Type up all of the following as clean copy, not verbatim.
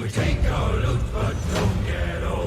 We take our loot but don't get old.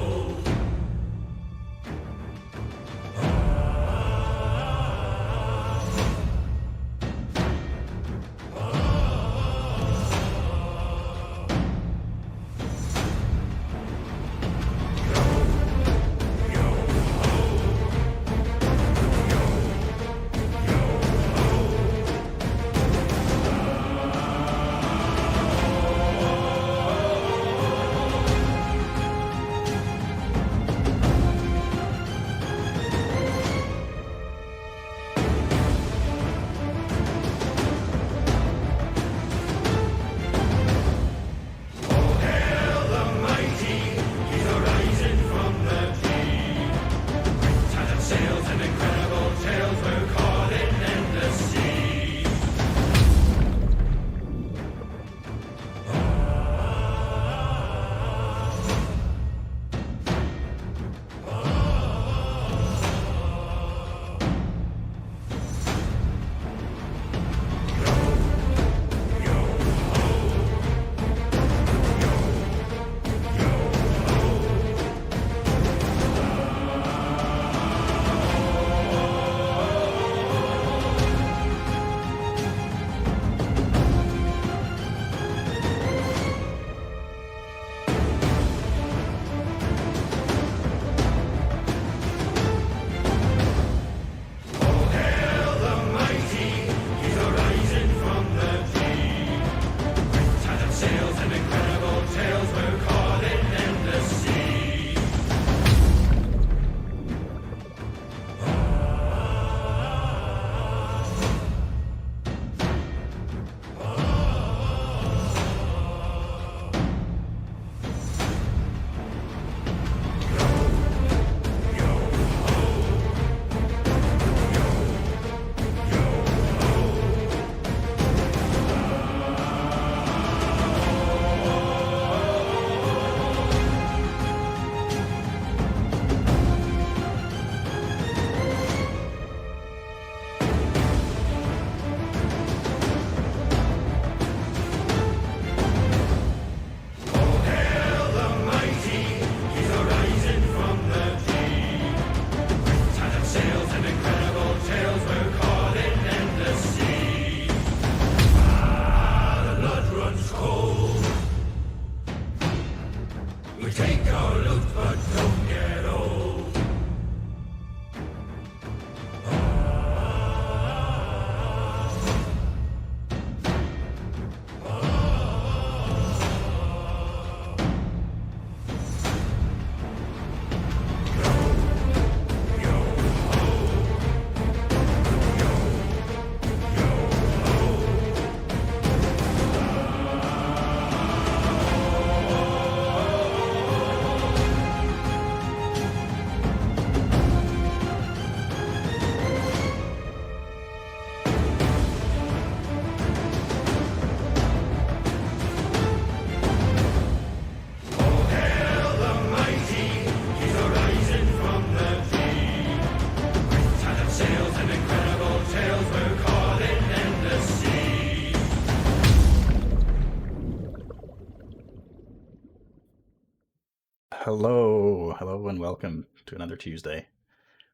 Hello, and welcome to another Tuesday.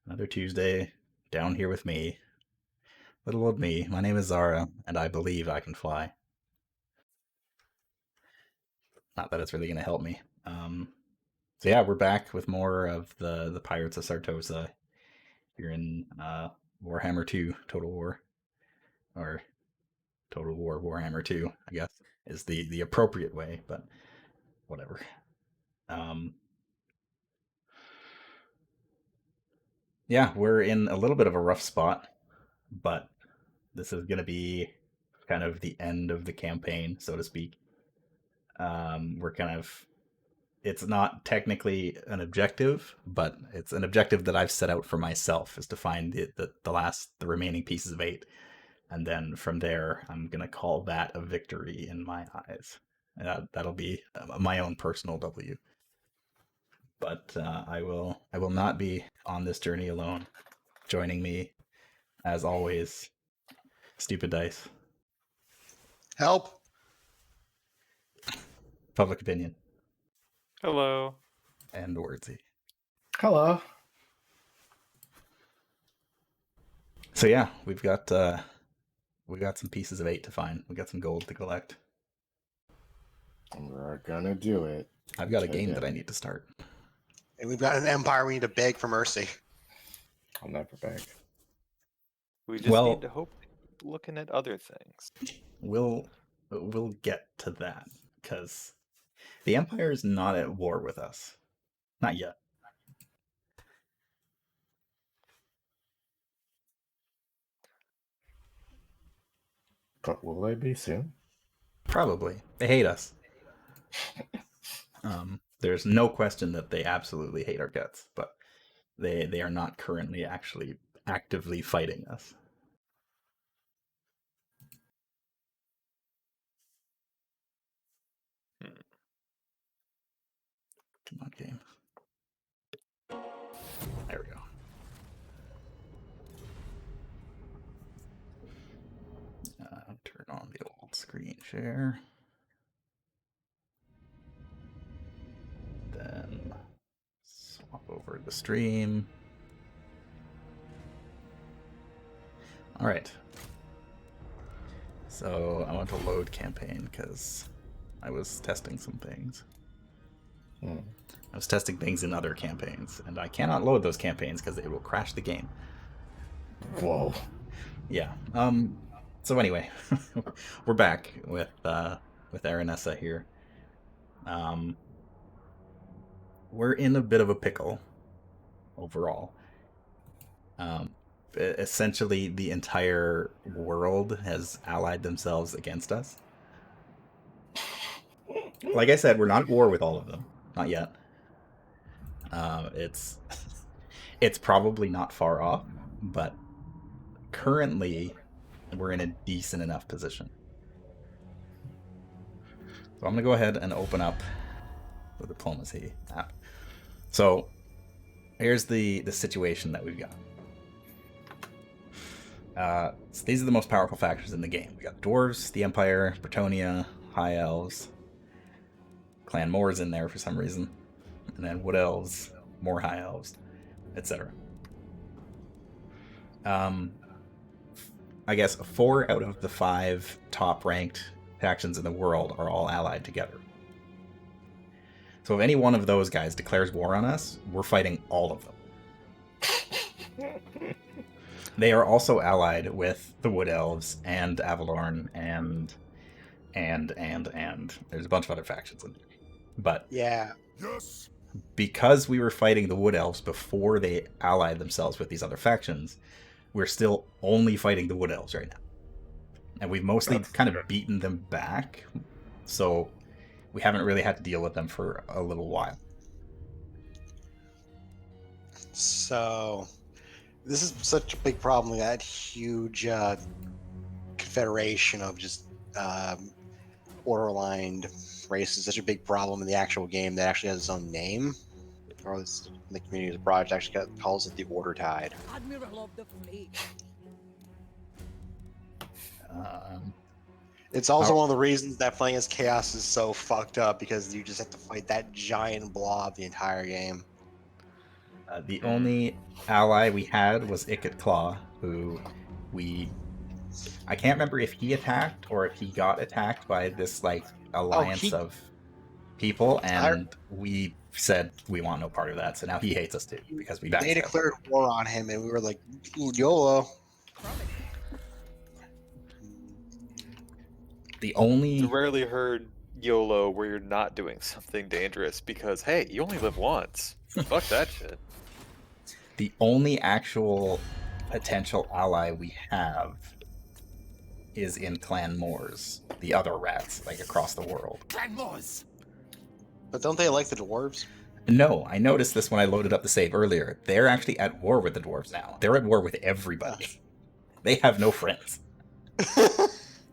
Another Tuesday down here with me, little old me. My name is Zara, and I believe I can fly. Not that it's really going to help me. So yeah, we're back with more of the Pirates of Sartosa here in Warhammer 2 Total War, or Total War Warhammer 2, I guess, is the appropriate way, but whatever. Yeah, we're in a little bit of a rough spot, but this is going to be kind of the end of the campaign, so to speak. It's not technically an objective, but it's an objective that I've set out for myself, is to find the remaining pieces of 8. And then from there, I'm going to call that a victory in my eyes. That'll be my own personal W. But I will not be on this journey alone. Joining me, as always, Stupid Dice. Help. Public opinion. Hello. And Wordsy. Hello. So yeah, we got some pieces of 8 to find. We got some gold to collect. We're gonna do it. I've got a game that I need to start. And we've got an empire we need to beg for mercy. I'll never beg. We just Well- need to hope they keep looking at other things. We'll get to that because the Empire is not at war with us, not yet. But will they be soon? Probably they hate us. There's no question that they absolutely hate our guts, but they are not currently actually actively fighting us. Come on, game. There we go. Turn on the old screen share. Then swap over the stream. All right. So I want to load campaign because I was testing some things. I was testing things in other campaigns, and I cannot load those campaigns because it will crash the game. Whoa. Yeah. So anyway, we're back with Aranessa here. We're in a bit of a pickle overall. Essentially, the entire world has allied themselves against us. Like I said, we're not at war with all of them, not yet. It's probably not far off, but currently we're in a decent enough position. So I'm gonna go ahead and open up the diplomacy app. So here's the situation that we've got. So these are the most powerful factors in the game. We got dwarves, the Empire, Bretonnia, High Elves, Clan Moors in there for some reason, and then Wood Elves, more High Elves, etc. I guess 4 out of the 5 top-ranked factions in the world are all allied together. So if any one of those guys declares war on us, we're fighting all of them. They are also allied with the Wood Elves and Avalorn and there's a bunch of other factions in there. But Yeah. Yes. because we were fighting the Wood Elves before they allied themselves with these other factions, we're still only fighting the Wood Elves right now. And we've mostly kind of beaten them back, so we haven't really had to deal with them for a little while. So, this is such a big problem. That huge confederation of just border-aligned races, such a big problem in the actual game that actually has its own name. Or this, the community of the project actually calls it the Order Tide. Admiral of the Fleet. It's also one of the reasons that playing as Chaos is so fucked up, because you just have to fight that giant blob the entire game. The only ally we had was Ikit Claw, who I can't remember if he attacked or if he got attacked by this like alliance of people, and we said we want no part of that. So now he hates us too because we They declared war on him, and we were like, YOLO. The only It's rarely heard YOLO where you're not doing something dangerous because, hey, you only live once. Fuck that shit. The only actual potential ally we have is in Clan Moors, the other rats, like across the world. Clan Moors. But don't they like the dwarves? No, I noticed this when I loaded up the save earlier. They're actually at war with the dwarves now. They're at war with everybody. They have no friends.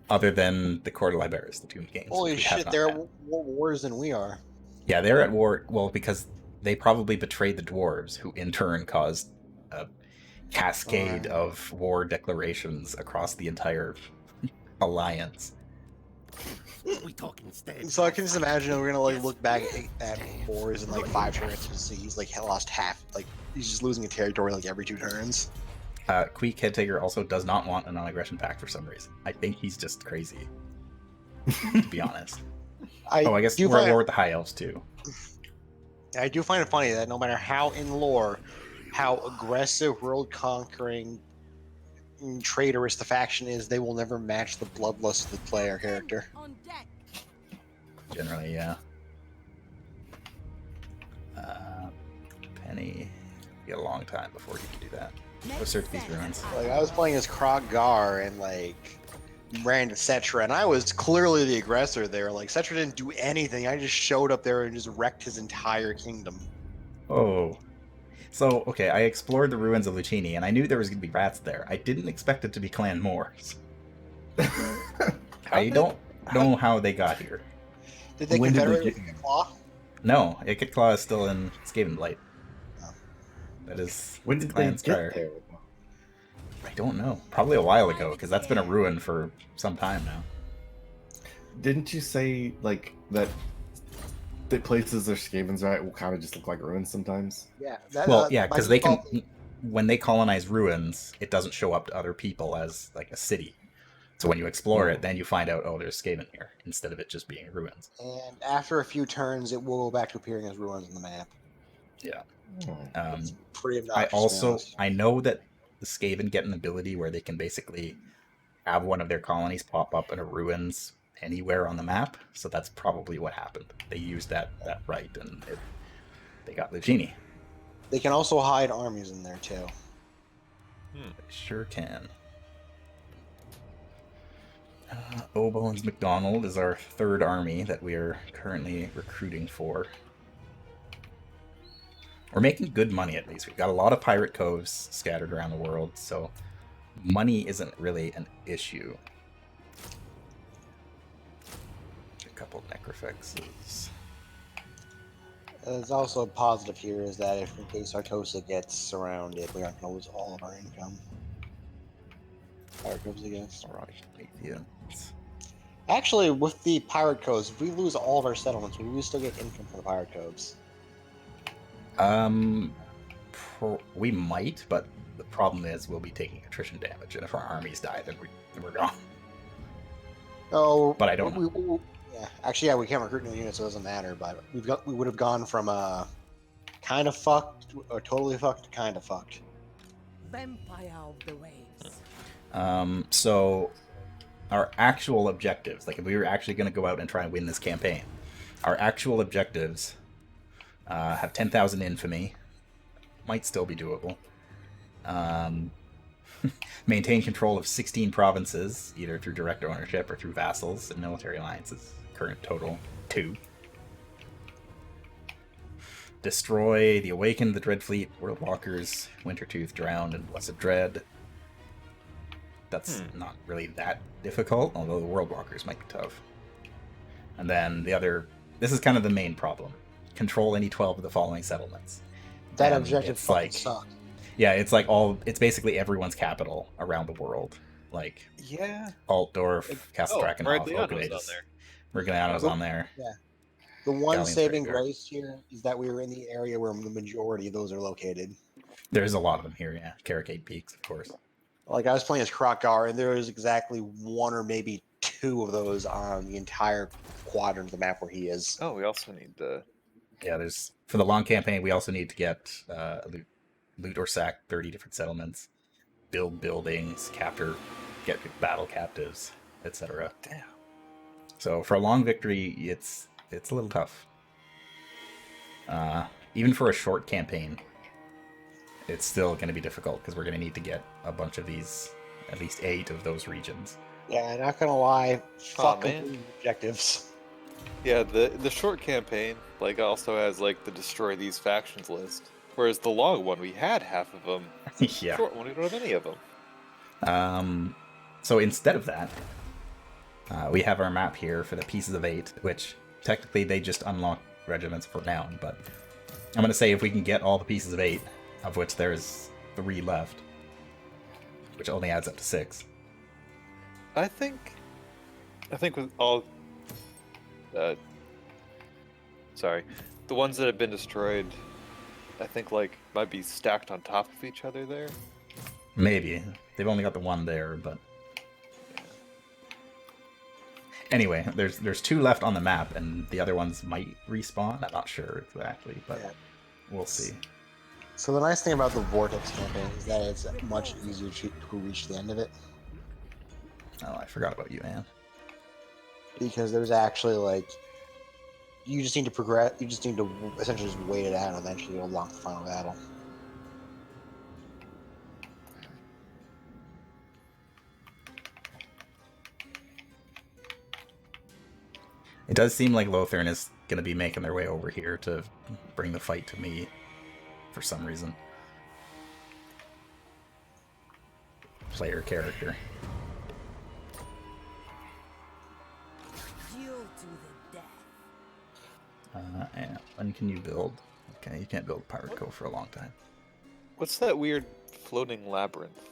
Other than the Court of Liberis, the two games. Holy we have shit, not they're had. at more wars than we are. Yeah, they're at war. Well, because they probably betrayed the dwarves, who in turn caused a cascade of war declarations across the entire alliance. We talking instead. So I can just imagine we're gonna like look back at wars in like 5 turns and see he's like lost half. Like he's just losing a territory like every 2 turns. Queek Headtaker also does not want a non-aggression pact for some reason. I think he's just crazy, to be honest. I guess do we're at find- war with the High Elves too. I do find it funny that no matter how in lore, how aggressive, world-conquering, traitorous the faction is, they will never match the bloodlust of the player character. On deck. Generally, yeah. Penny, get a long time before you can do that. Go search these ruins. Like I was playing as Krog-Gar and like ran to Cetra, and I was clearly the aggressor there. Like Cetra didn't do anything. I just showed up there and just wrecked his entire kingdom. Oh. So, okay, I explored the ruins of Lucini, and I knew there was going to be rats there. I didn't expect it to be Clan Moors. I don't know how they got here. Did they When did they confederate get with here? Claw? No, Ikit Claw is still in Skaven Blight. Oh. That is When did they Clan get Skryre. there? I don't know. Probably a while ago, because that's been a ruin for some time now. Didn't you say like that? The places their Skavens are at will kind of just look like ruins sometimes. Yeah. Well, yeah, because they can. default- When they colonize ruins, it doesn't show up to other people as like a city. So when you explore it, then you find out, oh, there's Skaven here, instead of it just being ruins. And after a few turns, it will go back to appearing as ruins on the map. Yeah. Oh. It's pretty obnoxious. I to be also honest. I know that the Skaven get an ability where they can basically have one of their colonies pop up in a ruins anywhere on the map. So that's probably what happened. They used that right, and they got Lucini. They can also hide armies in there too. They sure can. Obones McDonald is our 3rd army that we are currently recruiting for. We're making good money, at least. We've got a lot of pirate coves scattered around the world, so money isn't really an issue. A couple of necrofexes. There's also a positive here is that if in case Artosa gets surrounded, we aren't going to lose all of our income. Pirate coves, I guess. Leviathans. Actually, with the pirate coves, if we lose all of our settlements, we will still get income from the pirate coves. We might, but the problem is we'll be taking attrition damage, and if our armies die, then we're gone. Oh, But I don't know. Yeah, actually, yeah, we can't recruit new units, so it doesn't matter. But we would have gone from kind of fucked or totally fucked to kind of fucked. Vampire of the waves. So our actual objectives, like if we were actually going to go out and try and win this campaign, our actual objectives have 10,000 infamy. Might still be doable. Maintain control of 16 provinces, either through direct ownership or through vassals and military alliances. Current total 2. Destroy the Awakened, the Dreadfleet, Worldwalkers, Wintertooth, Drowned, and Blessed Dread. That's not really that difficult, although the Worldwalkers might be tough. And then the other... This is kind of the main problem. Control any 12 of the following settlements. That And objective it's fucking like... sucks. Yeah, it's basically everyone's capital around the world. Like, Yeah. Altdorf, Castle Drakenhof, Meridiano's on Oakadades. there. Meridiano's on there. The one Galleon's saving pretty good. grace here is that we were in the area where the majority of those are located. There's a lot of them here, yeah. Carricade Peaks, of course. Like I was playing as Krog-Gar, and there was exactly 1 or maybe 2 of those on the entire quadrant of the map where he is. Oh, we also need the. Yeah, there's... For the long campaign, we also need to get loot or sack 30 different settlements, build buildings, get battle captives, etc. Damn. So for a long victory, it's a little tough. Even for a short campaign, it's still going to be difficult because we're going to need to get a bunch of these, at least 8 of those regions. Yeah, not gonna lie, fuck man. completing objectives. Yeah, the short campaign like also has like the destroy these factions list, whereas the long one we had half of them. Yeah. Short one we don't have any of them. So instead of that, we have our map here for the Pieces of 8, which technically they just unlock regiments for now, but I'm going to say if we can get all the Pieces of 8, of which there's 3 left, which only adds up to 6. I think with all Sorry, the ones that have been destroyed, I think like might be stacked on top of each other there. Maybe. They've only got the one there, but anyway, there's 2 left on the map, and the other ones might respawn. I'm not sure exactly, but Yeah. we'll see. So the nice thing about the Vortex campaign is that it's much easier to reach the end of it, Oh, I forgot about you, Anne. because there's actually like you just need to progress. You just need to essentially just wait it out, and eventually you'll unlock the final battle. It does seem like Lothern is going to be making their way over here to bring the fight to me for some reason. Player character. Duel to the death. And when can you build? Okay, you can't build Pirate Cove for a long time. What's that weird floating labyrinth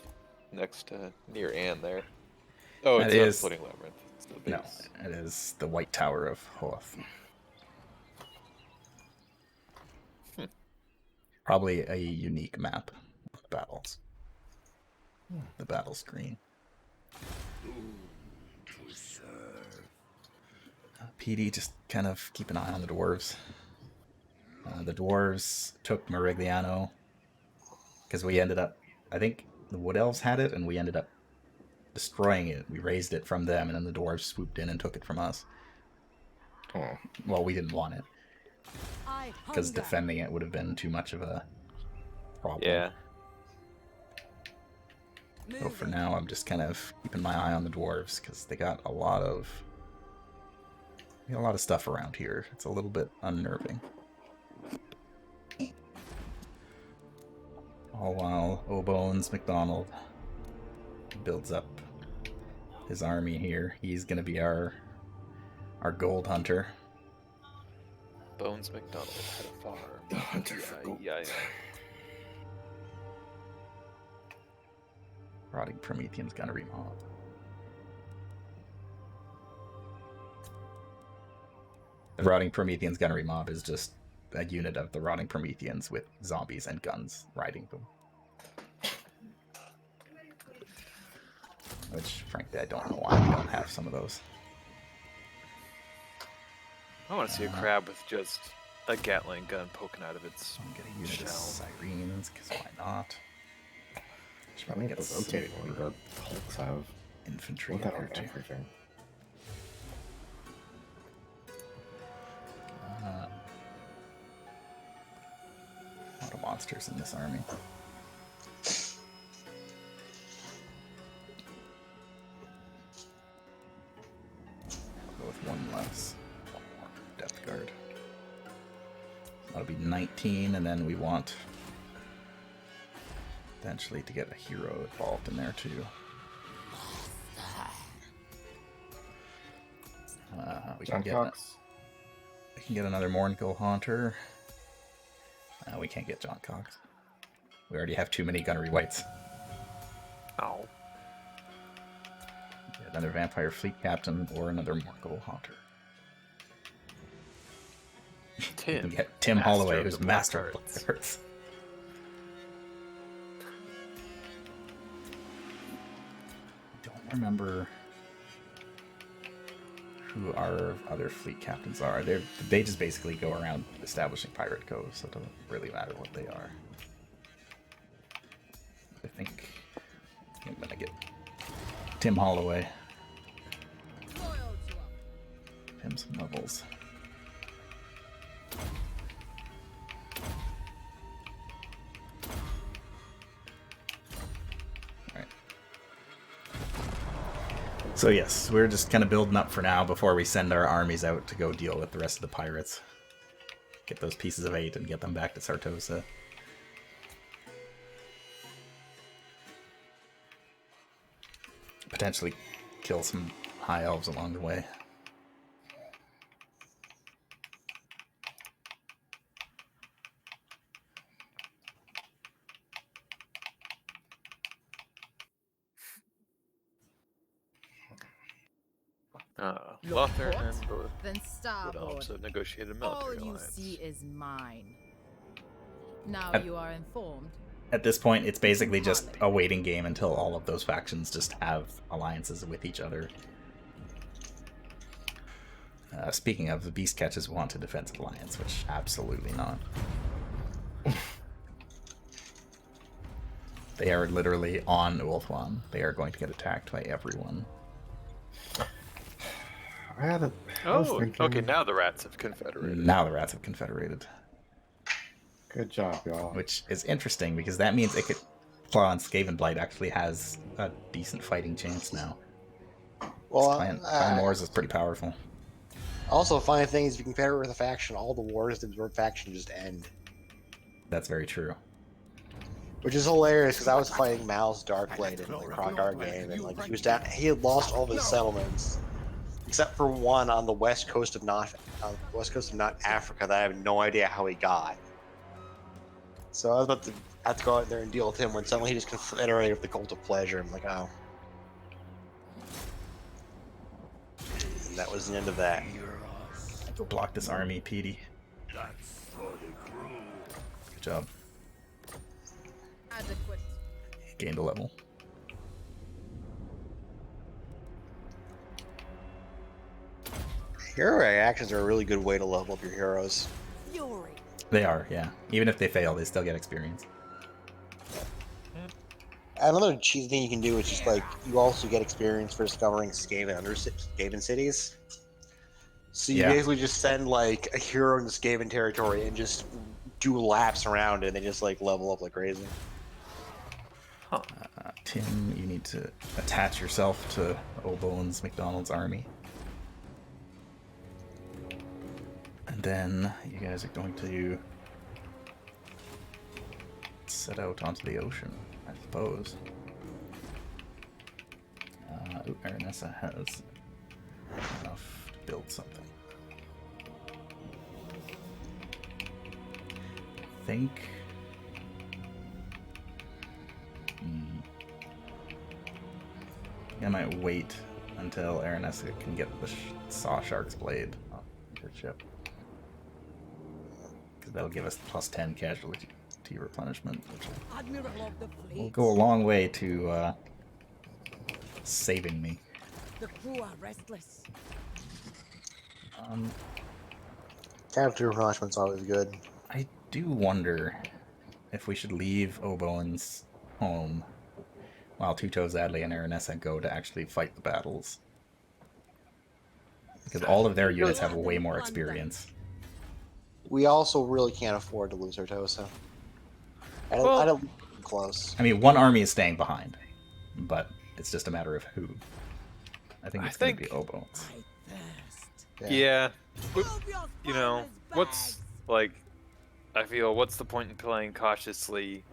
next to near Anne there? Oh, That it's not a is- floating labyrinth. It's the base. No, it is the White Tower of Hoth. Probably a unique map of battles. The battle screen. PD, just kind of keep an eye on the dwarves. The dwarves took Merigliano because we ended up, I think the Wood Elves had it, and we ended up destroying it. We raised it from them, and then the dwarves swooped in and took it from us. Oh, Well, we didn't want it I because hunger. defending it would have been too much of a problem. Yeah. So for now, I'm just kind of keeping my eye on the dwarves because they got a lot of stuff around here. It's a little bit unnerving. All while O'Bones McDonald builds up his army here. He's gonna be our gold hunter. Bones McDonald had a farm. the hunter for gold. Yeah. Rotting Promethean's gunnery mob. The Rotting Promethean's gunnery mob is just a unit of the Rotting Prometheans with zombies and guns riding them. Which, frankly, I don't know why we don't have some of those. I want to see a crab with just a Gatling gun poking out of its So I'm getting a unit shell. of Syrenes, because why not? I think the rotating one that Hulks have. Infantry What that on here, too. everything? A lot of monsters in this army. I'll go with one less. One more Depth Guard. That'll be 19, and then we want potentially to get a hero involved in there too. We can John get Cox. we can get another Mournful Haunter. We can't get John Cox. We already have too many gunnery whites. Oh. Get another Vampire Fleet Captain or another Mournful Haunter. We can Tim. get Tim Master Holloway, of who's the master Black of Arts. Black Arts. I don't remember who our other fleet captains are. They just basically go around establishing Pirate Cove, so it doesn't really matter what they are. I think I'm gonna get Tim Holloway. Loyal to Him some levels. Alright. So yes, we're just kind of building up for now before we send our armies out to go deal with the rest of the pirates. Get those pieces of 8 and get them back to Sartosa. Potentially kill some high elves along the way. Lothar port? and the Then would starboard. also negotiate a All military you alliance. see is mine. Now At- you are informed. At this point, it's basically just a waiting game until all of those factions just have alliances with each other. Speaking of, the Beast Catchers want a defensive alliance, which absolutely not. They are literally on Ulthuan. They are going to get attacked by everyone. I was Oh, thinking, okay, now the rats have confederated. Now the rats have confederated. Good job, y'all. Which is interesting because that means it could. Claw and Skavenblight actually has a decent fighting chance now. Well, Clan Wars is pretty powerful. also, funny thing is, if you compare it with a faction, all the wars of the faction just end. That's very true. Which is hilarious because I was fighting Mal's Darkblade in the Krokar game, and like he was down, he had lost all of his settlements except for one on the west coast of not Africa that I have no idea how he got. So I was about to have to go out there and deal with him when suddenly he just confederated with the Cult of Pleasure. I'm like, oh. And that was the end of that. Go block this army, Petey. Good job. Adequate. Gained a level. Hero reactions are a really good way to level up your heroes. Fury. They are, yeah. Even if they fail, they still get experience. Another cheesy thing you can do is just like you also get experience for discovering Skaven cities. So you Yeah. basically just send like a hero into Skaven territory and just do laps around it. And they just like level up like crazy. Tim, you need to attach yourself to Obone's McDonald's army. And then you guys are going to set out onto the ocean, I suppose. Aranessa has enough to build something. I think... I might wait until Aranessa can get the Saw Shark's Blade off her ship. Because that'll give us plus 10 casualty replenishment, which Admiral of the will fleet. go a long way to saving me. The crew are restless. Casualty replenishment's always good. I do wonder if we should leave Obone's home while Tuto, Zadley, and Aranessa go to actually fight the battles. Because all of their units have way more experience. We also really can't afford to lose Artosa. I don't close. I mean, one army is staying behind, but it's just a matter of who. I think it's going to be Obone's. I thirst. Yeah. But, Move your you know, father's what's bags. like? I feel what's the point in playing cautiously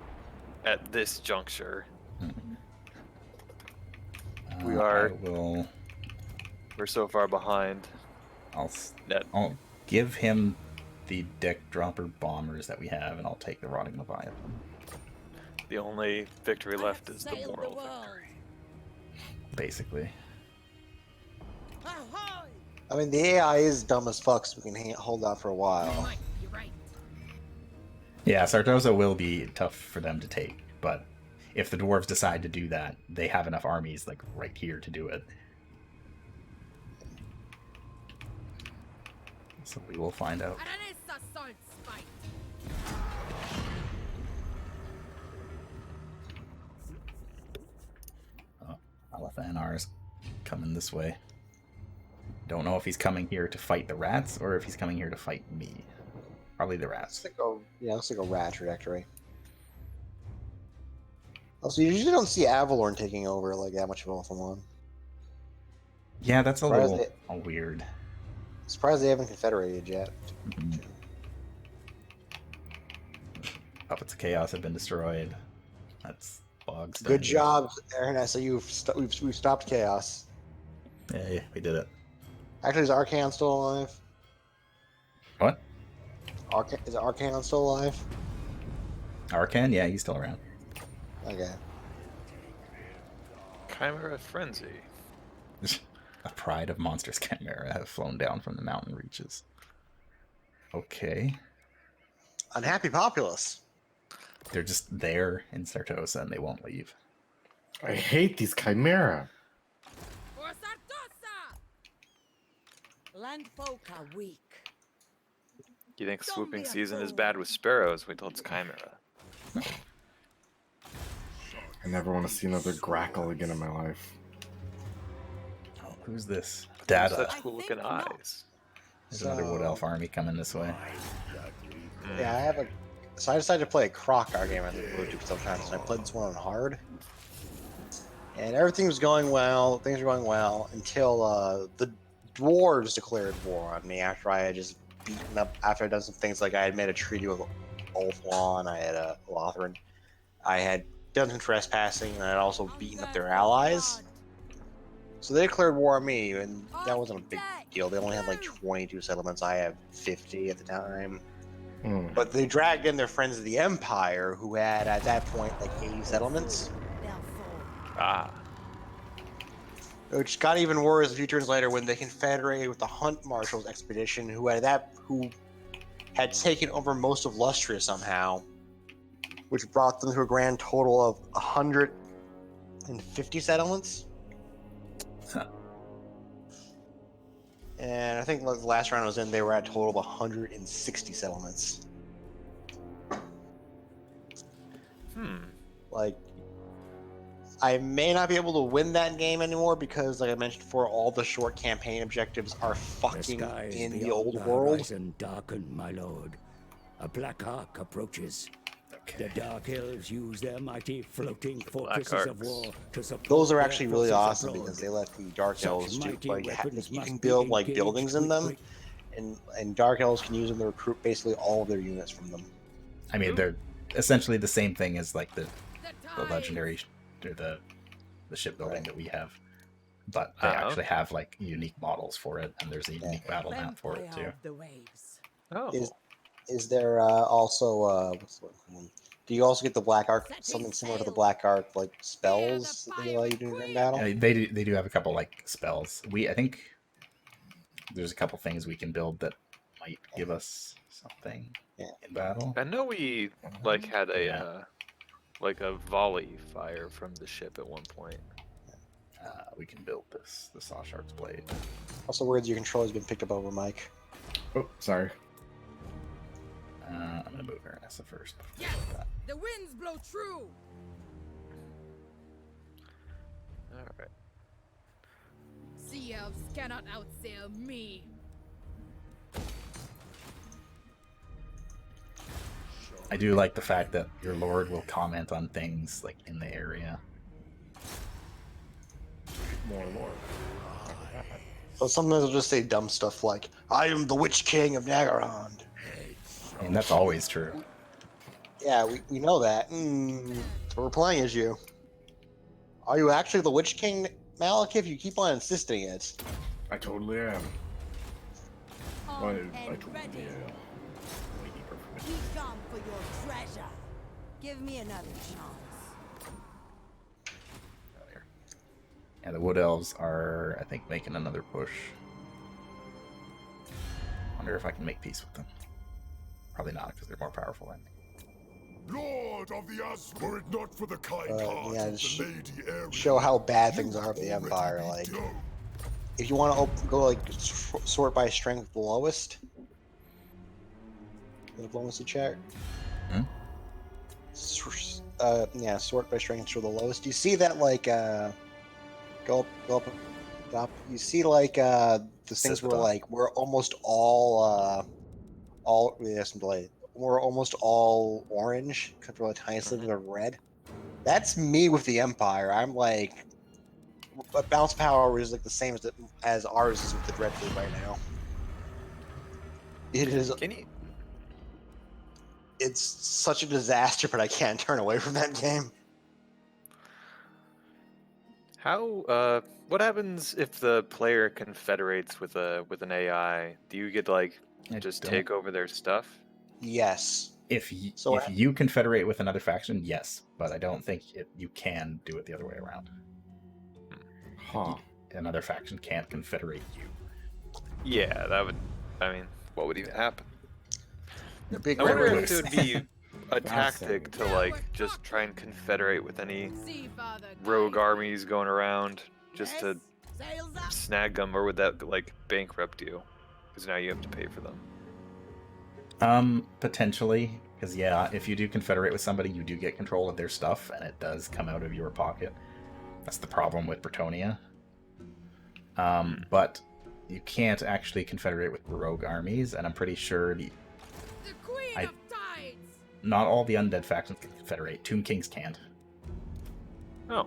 at this juncture? We are- We're so far behind. That I'll give him the deck dropper bombers that we have, and I'll take the Rotting Leviathan. the only victory I left have is the sailed moral world. victory. Basically. Ahoy! I mean, the AI is dumb as fuck, so we can hold out for a You while. might be right. Yeah, Sartosa will be tough for them to take, but if the dwarves decide to do that, they have enough armies like right here to do it. So we will find out. Aranessa salt spite. Alathanar's coming this way. Don't know if he's coming here to fight the rats or if he's coming here to fight me. Probably the rats. Looks like a rat trajectory. Also, you usually don't see Avalorn taking over like that much of Ulthuan. Yeah, that's a Surprised little weird. Surprised they haven't confederated yet. Mhm. Puppets of Chaos have been destroyed. That's Bog's Good job, Aaron. So we've stopped chaos. Hey, we did it. Actually, is Archaon still alive? What? Is Archaon still alive? Arcan? Yeah, he's still around. Okay. Chimera Frenzy. A pride of monsters chimera have flown down from the mountain reaches. Okay. Unhappy populace. They're just there in Sartosa and they won't leave. I hate these chimera. For Sartosa! Landfolk are weak. You think Don't swooping be a season is fool. bad with sparrows? Wait till it's chimera. I never want to see another grackle again in my life. Oh, who's this? They're Data. such cool looking think not. eyes. There's another Wood Elf army coming this way. Yeah, So I decided to play a Croc-Ar game I think we'll do sometimes. And I played this one on hard. And everything was going well. Things were going well until the dwarves declared war on me after I had just beaten up. After I'd done some things like I had made a treaty with Ulthuan, I had a Lothran. I had done some trespassing, and I had also beaten up their allies. So they declared war on me, and that wasn't a big deal. They only had like 22 settlements. I have 50 at the time. Hmm. But they dragged in their friends of the Empire, who had at that point like 80 settlements. They'll fall. Ah. Which got even worse a few turns later when they confederated with the Hunt Marshals expedition, who had taken over most of Lustria somehow, which brought them to a grand total of 150 settlements. Huh. And I think the last round I was in, they were at a total of 160 settlements. Like, I may not be able to win that game anymore because, like I mentioned before, all the short campaign objectives are fucking in the old world. Horizon darkened, my lord. A black arc approaches. The Dark Elves use their mighty floating fortresses of Arcs. war to support Those are their actually really forces awesome abroad. because they let the Dark Such Elves do mighty like weapons you must can be build like engaged buildings in them, quickly. and Dark Elves can use them to recruit basically all of their units from them. I mean, they're essentially the same thing as like the The legendary or the shipbuilding that we have, but they Oh. actually have like unique models for it, and there's a unique battle map for it too. Of the waves. Oh. Is there also what's the one? Do you also get the Black Arc, something similar to the Black Arc, like spells that they allow you to do in battle? They do have a couple like spells. I think there's a couple things we can build that might give us something in battle. I know we like had a Yeah. like a volley fire from the ship at one point. We can build the Saw Shark's blade. Also, words your control has been picked up over Mike. Oh, sorry. I'm gonna move Aranessa first. before I Yes! do that. The winds blow true! All right. Sea elves cannot outsail me. I do like the fact that your lord will comment on things like in the area. More and more. But sometimes they'll just say dumb stuff like, "I am the Witch King of Nagarond." I mean, that's always true. Yeah, we know that. So we're playing as you. Are you actually the Witch King, Malekith? You keep on insisting it. I totally am. On I and totally ready. am. We come for your treasure. Give me another chance. Yeah, the Wood Elves are, I think, making another push. Wonder if I can make peace with them. Probably not, because they're more powerful than me. Lord of the were it not for the kind heart yeah, of the sh- Lady Ariel, show how bad things you are with the would Empire. already Like, be done. if you want to go like sort by strength the lowest, the diplomacy chart. Hmm? Yeah, sort by strength for the lowest. You see that like go up, top. You see like the Says things the were top. like we're almost all yes, some delay. We're almost all orange except for a tiny sliver of red. That's me with the Empire. I'm like, bounce power is like the same as ours is with the Dread Fleet right now. It is. Can you? It's such a disaster, but I can't turn away from that game. How? What happens if the player confederates with an AI? Do you get like I just don't- take over their stuff? Yes. If So if you confederate with another faction, yes, but I don't think you can do it the other way around. Huh. another faction can't confederate you. Yeah, that would. I mean, what would even happen? The big I wonder red if it would be a Fascinating. tactic to like just try and confederate with any See, Father rogue Guide. armies going around just to Yes, sails up. snag them, or would that like bankrupt you? Because now you have to pay for them. Potentially, because yeah, if you do confederate with somebody, you do get control of their stuff, and it does come out of your pocket. That's the problem with Bretonia. But you can't actually confederate with rogue armies, and I'm pretty sure The Queen I- of Tides. not all the undead factions can confederate. Tomb Kings can't. Oh,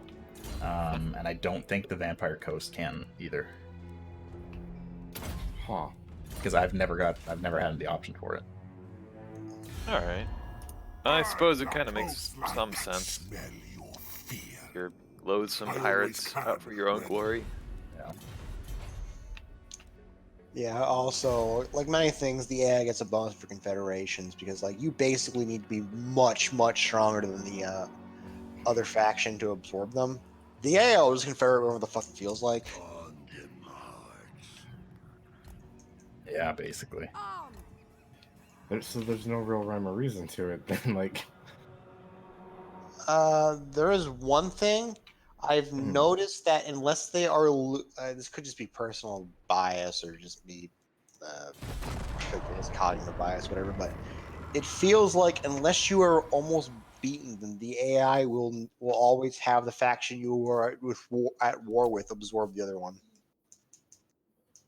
And I don't think the Vampire Coast can either, Huh. because I've never had the option for it. all right. I suppose it kind of makes some sense. You're loathsome pirates out for your own glory. Yeah. Yeah, also, like many things, the AI gets a bonus for confederations because, like, you basically need to be much, much stronger than the other faction to absorb them. The AI will just confederate whatever the fuck it feels like. Yeah, basically. So there's no real rhyme or reason to it then, like. There is one thing I've noticed that unless they are, this could just be personal bias or just be cognitive bias, whatever. But it feels like unless you are almost beaten, then the AI will always have the faction you were at war with absorb the other one.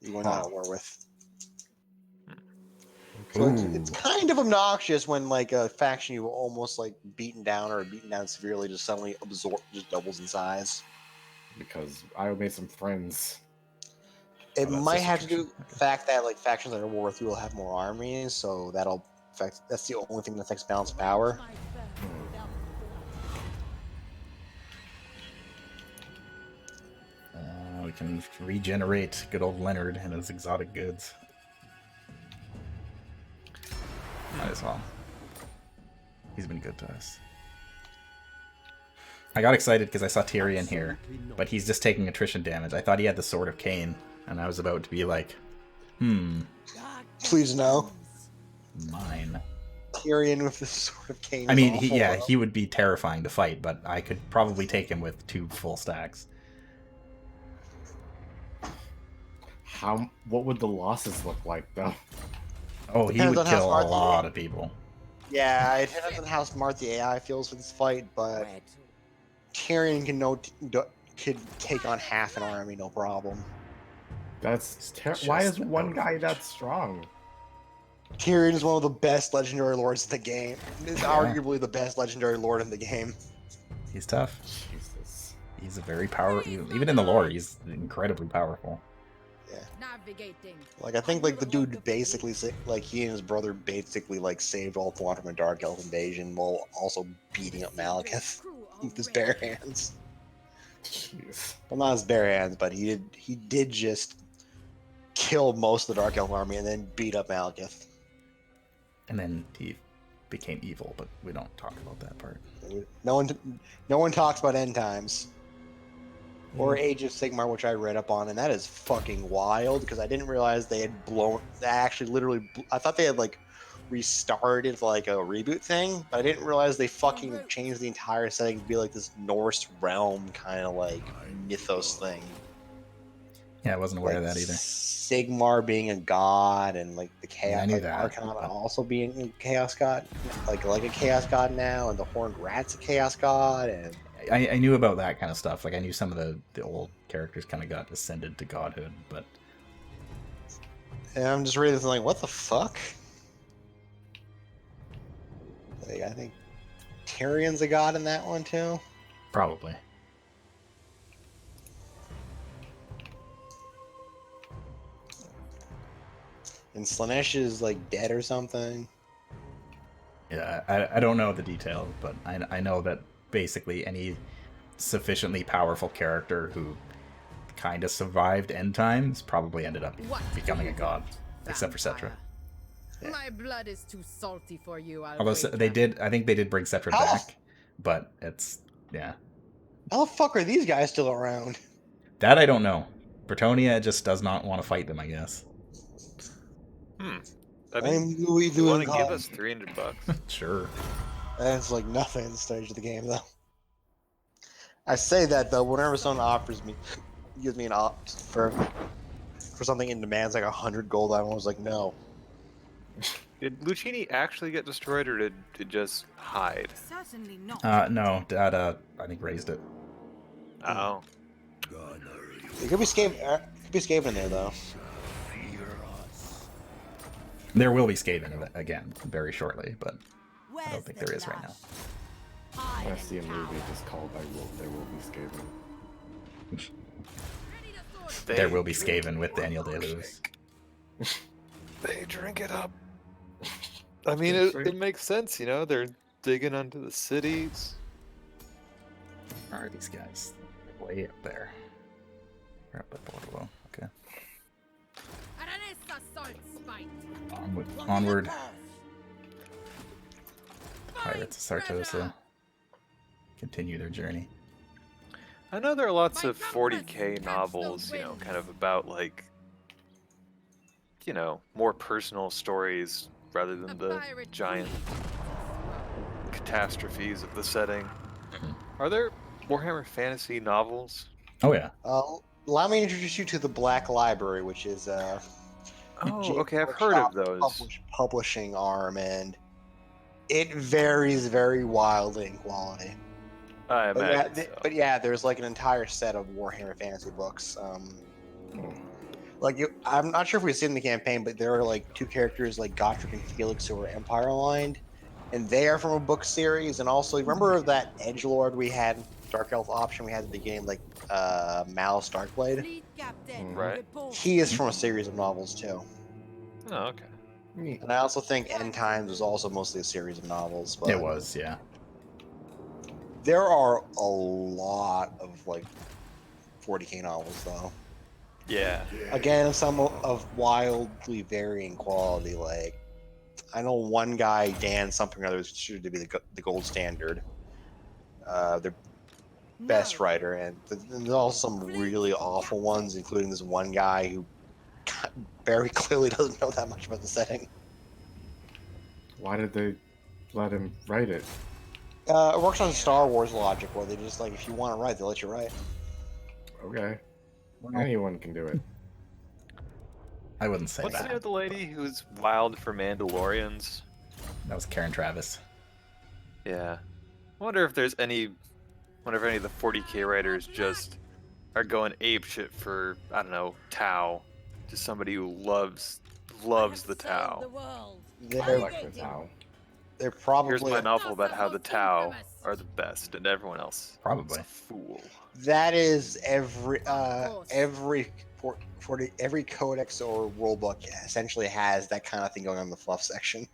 You were not at war with. So it's kind of obnoxious when like a faction you were almost like beaten down or beaten down severely just suddenly just doubles in size. Because I made some friends. It that's might just have to do attrition. with the fact that like factions that are at war with you will have more armies, so that'll affect. That's the only thing that affects balance of power. We can regenerate good old Leonard and his exotic goods. Might as well. He's been good to us. I got excited because I saw Tyrion here, but he's just taking attrition damage. I thought he had the Sword of Cain, and I was about to be like, Please no. mine. Tyrion with the Sword of Cain. I is mean, awful. he would be terrifying to fight, but I could probably take him with 2 full stacks. What would the losses look like though? Oh, he Depends would on how kill a smart the lot of people. Yeah, it depends on how smart the AI feels for this fight, but Tyrion could take on half an army, no problem. That's Just why is out one of guy reach. that strong? Tyrion is one of the best legendary lords in the game. He's arguably the best legendary lord in the game. He's tough. Jesus. He's a very powerful. Even in the lore, he's incredibly powerful. Navigating. Like I think like the dude basically like he and his brother basically like saved all from a Dark Elf invasion while also beating up Malekith with his bare hands. Jeez. Well, not his bare hands, but he did just kill most of the Dark Elf army and then beat up Malekith. And then he became evil, but we don't talk about that part. No one talks about end times. Or Age of Sigmar, which I read up on, and that is fucking wild because I didn't realize they had I thought they had like restarted like a reboot thing, but I didn't realize they fucking changed the entire setting to be like this Norse realm kind of like mythos thing. Yeah, I wasn't aware Like of that either. Sigmar being a god and like the chaos, I knew like that, Archon but- also being a chaos god, like a chaos god now, and the Horned Rat's a chaos god, and I knew about that kind of stuff. Like I knew some of the old characters kind of got ascended to godhood, but I'm just reading this and like, what the fuck? Like, I think Tyrion's a god in that one too. probably. And Slanesh is like dead or something. Yeah, I don't know the details, but I know that basically any sufficiently powerful character who kind of survived end times probably ended up What becoming a do you god, want, except for Cetra. vampire? My blood is too salty for you. Although they did, I think they did bring Cetra How the back, but it's yeah. How the fuck are these guys still around? That I don't know. Bretonia just does not want to fight them, I guess. I mean, I'm Louis you want to Vuitton. give us $300? Sure. That's like nothing at the stage of the game, though. I say that though, whenever someone gives me an opt for something and demands like 100 gold, I'm always like, no. Did Lucchini actually get destroyed, or did it just hide? Certainly not. No, Dad, I think raised it. Oh. It could be Skaven in there though. There will be Skaven again very shortly, but I don't think Where's there the is right now. lash? Hide I see a and movie cower. just called There Will Be Skaven. There will be Skaven with Daniel Day-Lewis. They drink it up. I mean, it makes sense, you know? They're digging onto the cities. Where are these guys? Way up there. They're up at Bordeaux. Okay. Onward. Pirates of Sartosa continue their journey. I know there are lots of 40k novels, you know, kind of about, like, you know, more personal stories rather than the giant catastrophes of the setting. Are there Warhammer fantasy novels? Oh yeah. Allow me to introduce you to the Black Library, which is Oh, okay, I've heard of those. Publishing arm, and it varies very wildly in quality. I But imagine yeah, so. but yeah, there's like an entire set of Warhammer fantasy books. I'm not sure if we've seen the campaign, but there are like two characters like Gotrek and Felix who are Empire aligned, and they are from a book series. And also, remember that Edgelord we had, Dark Elf option we had at the beginning, like Mal Starkblade? Fleet captain, Right. report. He is from a series of novels too. Oh, okay. Neat. And I also think End Times was also mostly a series of novels. But It was, yeah. there are a lot of like 40k novels though. Yeah. Again, some of wildly varying quality. Like, I know one guy, Dan something or other, is considered to be the gold standard, the best No. writer, and there's also some really awful ones, including this one guy who very clearly doesn't know that much about the setting. Why did they let him write it? It works on Star Wars logic, where they just like, if you want to write, they'll let you write. Okay. Anyone can do it. I wouldn't say What's the that. name of the lady who's wild for Mandalorians? That was Karen Travis. Yeah. I wonder if there's any of the 40k writers just are going apeshit for, I don't know, Tau. Just somebody who loves the Tau. I They're, like the Tau. they're probably Here's my novel about how the Tau are the best and everyone else is Probably. a fool. that is every codex or rulebook essentially has that kind of thing going on in the fluff section.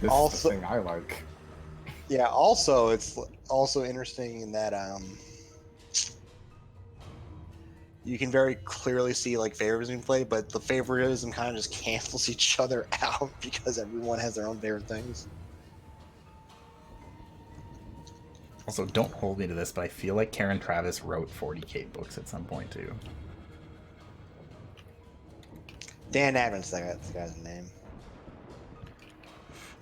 This Also- is the thing I like. Yeah. Also, it's also interesting in that you can very clearly see like favoritism play, but the favoritism kind of just cancels each other out because everyone has their own favorite things. Also, don't hold me to this, but I feel like Karen Travis wrote 40k books at some point too. Dan Adams, that's the guy's name.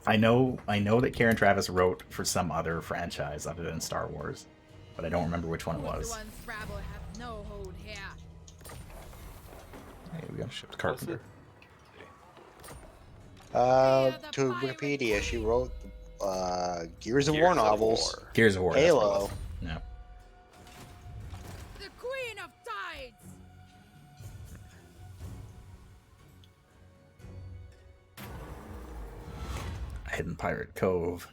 I know that Karen Travis wrote for some other franchise other than Star Wars, but I don't remember which one it was. Hey, we got a ship's carpenter. To Wikipedia, she wrote Gears of War novels, Gears of War. that's what it Halo. was. Yeah. The Queen of Tides. Hidden Pirate Cove.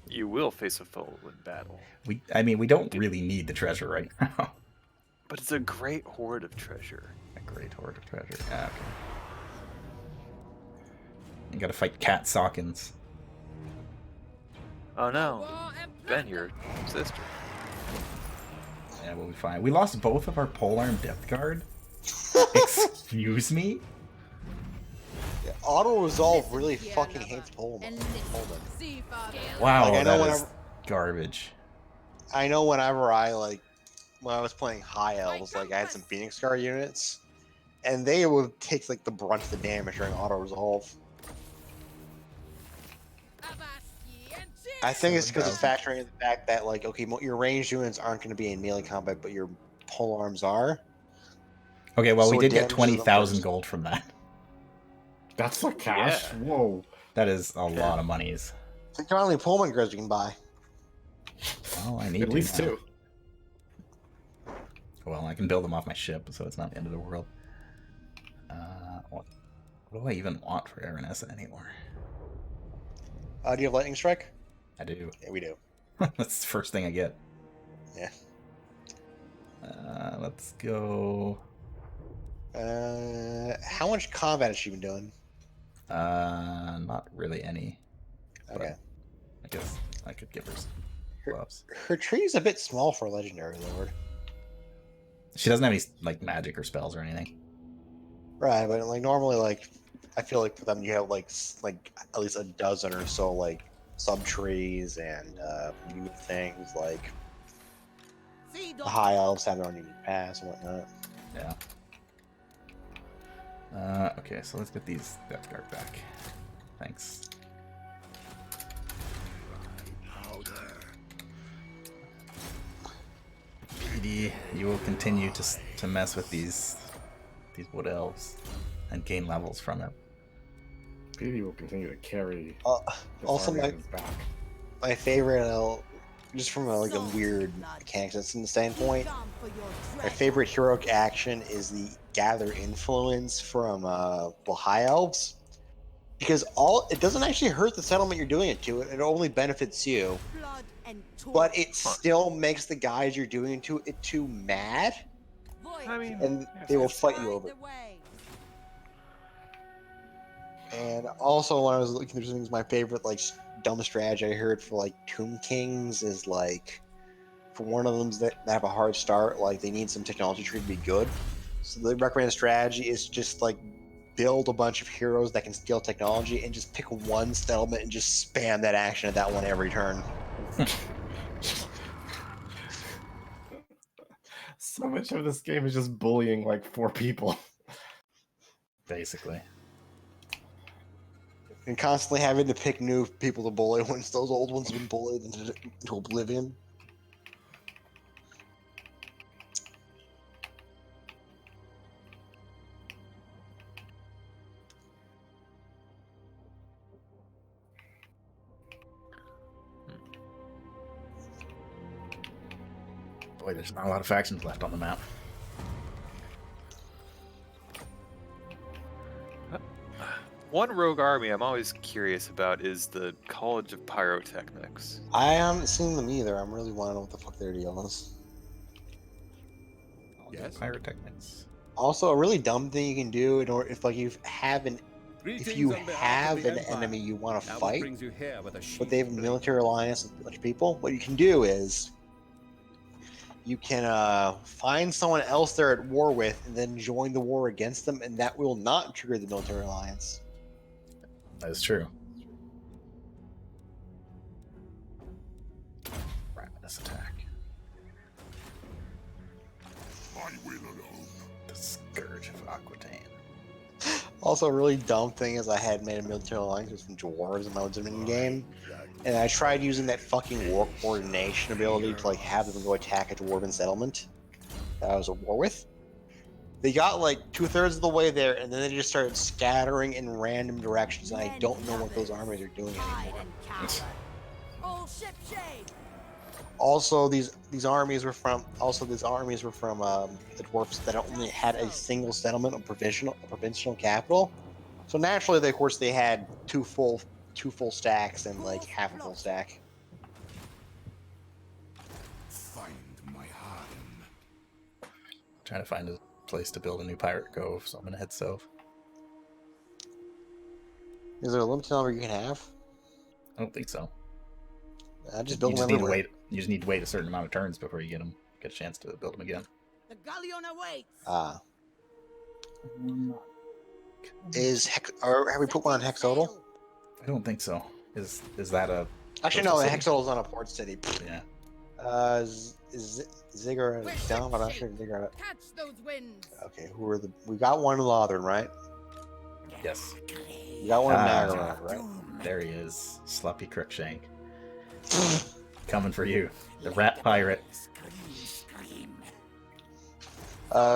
You will face a foe in battle. We don't really need the treasure right now. But it's a great hoard of treasure. A great hoard of treasure. Yeah, okay. You gotta fight Cat Sawkins. Oh no. Ben, your sister. Yeah, we'll be fine. We lost both of our polearm depth guard. Excuse me? Auto Resolve really fucking hates Pullman. Wow, Like, I know that is whenever- garbage. I know whenever I like when I was playing High Elves, like I had some Phoenix Guard units, and they would take like the brunt of the damage during auto resolve. I think it's because it's factoring in the fact that like okay, your ranged units aren't going to be in melee combat, but your pole arms are. Okay, well, So we it did get damages them 20,000 first. gold from that. That's the cash? Yeah. Whoa. That is a lot of monies. Think how many Pullman grids you can buy. Well, I need At to least now. 2. Well, I can build them off my ship, so it's not the end of the world. What do I even want for Aranessa anymore? Do you have Lightning Strike? I do. Yeah, we do. That's the first thing I get. Yeah. Let's go. How much combat has she been doing? Not really any. Okay. I guess I could give her some buffs. Her tree's a bit small for a legendary lord. She doesn't have any like magic or spells or anything. Right, but like normally, like I feel like for them you have like at least a dozen or so like sub trees and unique things like the high elves have their own unique paths and whatnot. Yeah. Okay, so let's get these Death Guard back. Thanks. PD, you will continue to mess with these wood elves and gain levels from it. PD will continue to carry. Also, army on his back. my favorite, just from a weird mechanics standpoint, my favorite heroic action is the gather influence from the high elves, because it doesn't actually hurt the settlement you're doing it to. It only benefits you, but it still makes the guys you're doing it to mad, I mean, and they will fight you over it. And also, when I was looking through things, my favorite dumb strategy I heard for Tomb Kings is for one of them that have a hard start, they need some technology tree to be good. So the recommended strategy is just build a bunch of heroes that can steal technology and just pick one settlement and just spam that action at that one every turn. So much of this game is just bullying 4 people. Basically. And constantly having to pick new people to bully once those old ones have been bullied into oblivion. Boy, there's not a lot of factions left on the map. One rogue army I'm always curious about is the College of Pyrotechnics. I haven't seen them either. I'm really wanting to know what the fuck their deal is. Yes. Pyrotechnics. Also, a really dumb thing you can do in order if you have an enemy you want to fight, but they have a military alliance with a bunch of people, what you can do is you can find someone else they're at war with and then join the war against them, and that will not trigger the military alliance. That is true. Ravenous attack. The Scourge of Aquitaine. Also, a really dumb thing is I had made a military alliance with some dwarves in my legitimate game, and I tried using that fucking war coordination ability to have them go attack a dwarven settlement that I was at war with. They got 2/3 of the way there, and then they just started scattering in random directions, and I don't know what those armies are doing anymore. Also, these armies were from the dwarfs that only had a single settlement, a provincial capital. So naturally, of course, they had two full stacks and half a full stack. Trying to find a place to build a new pirate cove, so I'm gonna head south. Is there a limited number you can have? I don't think so. Just You build just them need to everywhere. wait. You just need to wait a certain amount of turns before you get a chance to build them again. The galleon awaits. Have we put one on Hexodal? I don't think so. Is that a Actually, no. Hexodal's on a port city. yeah? Ziggurat is down, but I'm not sure if Ziggurat. Catch those winds. Okay, who are the? We got one in Lothern, right? Yes. We got one in Ah. Nagaron, right? There he is. Sloppy Crookshank. Coming for you. The rat pirate.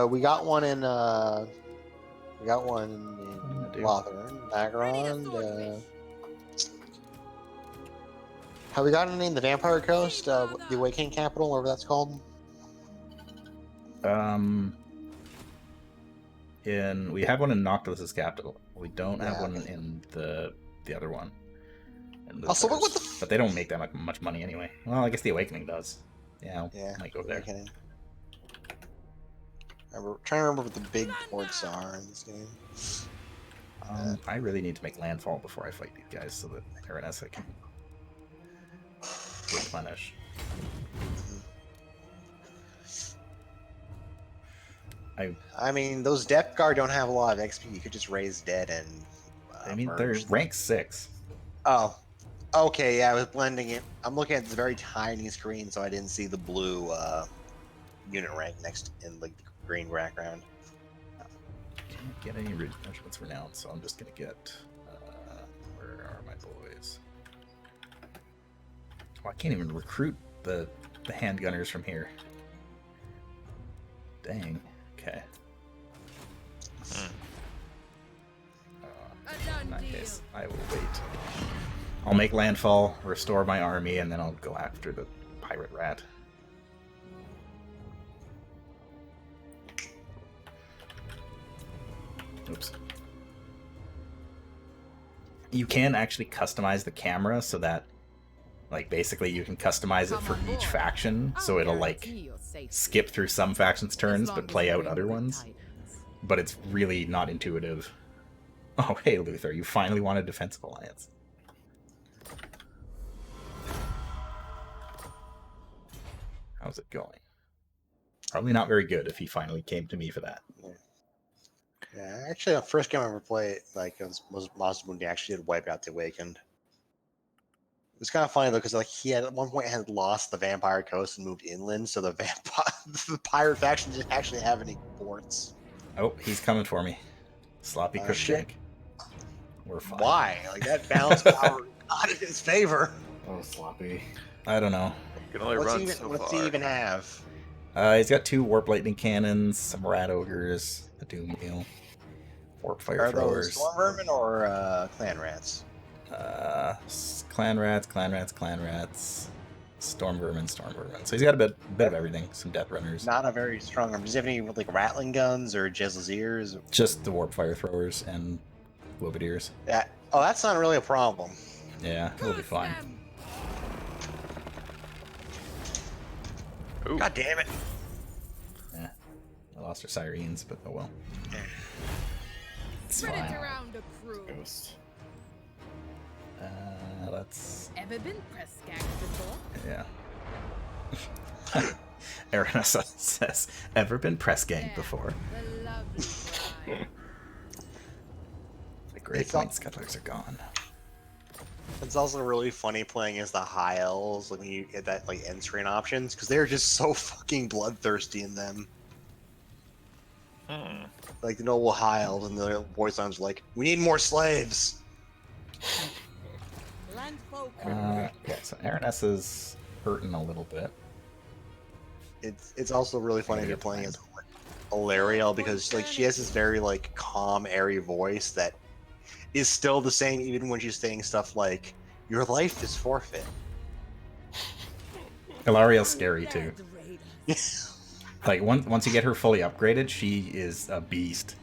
We got one in. We got one in Dude. Lothern, Nagaron. Have we got any in the Vampire Coast? The Awakening Capital, whatever that's called. We have one in Noctilus's capital. We don't have Yeah, one okay. in the other one. In Also, what Luther's. the f- But they don't make that much money anyway. Well, I guess the Awakening does. Yeah, Yeah, might go there. Awakening. Trying to remember what the big ports are in this game. I really need to make landfall before I fight these guys so that Aranessa can replenish. I mean, those Depth Guard don't have a lot of XP. You could just raise dead and. I mean, merge they're them. rank 6. Oh, okay. Yeah, I was blending it. I'm looking at this very tiny screen, so I didn't see the blue unit rank next in like the green background. Can't get any regiments renowned, so I'm just gonna get. Where are my boys? Oh, I can't even recruit the handgunners from here. Dang. Okay. In that case, I will wait. I'll make landfall, restore my army, and then I'll go after the pirate rat. Oops. You can actually customize the camera so that, like, basically you can customize it for each faction, so it'll, like, skip through some factions' turns but play out other ones. But it's really not intuitive. Oh, hey, Luther, you finally won a defensive alliance. How's it going? Probably not very good if he finally came to me for that. Yeah, actually, the first game I ever played, like, was Monster when he actually did wipe out the Awakened. It was kind of funny though, because like he had at one point had lost the Vampire Coast and moved inland, so the the pirate faction didn't actually have any ports. Oh, he's coming for me. Sloppy Shit. Crookshank. We're fine. Why? Like that balance power not in his favor. Oh, sloppy. I don't know. You can only run so What's far. he even have? He's got 2 Warp Lightning Cannons, some Rat Ogres, a Doom Wheel, Warp Fire Are those Throwers. Storm Vermin or Clan Rats? Clan Rats, Storm Vermin. So he's got a bit of everything. Some Death Runners. Not a very strong arm. Does he have any like rattling guns or Jezzazirs? Just the Warp Fire Throwers and Woobadiers. Yeah. Oh, that's not really a problem. Yeah, he'll be fine. Ooh. God damn it. Yeah. I lost her Sirens, but oh well. It's Spread it fine. around a crew. Ghost. Let's... Ever been press gagged before? Yeah. Aranessa says, ever been press ganged before? The lovely bride. The Great It's Point all- Scuttlers are gone. It's also really funny playing as the high elves when you get that like end screen options because they're just so fucking bloodthirsty in them. Like the noble high elves and the voice lines are like, "We need more slaves." Landfolk. Yeah, so Aranessa's hurting a little bit. It's also really funny if you're playing as Alariel because like she has this very like calm, airy voice that is still the same even when she's saying stuff like, "Your life is forfeit." Hilariel's scary too. Like once you get her fully upgraded, she is a beast.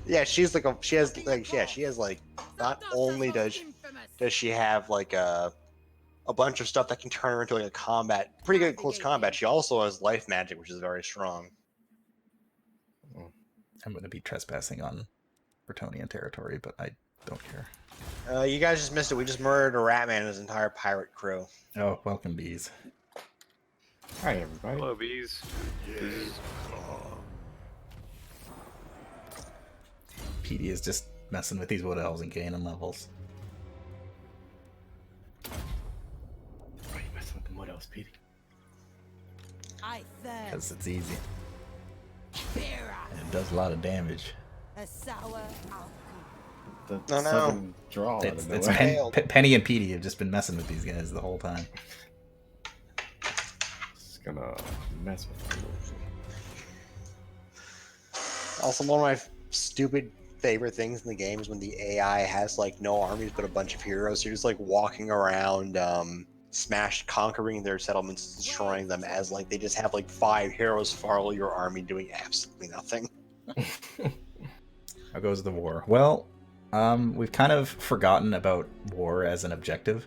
Yeah, she's like she has like not only does she have like a bunch of stuff that can turn her into like a pretty good close combat, she also has life magic, which is very strong. I'm going to be trespassing on Bretonian territory, but I don't care. You guys just missed it. We just murdered a rat man and his entire pirate crew. Oh, welcome, bees. Hi, everybody. Hello, bees. PD is just messing with these wood elves and gaining levels. Why are you messing with the wood elves, Petey? I because thirst. it's easy Beer and it does a lot of damage. a sour outcome. The No, no. sudden draw out It's, of it's nowhere. Failed. Penny and Petey have just been messing with these guys the whole time. Just gonna mess with you. Also, one of my stupid favorite things in the game is when the AI has like no armies but a bunch of heroes. You're just like walking around, conquering their settlements, destroying them as like they just have like 5 heroes follow your army doing absolutely nothing. How goes the war? Well, we've kind of forgotten about war as an objective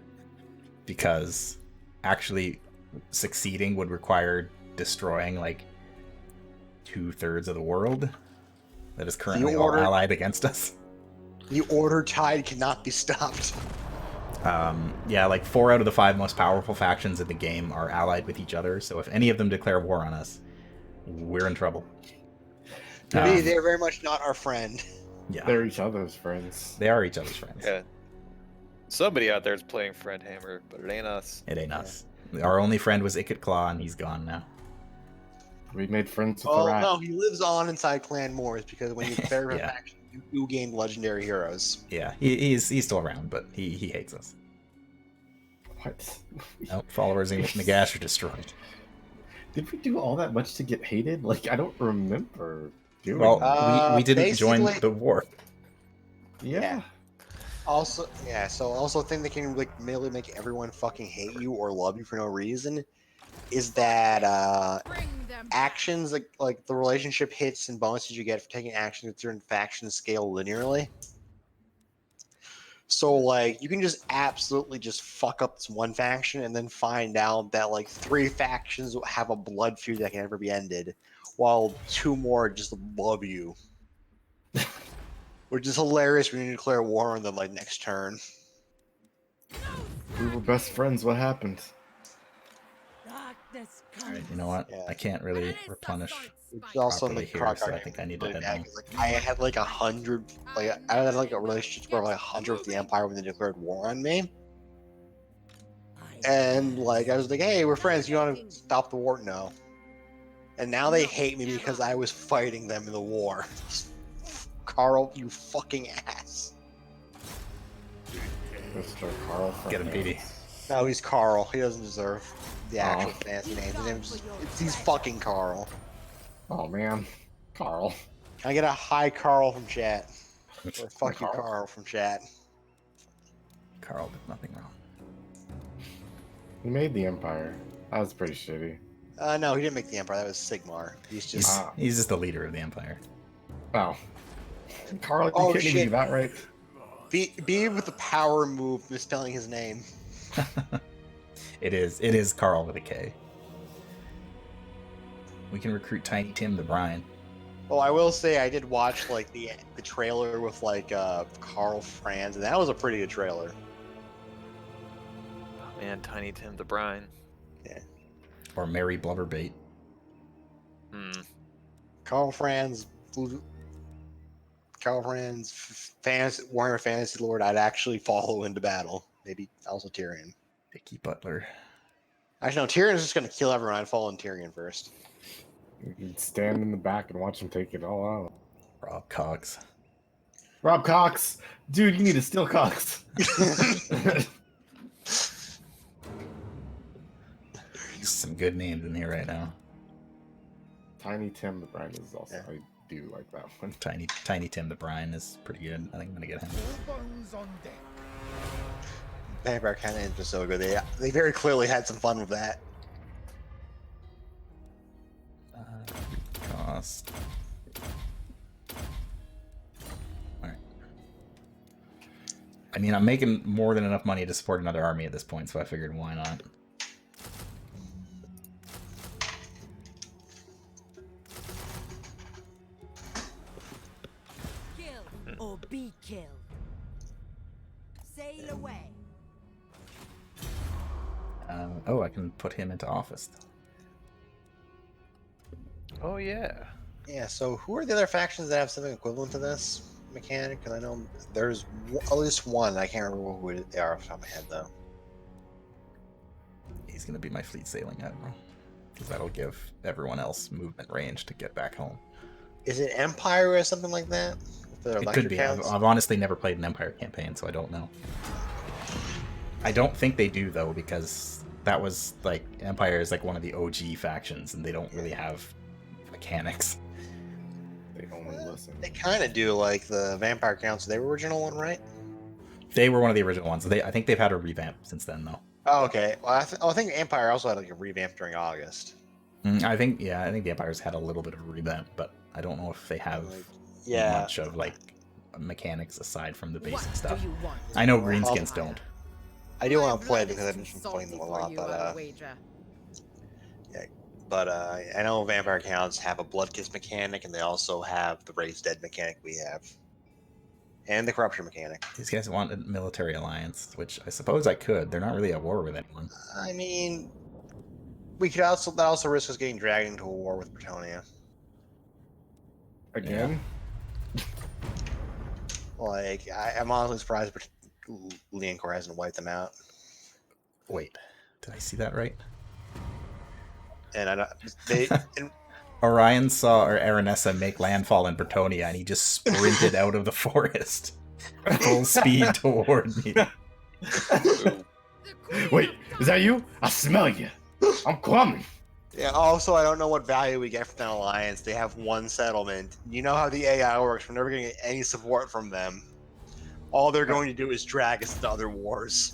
because actually succeeding would require destroying like 2/3 of the world that is currently all order- allied against us. The order tide cannot be stopped. Yeah, like 4 out of the 5 most powerful factions in the game are allied with each other, so if any of them declare war on us, we're in trouble. They're very much not our friend. Yeah, They're each other's friends. they are each other's friends. Yeah. Somebody out there is playing Friendhammer, but it ain't us. It ain't us. Our only friend was Ikit Claw, and he's gone now. We made friends with Oh the rat. no, he lives on inside Clan Moors because when you declare Yeah. a faction, you gain legendary heroes. Yeah, he's still around, but he hates us. What? Nope, followers in Nagash are destroyed. Did we do all that much to get hated? Like, I don't remember doing Well, that. we didn't join basically- the war. Yeah. Also, yeah. So also, a thing that can like merely make everyone fucking hate you or love you for no reason is that Bring them actions like the relationship hits and bonuses you get for taking actions with certain factions scale linearly. So like you can just absolutely just fuck up this one faction and then find out that like 3 factions have a blood feud that can never be ended, while 2 more just love you. Which is hilarious when you declare war on them like next turn. We were best friends. What happened? darkness Alright, comes. you know what? Yeah. I can't really replenish. Which is also Properly make here, so Croc I think I need to really head bad, home. 'cause, like, I had like 100, like I had like a relationship where like 100 with the Empire when they declared war on me, and like I was like, hey, we're friends. You want to stop the war? No. And now they hate me because I was fighting them in the war. Carl, you fucking ass. Mr. Carl. from Get him, Petey. No, he's Carl. He doesn't deserve the actual Oh. fancy name. He's fucking Carl. Oh man, Carl. Can I get a hi Carl from chat? Or fuck you, Carl? Carl from chat. Carl did nothing wrong. He made the Empire. That was pretty shitty. No, he didn't make the Empire. That was Sigmar. He's just. He's just the leader of the Empire. Oh. Carl, you Oh, couldn't even shit. do that right. Be with the power move, misspelling his name. It is Carl with a K. We can recruit Tiny Tim the Brian. Well, I will say I did watch like the trailer with like Carl Franz, and that was a pretty good trailer. Oh, man, Tiny Tim the Brine. Or Mary Blubberbait. Carl Franz, fantasy, Warhammer Fantasy Lord. I'd actually follow into battle. Maybe also Tyrion. Vicky Butler. Actually, no, Tyrion's just gonna kill everyone. I'd follow in Tyrion first. You can stand in the back and watch him take it all out. Rob Cox. Rob Cox! Dude, you need to steal Cox. Some good names in here right now. Tiny Tim the Brian is also. Yeah. I do like that one. Tiny Tim the Brian is pretty good. I think I'm gonna get him. Vampire Cannon is so good. They very clearly had some fun with that. Cost. Alright. I mean, I'm making more than enough money to support another army at this point, so I figured why not. Kill or be killed. Sail away. Oh, I can put him into office. Oh, yeah. Yeah, so who are the other factions that have something equivalent to this mechanic? Because I know there's at least one. I can't remember who they are off the top of my head, though. He's gonna be my fleet sailing admiral. because that'll give everyone else movement range to get back home. Is it Empire or something like that? If they're It electric could be. counts? I've honestly never played an Empire campaign, so I don't know. I don't think they do, though, because that was, like, Empire is, like, one of the OG factions, and they don't really have mechanics. They only listen. They kind of do, like the Vampire Counts. They were original one, right? They were one of the original ones. I think they've had a revamp since then, though. Oh, okay. Well, I think Empire also had like a revamp during August. I think the Empire's had a little bit of a revamp, but I don't know if they have much of, like, mechanics aside from the basic stuff. I know Greenskins don't. I do want to play because I've been playing them a lot, but I know Vampire Counts have a Blood Kiss mechanic, and they also have the Raise Dead mechanic we have, and the Corruption mechanic. These guys want a military alliance, which I suppose I could. They're not really at war with anyone. I mean, we could also risk us getting dragged into a war with Bretonia. Again? Like, I'm honestly surprised Leoncor hasn't wiped them out. Wait, did I see that right? And I don't, they Orion saw Aranessa make landfall in Bretonia, and he just sprinted out of the forest, full speed toward me. Wait, is that you? I smell you. I'm coming. Yeah, also, I don't know what value we get from that alliance. They have one settlement. You know how the AI works. We're never going to get any support from them. All they're going to do is drag us into other wars.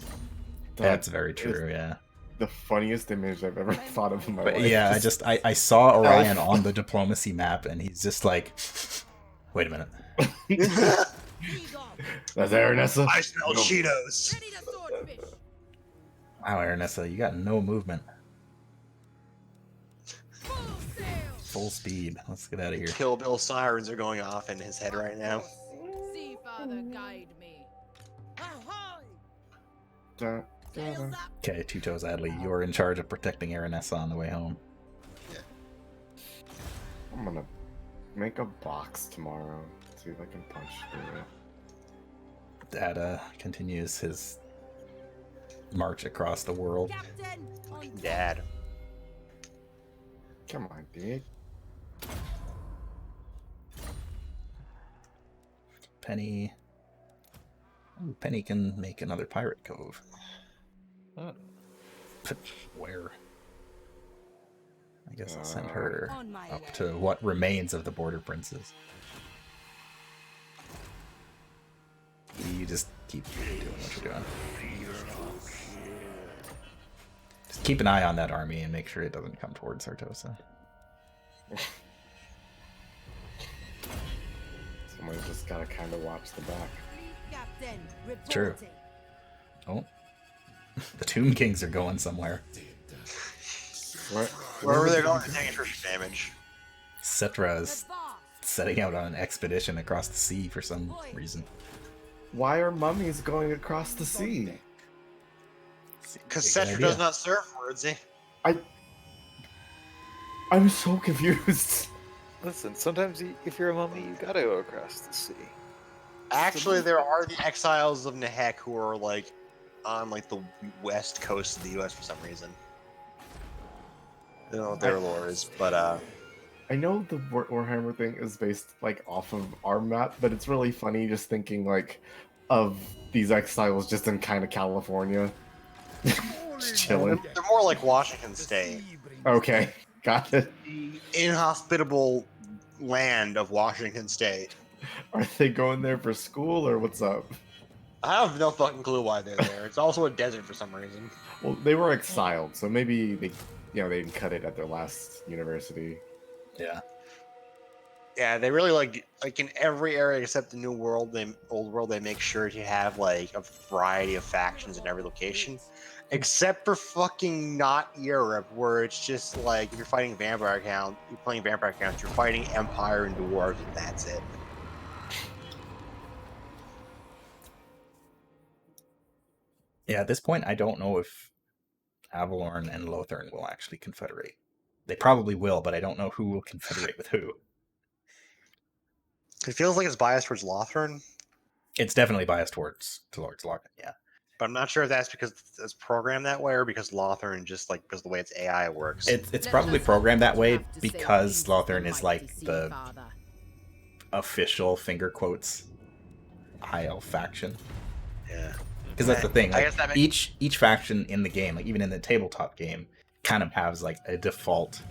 That's very true, yeah. The funniest image I've ever thought of in my But life. yeah, I saw Orion on the diplomacy map, and he's just like, wait a minute. That's Aranessa. I smell Cheetos. Wow, Aranessa, you got no movement. Full speed. Let's get out of here. Kill Bill sirens are going off in his head right now. See, Father, guide me. Da, da, da. Okay, Two Toes Adley, you're in charge of protecting Aranessa on the way home. I'm gonna make a box tomorrow. See if I can punch through it. Dada continues his march across the world. Captain, on Dad. Come on, dude. Penny. Ooh, Penny can make another pirate cove. Where? I guess I'll send her On my up to what remains of the Border Princes. You just keep doing what you're doing. Just keep an eye on that army and make sure it doesn't come towards Sartosa. Someone's just gotta kind of watch the back. Captain, True. reporting. Oh. The Tomb Kings are going somewhere. Wherever they're going, they're taking attrition damage. Cetra The is boss. setting out on an expedition across the sea for some reason. Why are mummies going across the sea? Because Good Cetra idea. does not serve wordsy. I'm so confused. Listen, sometimes if you're a mummy, you gotta go across the sea. Actually, there are the exiles of Nehek who are like on like the west coast of the U.S. for some reason. I don't know what their lore is, but I know the Warhammer thing is based like off of our map, but it's really funny just thinking like of these exiles just in kind of California, just chilling. they're more like Washington State, Okay, got it. the inhospitable land of Washington State. Are they going there for school or what's up? I have no fucking clue why they're there. It's also a desert for some reason. Well, they were exiled, so maybe they didn't cut it at their last university. Yeah. Yeah, they really like in every area except the New World, Old World, they make sure to have like a variety of factions in every location, except for fucking not Europe, where it's just like if you're fighting Vampire Count, you're playing Vampire Counts, you're fighting Empire and Dwarves, and that's it. Yeah, at this point, I don't know if Avalorn and Lothern will actually confederate. They probably will, but I don't know who will confederate with who. It feels like it's biased towards Lothern. It's definitely biased towards Lords Locken, yeah. But I'm not sure if that's because it's programmed that way or because Lothern just like because of the way its AI works. It's probably programmed that way because Slothern is like the official finger quotes high elf faction. Yeah. Because that's the thing. I Like, guess that makes... each faction in the game, like even in the tabletop game, kind of has like a default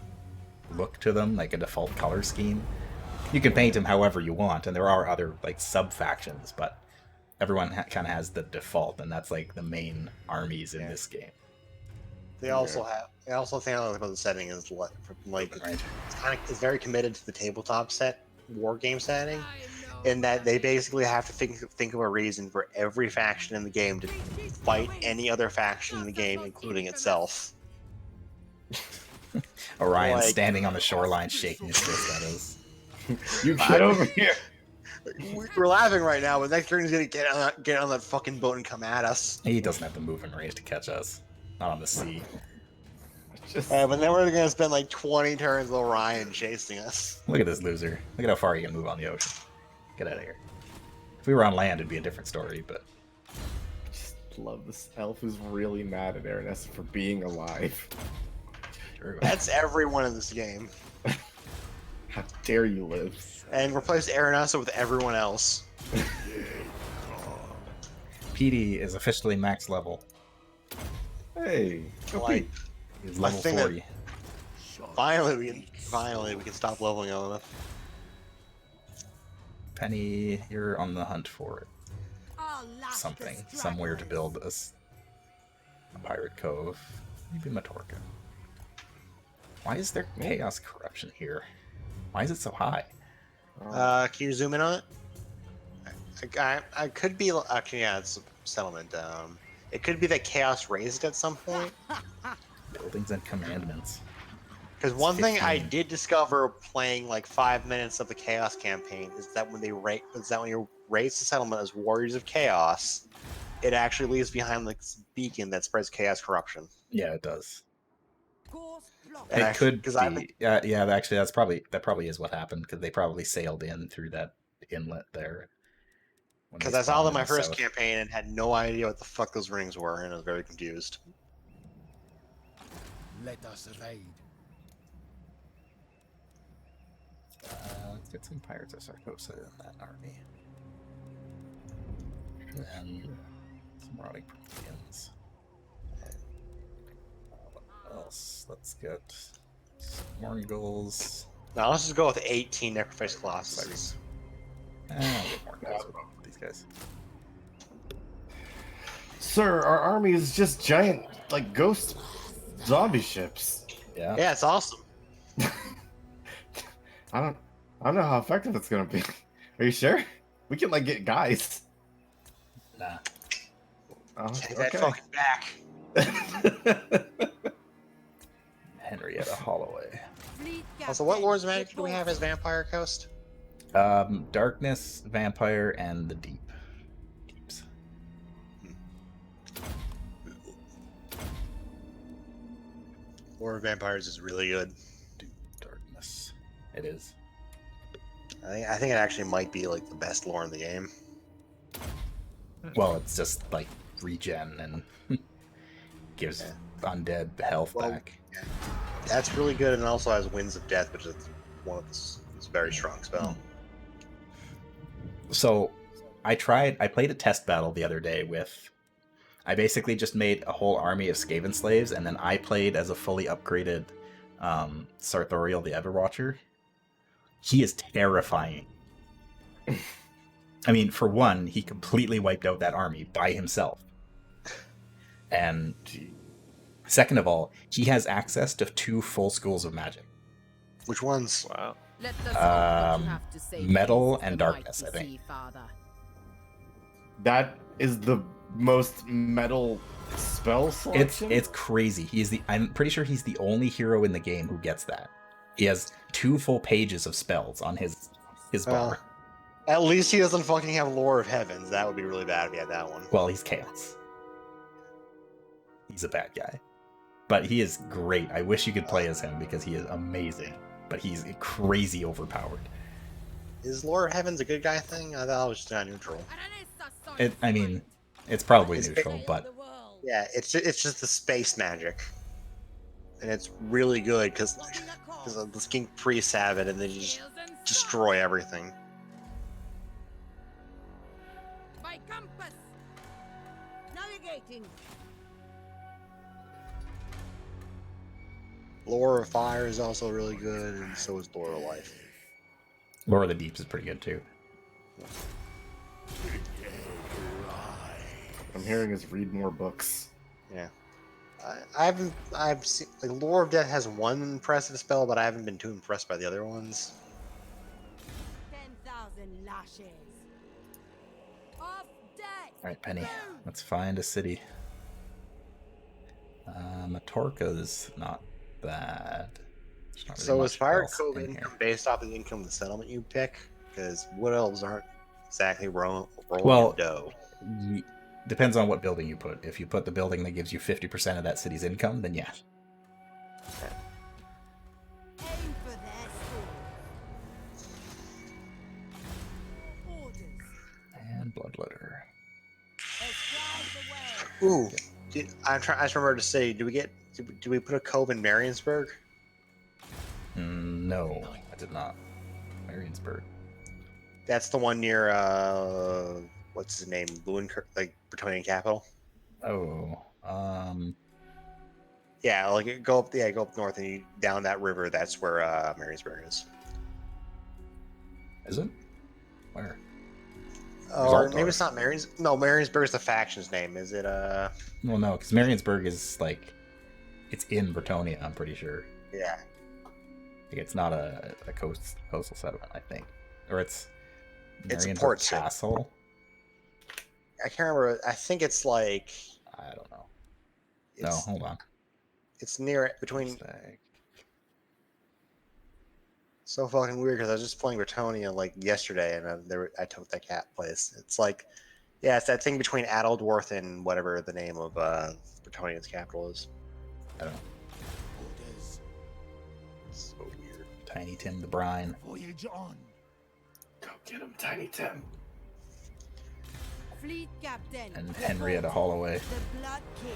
look to them, like a default color scheme. You can paint them however you want, and there are other like sub factions, but everyone kind of has the default, and that's like the main armies in this game. They also have. I also think about the setting is like it's very committed to the tabletop war game setting, in that they basically have to think of a reason for every faction in the game to fight any other faction in the game, including itself. Orion standing on the shoreline, shaking his fist at us. You get over here. We're laughing right now, but next turn he's gonna get on that fucking boat and come at us. He doesn't have the movement range to catch us. Not on the sea. But then we're gonna spend like 20 turns with Orion chasing us. Look at this loser. Look at how far he can move on the ocean. Get out of here. If we were on land, it'd be a different story, but... I just love this elf who's really mad at Aranessa for being alive. True. That's everyone in this game. How dare you live? And replace Aranessa with everyone else. PD is officially max level. Hey, go Like, Pete. He's level 40. Finally we can stop leveling on. Penny, you're on the hunt for I'll laugh the something. Somewhere to build a pirate cove. Maybe Matorka. Why is there chaos corruption here? Why is it so high? Can you zoom in on it? I could be actually, yeah, it's a settlement. It could be that chaos raised at some point. Buildings and commandments. Because one thing I 15. did discover playing like 5 minutes of the chaos campaign is that when you raise the settlement as warriors of chaos, it actually leaves behind this beacon that spreads chaos corruption. Yeah, it does. And It could because be. Yeah, actually, that probably is what happened, because they probably sailed in through that inlet there. Because I saw them my first campaign and had no idea what the fuck those rings were, and I was very confused. Let us raid. Let's get some Pirates of Sarkosa in that army. And some Rotting Prometheans. What else? Let's get Morgul's. Now let's just go with 18 Necroface Colossuses. I'll get Morgul's with these guys. Sir, our army is just giant, like, ghost zombie ships. Yeah. Yeah, it's awesome. I don't know how effective it's gonna be. Are you sure? We can, like, get guys. Nah. Oh, Take that fucking back. Henrietta Holloway. Also, what Lords of Magic do we have as Vampire Coast? Darkness, Vampire, and the Deeps. Lord of Vampires is really good. Darkness. It is. I think it actually might be like the best lore in the game. Well, it's just like regen and gives undead health back. Yeah. That's really good, and it also has Winds of Death, which is one of this very strong spell. So I played a test battle the other day with, I basically just made a whole army of Skaven slaves, and then I played as a fully upgraded Sartorial the Everwatcher. He is terrifying. I mean, for one, he completely wiped out that army by himself. And second of all, he has access to 2 full schools of magic. Which ones? Wow. Metal and darkness, I think. That is the most metal spell selection? It's crazy. I'm pretty sure he's the only hero in the game who gets that. He has 2 full pages of spells on his bar. At least he doesn't fucking have Lore of Heavens. That would be really bad if he had that one. Well, he's chaos. He's a bad guy. But he is great. I wish you could play as him because he is amazing. But he's crazy overpowered. Is Lore of Heavens a good guy thing? I thought it was just neutral. I mean, It's probably It's- neutral, but Yeah, it's just the space magic, and it's really good because the skink priests have it, and they just destroy everything. My compass. Navigating. Lore of Fire is also really good, and so is Lore of Life. Lore of the Deeps is pretty good too. I'm hearing is read more books. Yeah. I've seen, like, Lore of Death has one impressive spell, but I haven't been too impressed by the other ones. 10,000 lashes. Off deck. Alright, Penny, let's find a city. Matorka's not bad. There's not really So much is Fire else Cove in income here. based off the income of the settlement you pick? Because Wood Elves aren't exactly rolling Well, dough. Depends on what building you put. If you put the building that gives you 50% of that city's income, then yeah. Aim for their swords. Orders. And Bloodletter. Escribe the way. Ooh, I just remembered to say, do we put a cove in Mariensburg? No, I did not. Mariensburg. That's the one near what's his name, Lewin, like Bretonian capital. Oh, Yeah, like go up north and down that river. That's where Mariensburg is. is it? Where? Or Zaltar. maybe it's not Mariens. No, Mariensburg is the faction's name. Is it? Well, no, because Mariensburg is like, it's in Bretonia, I'm pretty sure. Yeah. Like, it's not a coastal settlement, I think. Or it's It's a Marienburg port city. Castle. I can't remember. I think it's like. I don't know. No, It's, hold on. it's near between. Stag. So fucking weird because I was just playing Bretonia like yesterday, and I took that cat place. It's like, yeah, it's that thing between Adeldorth and whatever the name of Bretonia's capital is. I don't know. It's so weird. Tiny Tim the Brine. Voyage on. Go get him, Tiny Tim. Fleet captain. And Henrietta Holloway. The blood kiss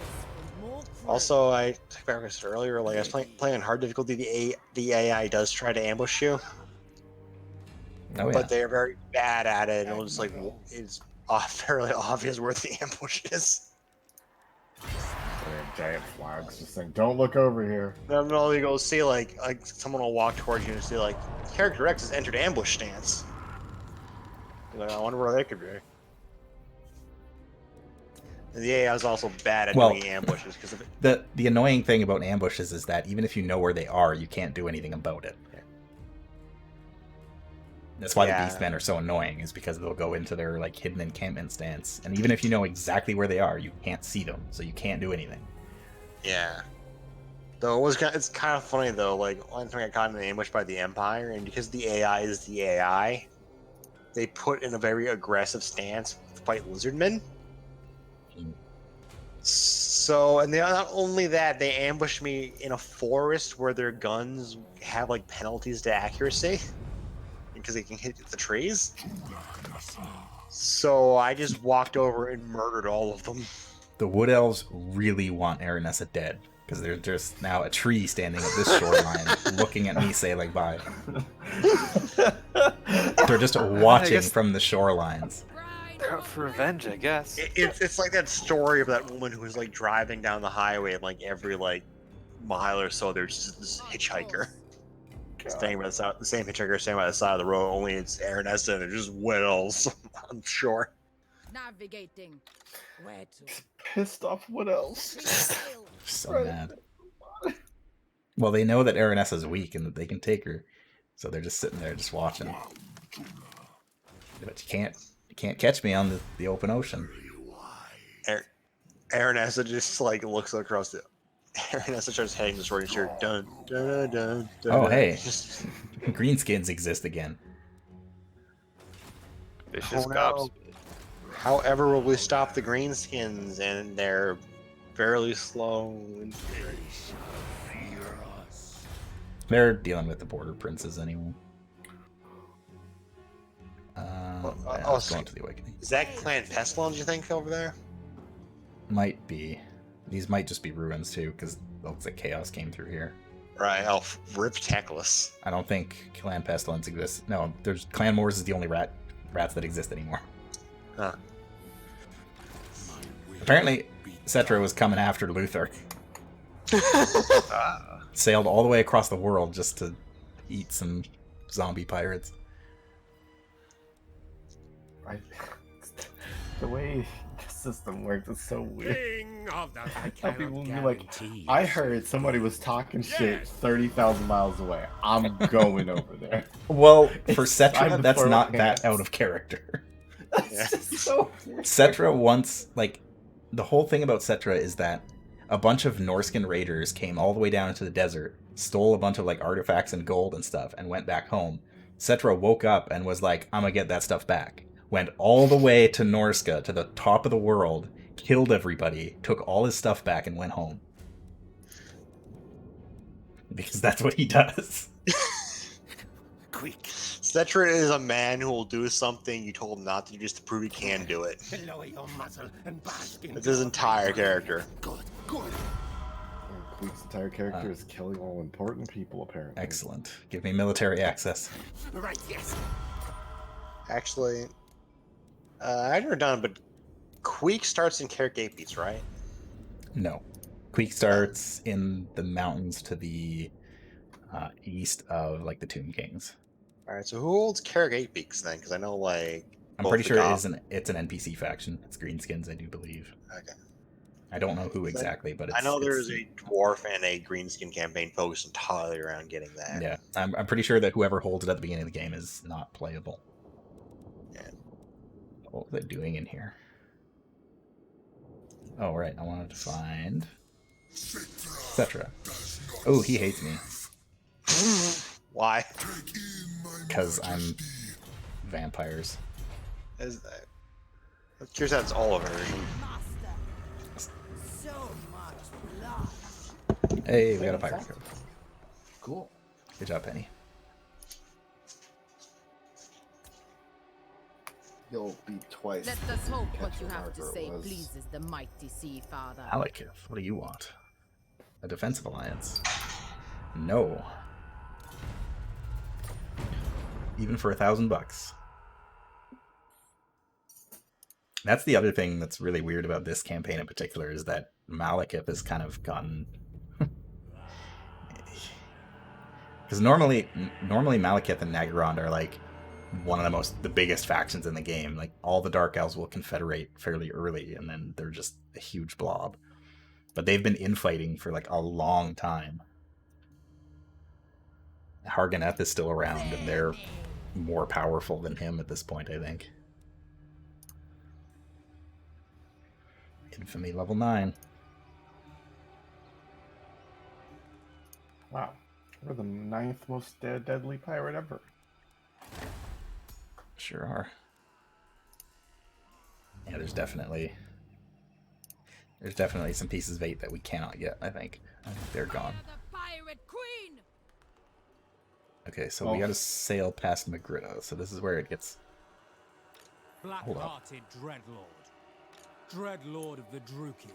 for more crew. Also, I think I said earlier, like I was playing on hard difficulty. The AI does try to ambush you, Oh, yeah. but they are very bad at it. And it's like it's fairly obvious where the ambush is. They have giant flags just saying, "Don't look over here." And then you go see like someone will walk towards you and see like character X has entered ambush stance. You're like, I wonder where they could be. And the AI is also bad at doing ambushes because of it. The annoying thing about ambushes is that even if you know where they are, you can't do anything about it. That's why the Beastmen are so annoying, is because they'll go into their like hidden encampment stance, and even if you know exactly where they are, you can't see them, so you can't do anything. Yeah. Though it's kind of funny though. Like one time I got in an ambush by the Empire, and because the AI is the AI, they put in a very aggressive stance to fight lizardmen. So, and they not only that, they ambushed me in a forest where their guns have like penalties to accuracy because they can hit the trees. So I just walked over and murdered all of them. The Wood Elves really want Aranessa dead, because there's just now a tree standing at this shoreline looking at me sailing by. They're just watching from the shorelines. They're out for revenge, I guess. It's like that story of that woman who was like driving down the highway, and like every like mile or so, there's just this hitchhiker standing by the side. The same hitchhiker standing by the side of the road. Only it's Aranessa, and they're just whales on shore. Navigating. Where to? Pissed off. What else? So mad. Well, they know that Aranessa's weak and that they can take her, so they're just sitting there just watching. But you can't catch me on the open ocean. Aranessa just like looks across the. Aranessa starts heading this way. Dun, dun, dun, dun, Oh, hey. Just, Greenskins exist again. Vicious Oh, no. cops. however, will we stop the greenskins? And they're fairly slow. And They're dealing with the border princes anyway. Let's go on to the awakening. is that Clan Pestilence, you think, over there? Might be. These might just be ruins too, because it looks like chaos came through here. Right. Oh, rip Teclis. I don't think Clan Pestilence exists. No, there's Clan Moors is the only rats that exist anymore. Huh. Apparently, Cetra was coming after Luther. Ah. Sailed all the way across the world just to eat some zombie pirates. The way the system works is so weird. King of the How people will be like, I heard somebody was talking shit 30,000 miles away. I'm going over there. Well, for It's Cetra, time that's for not hands. that out of character. That's just so weird. Cetra once, like, the whole thing about Cetra is that a bunch of Norscan raiders came all the way down into the desert, stole a bunch of, like, artifacts and gold and stuff, and went back home. Cetra woke up and was like, I'm gonna get that stuff back. Went all the way to Norska, to the top of the world, killed everybody, took all his stuff back, and went home. Because that's what he does. Quick, Cetra is a man who will do something you told him not to, just to prove he can do it. lower your muzzle and bask in That's his entire character. Good, good. Queek's entire character is killing all important people, apparently. Excellent. Give me military access. Right, yes. Actually, I've never done, but Queek starts in Carrick Beats, right? No. Queek starts in the mountains to the east of, like, the Tomb Kings. All right, so who holds Carrick Peaks then? Because I know, like, I'm both pretty the sure goth- it's an NPC faction. It's Greenskins, I do believe. Okay. I don't know who exactly, but it's, I know it's- there's a dwarf and a greenskin campaign focused entirely around getting that. Yeah, I'm pretty sure that whoever holds it at the beginning of the game is not playable. Yeah. What was I doing in here? Oh, right. I wanted to find Cetra. Oh, he hates me Why? because I'm vampires. Is that? I'm curious how it's all of her. Master. So much blood. Hey, we got a pirate code. Cool. Good job, Penny. You'll be twice. Let us hope what you Petra have to Margaret say was. pleases the mighty Sea Father. Alakith, what do you want? A defensive alliance? No. Even for $1,000. That's the other thing that's really weird about this campaign in particular is that Malekith has kind of gotten. Because normally Malekith and Nagorond are like one of the biggest factions in the game. Like all the Dark Elves will confederate fairly early, and then they're just a huge blob. But they've been infighting for like a long time. Harganeth is still around, and they're more powerful than him at this point, I think. Infamy level 9. Wow. We're the 9th most deadly pirate ever. Sure are. Yeah, there's definitely some pieces of 8 that we cannot get, I think. I think they're gone. The pirate queen! Okay, so we gotta sail past Magritta, so this is where it gets... Hold up. Black-hearted Dreadlord of the Druki,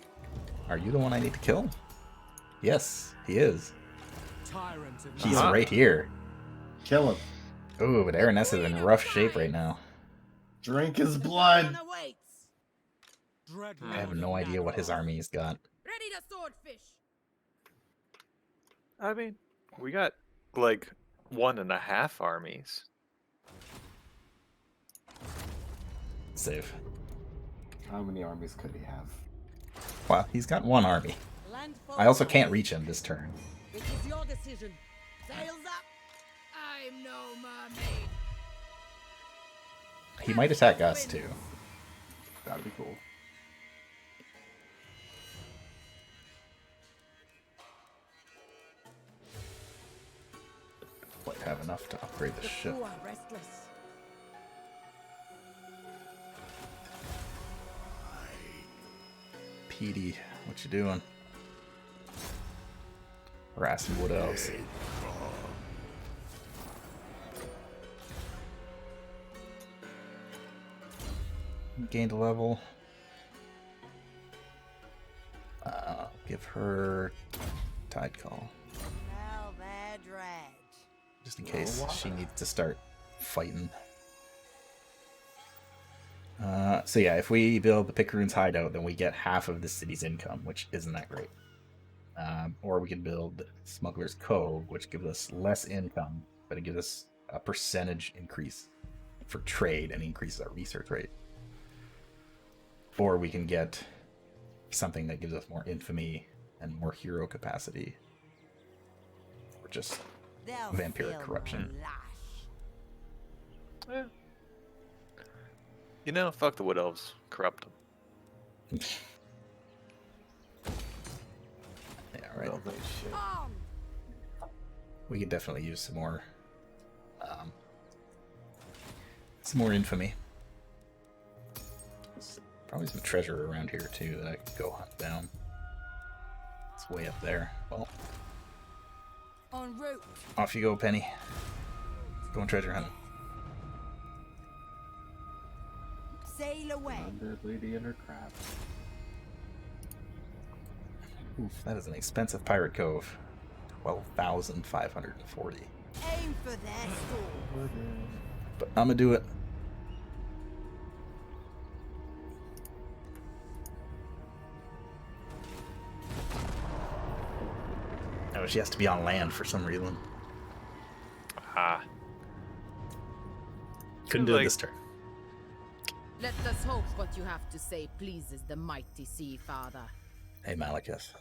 Are you the one I need to kill? Yes, he is. tyrant of He's right here. Kill him. Ooh, but Araness is in rough shape right now. Drink his blood. Honor waits. Dreadlord I have of no idea what his Nagorod. army's got. Ready the swordfish! I mean, we got like 1.5 armies. Save. How many armies could he have? Well, he's got one army. Landfall I also can't away. reach him this turn. It is your decision. Sails up. I'm no mermaid. He might attack us too. That'd be cool. Might have enough to upgrade the The ship. crew are restless. Petey, what you doing? Harassing wood elves. Gained a level. Give her Tide Call. Smell their dredge. Just in case she needs to start fighting. So yeah, if we build the Picaroon's hideout, then we get half of the city's income, which isn't that great. Or we can build Smuggler's Cove, which gives us less income, but it gives us a percentage increase for trade and increases our research rate. Or we can get something that gives us more infamy and more hero capacity. Or just They'll vampiric feel corruption. lush. You know, fuck the Wood Elves. Corrupt them. Yeah, right. Oh, that shit. We could definitely use some more infamy. Probably some treasure around here too that I could go hunt down. It's way up there. Well, En route. off you go, Penny. Going treasure hunting. Sail away. Under Lady and her crab. Oof, that is an expensive pirate cove. 12,540. Aim for their store. But I'm gonna do it. Oh, she has to be on land for some reason. Ah. Couldn't do it Like- this turn. Let us hope what you have to say pleases the mighty Sea Father. Hey, Malekith.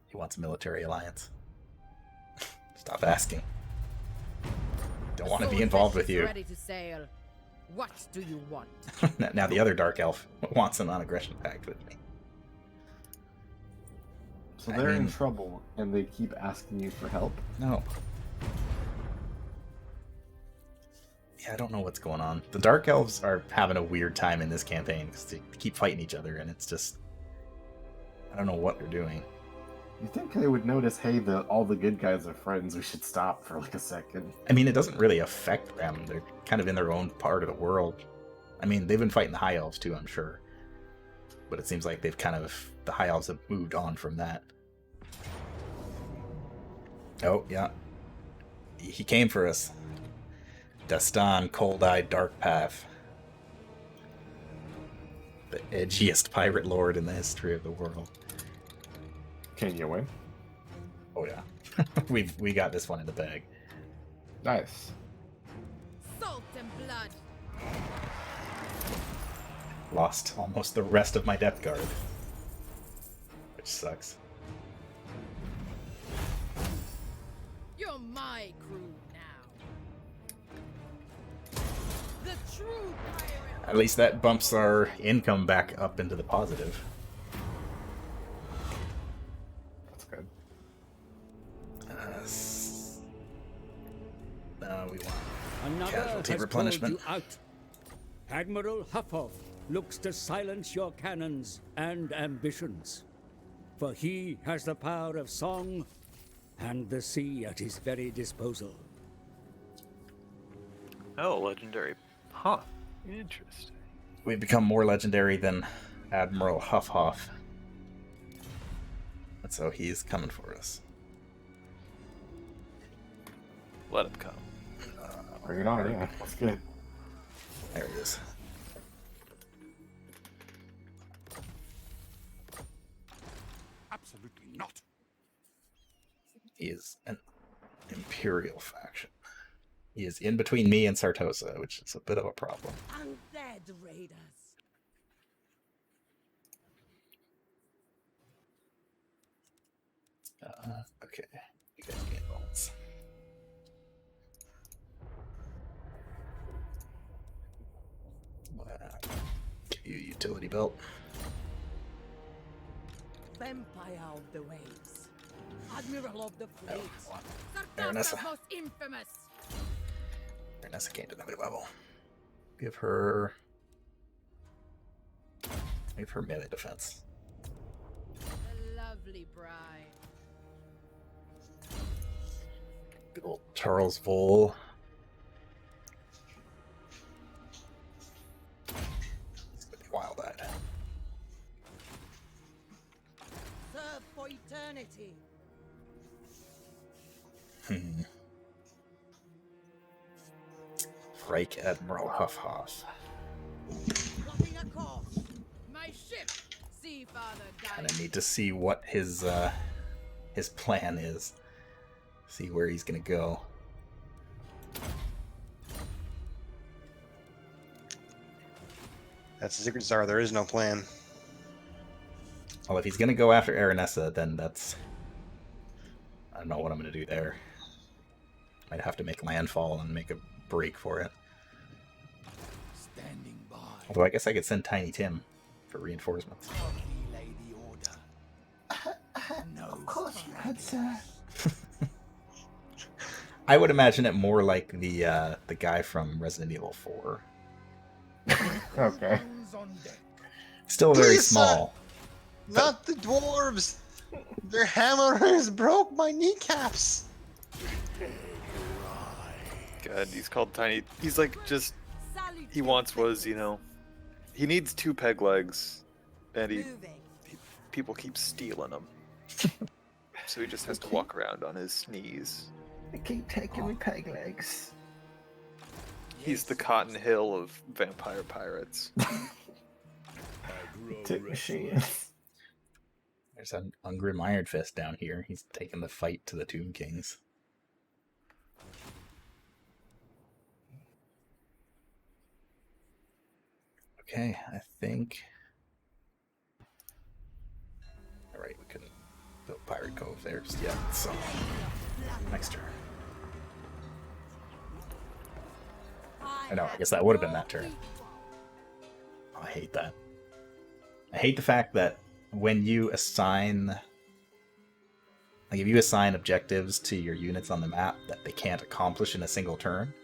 He wants a military alliance. Stop asking. Don't want to be Swordfish involved with is you. Ready to sail. What do you want? Now the other Dark Elf wants a non-aggression pact with me. So I they're in mean- trouble, and they keep asking you for help. No. Yeah, I don't know what's going on. The Dark Elves are having a weird time in this campaign because they keep fighting each other, and it's just... I don't know what they're doing. You think they would notice, hey, all the good guys are friends, we should stop for like a second. I mean, it doesn't really affect them. They're kind of in their own part of the world. I mean, they've been fighting the High Elves too, I'm sure. But it seems like they've kind of... The High Elves have moved on from that. Oh, yeah. He came for us. Dastan, Cold-Eyed Dark Path. The edgiest pirate lord in the history of the world. Can you win? Oh yeah. we got this one in the bag. Nice. Salt and blood. Lost almost the rest of my depth guard. Which sucks. You're my crew now. The true pirate. At least that bumps our income back up into the positive. That's good. No, we want Another Casualty has replenishment. called you out. Admiral Huffhoff looks to silence your cannons and ambitions, for he has the power of song and the sea at his very disposal. Oh, legendary. Huh. Interesting. We've become more legendary than Admiral Huffhoff. And so he's coming for us. Let him come. Bring it on, yeah. That's good. There he is. Absolutely not. He is an Imperial faction. He is in between me and Sartosa, which is a bit of a problem. Undead raiders. Okay, you guys get bolts. Give you a utility belt. Vampire of the waves. Admiral of the fleet. Baronessa. Sartosa's most infamous. Baronessa gained another level. Give her melee defense. A lovely bride. Good old Charles Vole. He's gonna be wild-eyed. Sir for eternity. Reich Admiral Huff. Plotting a course. My ship, Sea Father Kind guide. of need to see what his plan is. See where he's gonna go. That's the secret star. There is no plan. Well, if he's gonna go after Aranessa, then that's... I don't know what I'm gonna do there. Might have to make landfall and make a break for it. Standing by. Although I guess I could send Tiny Tim for reinforcements. Relay the order. No. Of course you could, sir. I would imagine it more like the guy from Resident Evil 4. Okay. Still very Please, small. Not the dwarves! Their hammers broke my kneecaps! God, he's called Tiny. He's like just. He once was, you know. He needs 2 peg legs, and Moving. people keep stealing them. So he just has to walk around on his knees. They keep taking me peg legs. He's the Cotton Hill of vampire pirates. Tick machine. There's an Ungrim Iron Fist down here. He's taking the fight to the Tomb Kings. Okay, I think... Alright, we couldn't build Pirate Cove there just yet, so... Next turn. I know, I guess that would have been that turn. Oh, I hate that. I hate the fact that when you assign... Like, if you assign objectives to your units on the map that they can't accomplish in a single turn,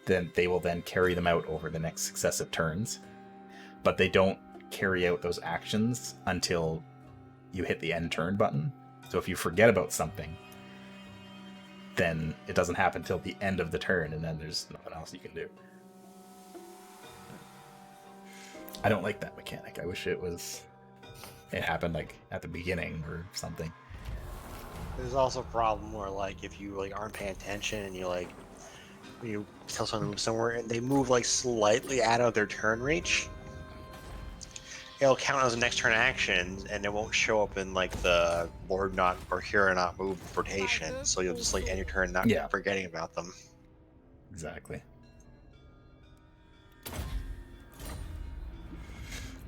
then they will then carry them out over the next successive turns. But they don't carry out those actions until you hit the end turn button. So if you forget about something, then it doesn't happen till the end of the turn, and then there's nothing else you can do. I don't like that mechanic. I wish it happened like at the beginning or something. There's also a problem where, like, if you like aren't paying attention and you tell someone to move somewhere and they move like slightly out of their turn reach, it'll count as a next turn action and it won't show up in like the Lord not or Hero not move rotation. So you'll just like end your turn not forgetting about them. Exactly.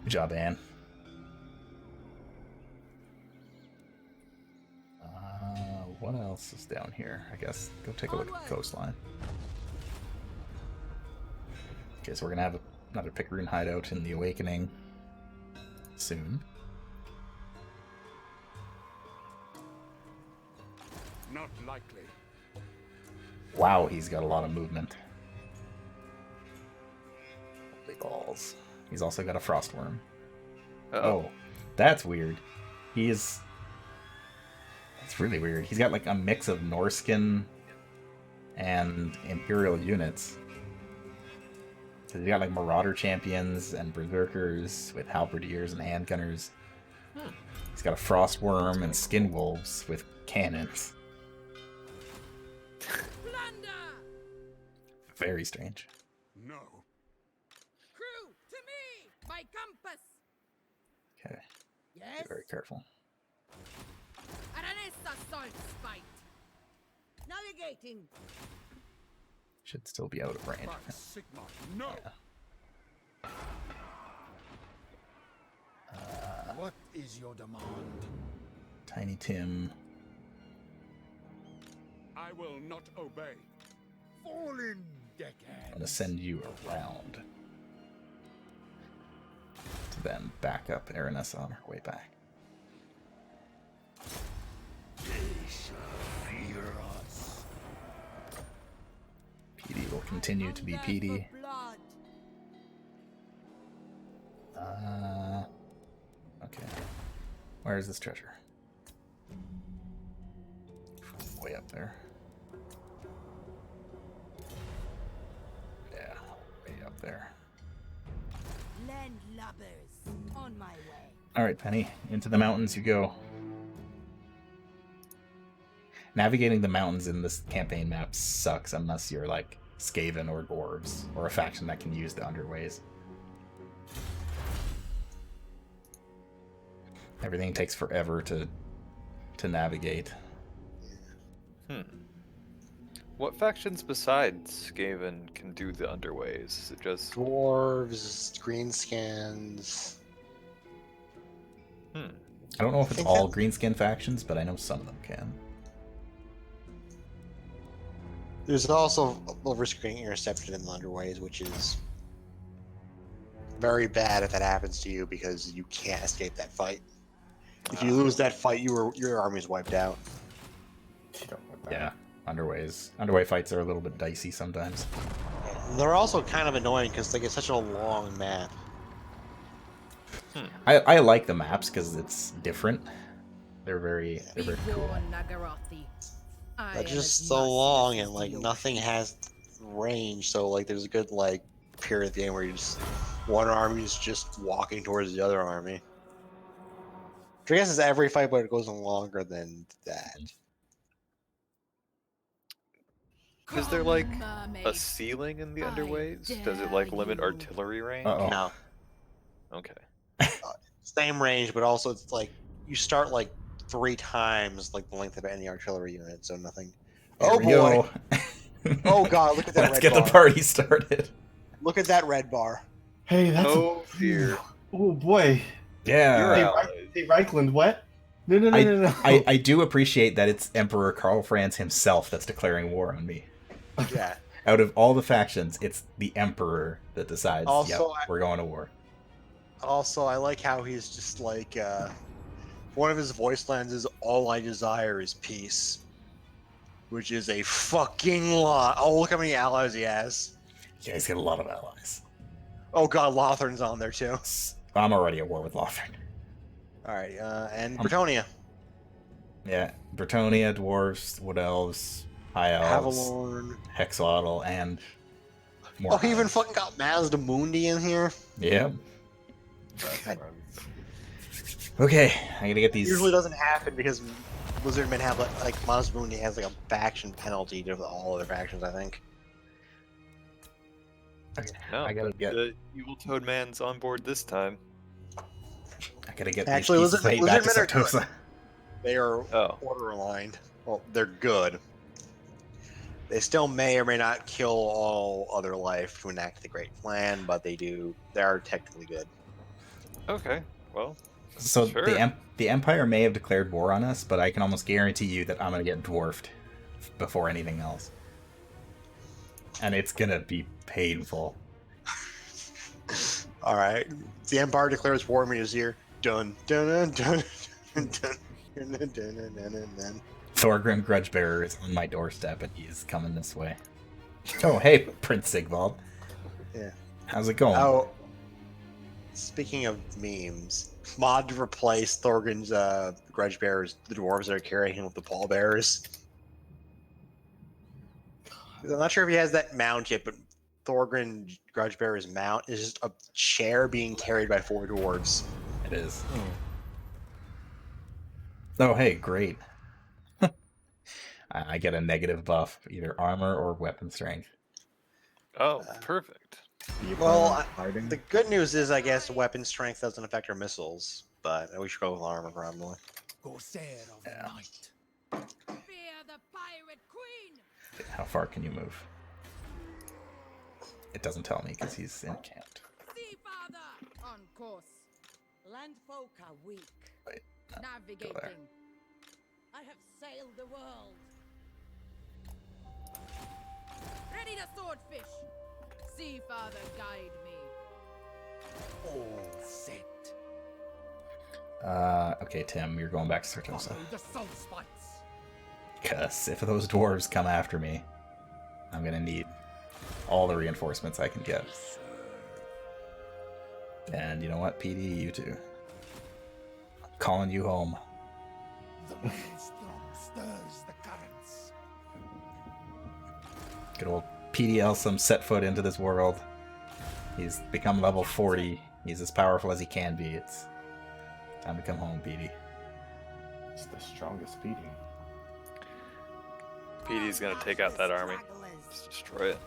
Good job, Anne. What else is down here? I guess go take a look at the coastline. Okay, so we're gonna have another Picaroon hideout in the Awakening soon. Not likely. Wow, he's got a lot of movement. Holy balls. He's also got a Frostworm. Uh-oh. Oh, that's weird. It's really weird. He's got like a mix of Norskin and Imperial units. So he's got like Marauder champions and Berserkers with Halberdiers and Handgunners. He's got a Frostworm and Skin Wolves with cannons. Very strange. No. Crew, to me! My compass! Okay, Yes. be very careful. Aranessa salt spite! Navigating. Should still be out of range. By Sigma. No. What is your demand? Tiny Tim. I will not obey. Fall in, I'm deckhand. gonna send you around to then back up Aranessa on her way back. PD will continue to be PD. Okay. Where is this treasure? Way up there. Yeah, way up there. Landlubbers, on my way. Alright, Penny. Into the mountains you go. navigating the mountains in this campaign map sucks unless you're like Skaven or dwarves or a faction that can use the underways. Everything takes forever to navigate. What factions besides Skaven can do the underways? Is it just Dwarves, greenskins. I don't know if it's think all that- greenskin factions, but I know some of them can. There's also a risk of getting intercepted in the underways, which is very bad if that happens to you because you can't escape that fight. If you lose that fight, your army's wiped out. You don't want that. Yeah, underway fights are a little bit dicey sometimes. They're also kind of annoying because they get such a long map. I like the maps because it's different. They're very Be cool. warned, Nagarothi. I They're am just as so merciless long as and like the nothing ocean. has range. So like there's a good like period of the game where you just one army's just walking towards the other army. Which I guess is every fight, but it goes on longer than that. Is there like Come, a mermaid. ceiling in the I underways? Does it dare like limit you. artillery range? Uh-oh. No, Okay. same range, but also it's like you start like 3 times like the length of any artillery unit, so nothing. Here Oh we boy! go. Oh god! Look at that Let's red get bar. the party started. Look at that red bar. Hey, that's Oh dear. Oh boy. Yeah. You're Hey, out. hey, Reichland, what? No. I do appreciate that it's Emperor Karl Franz himself that's declaring war on me. Yeah. Out of all the factions, it's the Emperor that decides, Also, yep, we're going to war. Also, I like how he's just like one of his voice lines is "All I desire is peace," which is a fucking lie. Oh, look how many allies he has. Yeah, he's got a lot of allies. Oh god, Lothern's on there too. I'm already at war with Lothar. All right, and Bretonia, Yeah, Bretonia, dwarves, wood elves, high elves, Avalorn. Hexwaddle, and more. Oh, he even elves. fucking got Mazdamundi in here. Yeah. Okay, I gotta get these. Usually doesn't happen because Lizardmen have like Mazdamundi has like a faction penalty to all other factions, I think. Okay, No, I gotta get. the evil Toad Man's on board this time. I gotta get Actually, these pieces lizard- made back to lizardmen are good. Sartosa. They are Oh. order aligned. Well, they're good. They still may or may not kill all other life to enact the Great Plan, but they do. They are technically good. Okay. Well, So Sure. the Empire may have declared war on us, but I can almost guarantee you that I'm gonna get dwarfed before anything else, and it's gonna be painful. All right, the Empire declares war on me this year. Dun dun dun dun dun dun dun dun dun dun. Thorgrim Grudgebearer is on my doorstep, and he's coming this way. Oh, hey, Prince Sigvald. Yeah. How's it going? Oh, speaking of memes, mod to replace Thorgrim's grudge bearers, the dwarves that are carrying him with the pallbearers. I'm not sure if he has that mount yet, but Thorgrim grudge bearer's mount is just a chair being carried by 4 dwarves. It is. Oh, hey, great. I get a negative buff, either armor or weapon strength. oh, perfect. Do you Well, plan on hiding? The good news is, I guess, weapon strength doesn't affect our missiles, but we should go with armor probably. Corsair of the Yeah. night. Fear the pirate queen. How far can you move? It doesn't tell me because he's encamped. Sea father. On course. Landfolk are weak. Wait, Navigating. I have sailed the world. Ready to swordfish. Sea father, guide me. All set. okay, Tim, you're going back to Sartosa. Follow the soul spites. Because if those dwarves come after me, I'm gonna need all the reinforcements I can get. And you know what, PD, you too. I'm calling you home. The maelstrom stirs the currents. Good old PD Elsum set foot into this world. He's become level 40. He's as powerful as he can be. It's time to come home, PD. It's the strongest beating. PD's gonna take out that army. Just destroy it.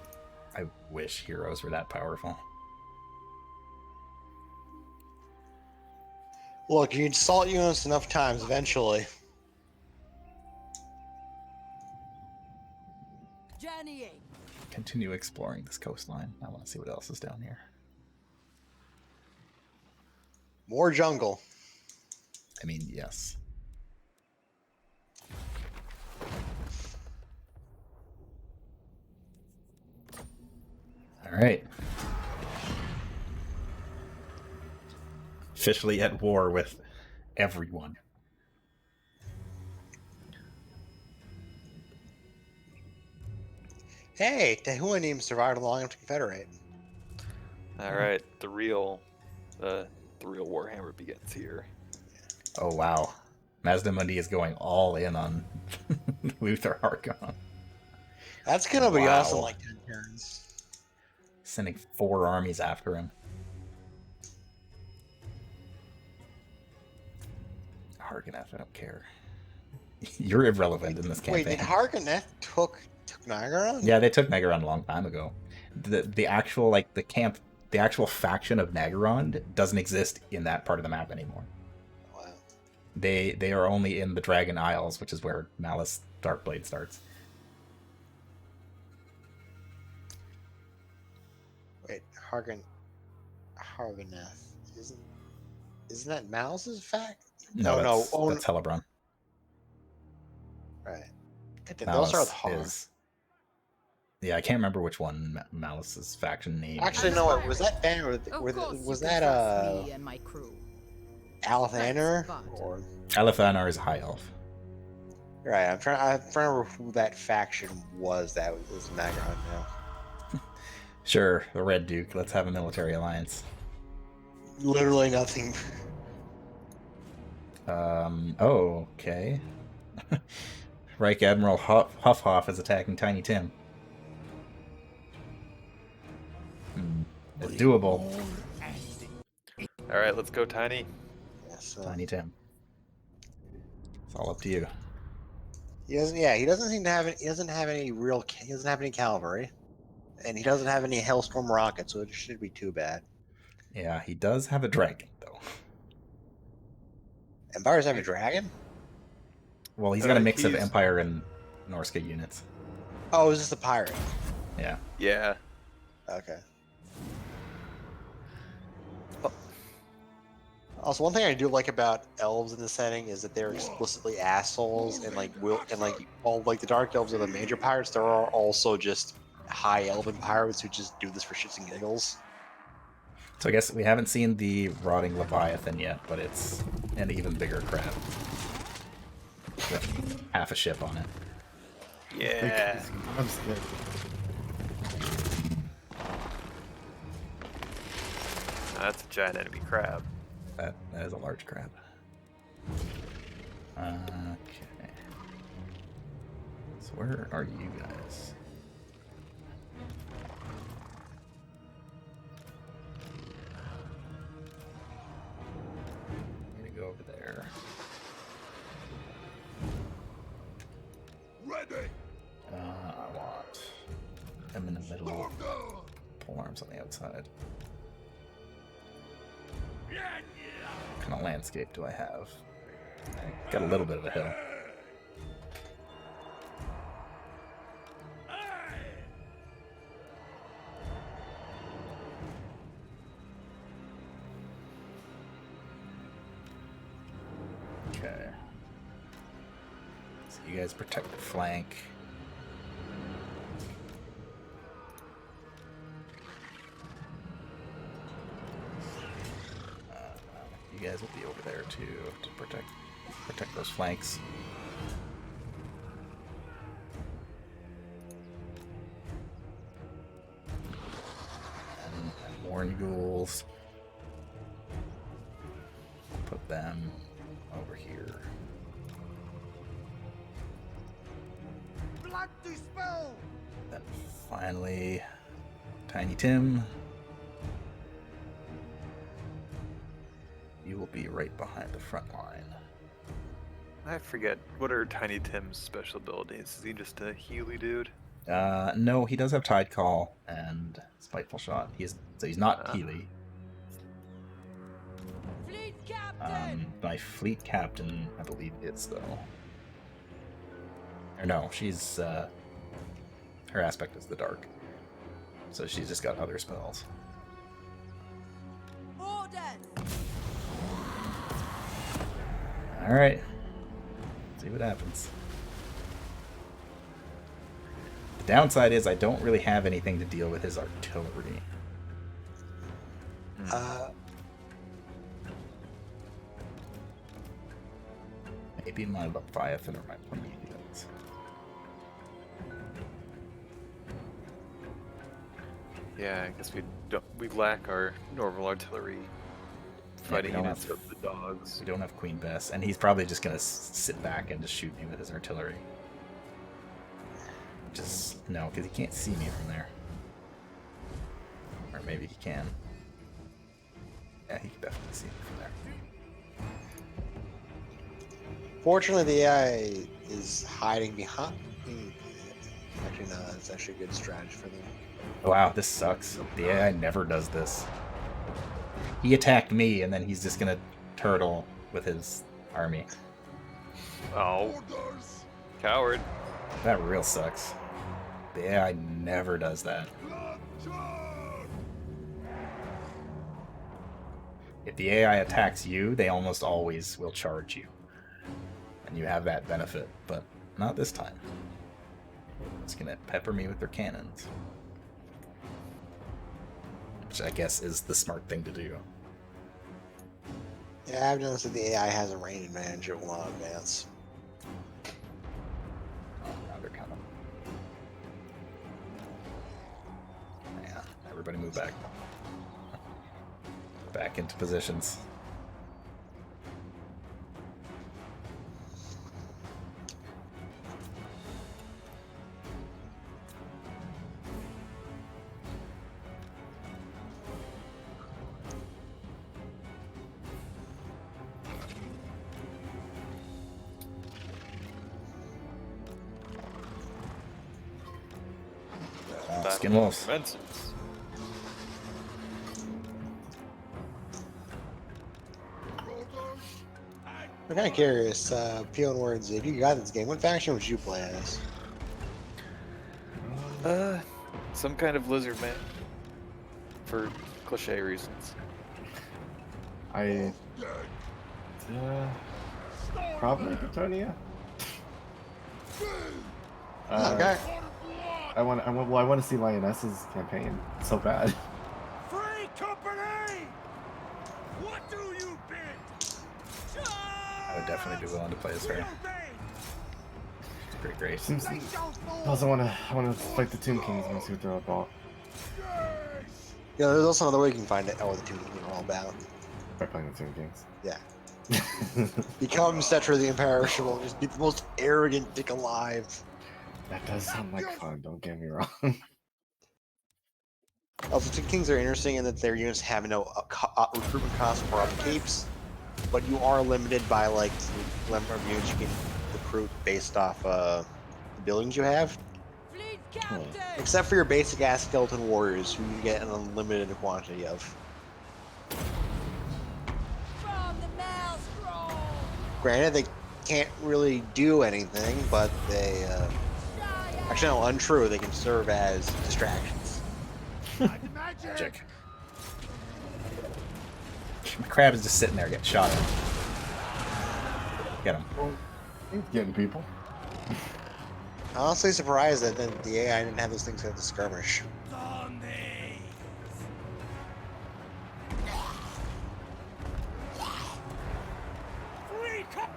I wish heroes were that powerful. Look, you insult units enough times, eventually. Journeying. Continue exploring this coastline. I want to see what else is down here. More jungle. I mean, yes. All right. Officially at war with everyone. Hey, Tehuanim survived long enough to confederate. All right, the real Warhammer begins here. Oh, wow. Mazda Mundi is going all in on Luther Harkon. That's gonna be Wow. awesome, like 10 turns. Sending 4 armies after him. Harkonneth, I don't care. You're irrelevant in this campaign. Wait, did Harkonneth took Nagaron? Yeah, they took Nagaron a long time ago. The actual the actual faction of Nagaron doesn't exist in that part of the map anymore. Wow. They are only in the Dragon Isles, which is where Malice Darkblade starts. Wait, Harkonneth isn't that Malice's fact? No, no. That's Hellebron. Right. Those are the hard. Malice is... Yeah, I can't remember which one Malice's faction name. Actually, no. Was that banner? Was that me and my crew. Alathanar? Thanks, but- Or Alathanar is a high elf. right? I'm trying to remember who that faction was. That was Nagaron now. Sure, the Red Duke. Let's have a military alliance. Literally nothing. Oh, okay. Reich Admiral Huffhoff is attacking Tiny Tim. It's doable. All right, let's go, Tiny. Yes. Tiny Tim. It's all up to you. He doesn't. Yeah, he doesn't seem to have. He doesn't have any real. He doesn't have any cavalry, and he doesn't have any Hailstorm rockets, so it shouldn't be too bad. Yeah, he does have a dragon, though. Empires have a dragon? Well, he's got a mix of he's- Empire and Norska units. Oh, is this the pirate? Yeah. Yeah. Okay. Also, one thing I do like about elves in this setting is that they're explicitly assholes, and all the dark elves are the major pirates. There are also just high elven pirates who just do this for shits and giggles. So I guess we haven't seen the rotting Leviathan yet, but it's an even bigger crab. With half a ship on it. Yeah. I'm scared. That's a giant enemy crab. That is a large crab. Okay. So where are you guys? I'm gonna go over there. Ready. I want them in the middle. Pole arms on the outside. What kind of landscape do I have? I got a little bit of a hill. Okay. So you guys protect the flank. You guys will be over there too to protect those flanks. And Warren Ghouls. Put them over here. Blood dispel. Then finally, Tiny Tim. You will be right behind the front line. I forget. What are Tiny Tim's special abilities? Is he just a Healy dude? No, he does have Tide Call and Spiteful Shot. So he's not Healy. Fleet captain! My fleet captain, I believe, is though. Or no, she's her aspect is the dark, so she's just got other spells. Orders! All right, see what happens. The downside is I don't really have anything to deal with his artillery. Maybe my Leviathan or my Prometheus. Yeah, I guess we lack our normal artillery fighting don't units have- of the dogs. We don't have Queen Bess, and he's probably just gonna sit back and just shoot me with his artillery. Just no, because he can't see me from there. Or maybe he can. Yeah, he can definitely see me from there. Fortunately, the AI is hiding behind. Actually, no, that's actually a good strategy for them. Wow, this sucks. The AI never does this. He attacked me, and then he's just gonna turtle with his army. Oh, coward. That real sucks. The AI never does that. If the AI attacks you, they almost always will charge you. And you have that benefit, but not this time. It's gonna pepper me with their cannons. Which I guess is the smart thing to do. Yeah, I've noticed that the AI has a range advantage. It will not advance. Oh, now they're coming. Yeah, everybody move back. Back into positions. Skin wolves. Commences. I'm kind of curious, Pio and Words, if you got this game, what faction would you play as? Some kind of lizard man. For cliche reasons. Probably Britonia. Okay. I want to see Lioness's campaign so bad. Free company! What do you bid? I would definitely be willing to play as her. She's pretty great. Seems also I want to fight the Tomb Kings and see what they're about. Yeah, there's also another way you can find it. Oh, the two are all about. By playing the Tomb Kings. Yeah. Become Cetra the Imperishable. Just be the most arrogant dick alive. That does sound like fun. Don't get me wrong. Also, Tomb Kings are interesting in that their units have no recruitment costs for upkeeps, but you are limited by like the number of units you can recruit based off the buildings you have. Fleet captain! Except for your basic ass skeleton warriors, who you get an unlimited quantity of. From the Maelstrom! Granted, they can't really do anything, but they actually no, untrue. They can serve as distractions. Magic. My crab is just sitting there getting shot at. Get him. He's getting people. I'm honestly surprised that the AI didn't have those things at the skirmish.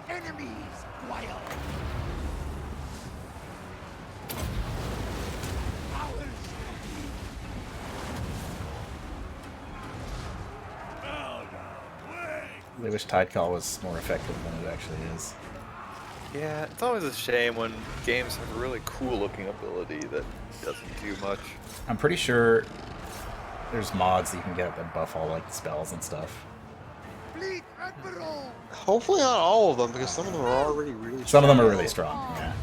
Enemies, wild. I wish Tide Call was more effective than it actually is. Yeah, it's always a shame when games have a really cool looking ability that doesn't do much. I'm pretty sure there's mods that you can get that buff all like spells and stuff. Fleet Admiral! Hopefully not all of them, because some of them are already really Some of them are strong. really strong. Yeah.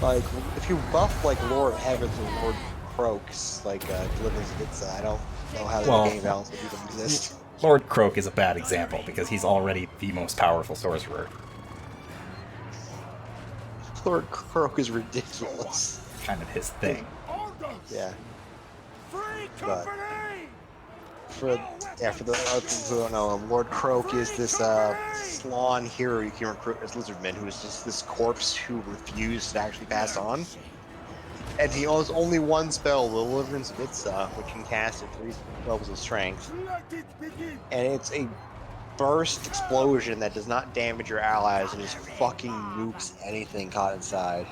Like, if you buff, like, Lord Heavens and Lord Croaks, like, Deliverance Vitza, I don't know how the Well, game balance would even exist. Lord Croak is a bad example because he's already the most powerful sorcerer. Lord Croak is ridiculous. Kind of his thing. Yeah. Free But company! for the other people who don't know him, Lord Croak is this Slawn hero you can recruit as Lizardman, who is just this corpse who refused to actually pass on. And he owns only one spell, the Deliverance Vitza, which can cast at 3 levels of strength. Let it begin! And it's a burst explosion that does not damage your allies and just fucking nukes anything caught inside.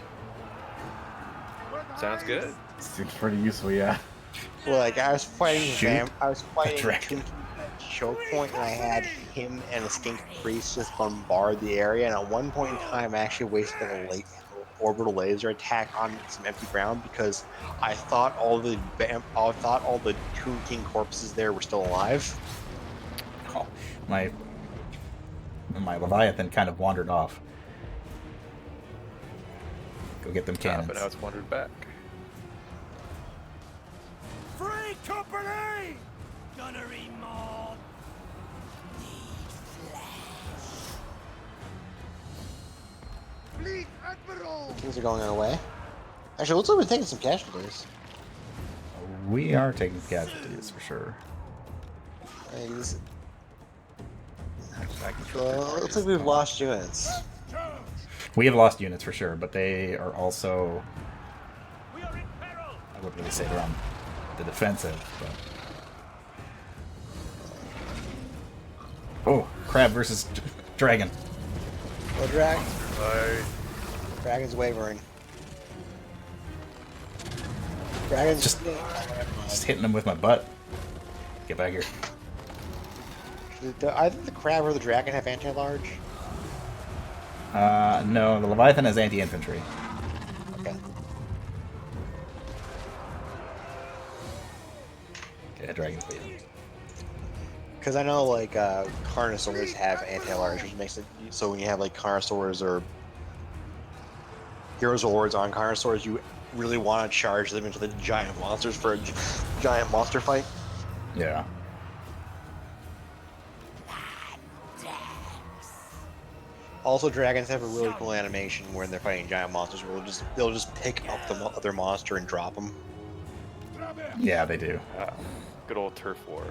Sounds good. Seems pretty useful, yeah. Like, I was fighting Shoot I was fighting dragon. choke point, and I had him and the skink priest just bombard the area. And at one point in time, I actually wasted a late orbital laser attack on some empty ground because I thought all the Tomb King corpses there were still alive. Oh, my Leviathan kind of wandered off. Go get them cannons. But now it's wandered back. Free company! Gunnery mod. Fleet Admiral! Things are going our way. Actually, looks like we're taking some casualties. We are taking casualties for sure. I mean, looks like we've lost units. We have lost units for sure, but they are also, We are in peril! I wouldn't really say they're on the defensive, but... Oh, crab versus dragon. Well, Dragon's wavering. Dragon's Just hitting them with my butt. Get back here. Either the crab or the dragon have anti-large. No, the Leviathan has anti-infantry. Okay. Okay, dragon's leading. Because I know, like, Carnosaurs have anti-large, which makes it so when you have, like, Carnosaurs or Heroes or Lords on Carnosaurs, you really want to charge them into the giant monsters for a giant monster fight. Yeah. Also, dragons have a really cool animation when they're fighting giant monsters, where they'll just pick up the other monster and drop them. Yeah, they do. Good old turf war.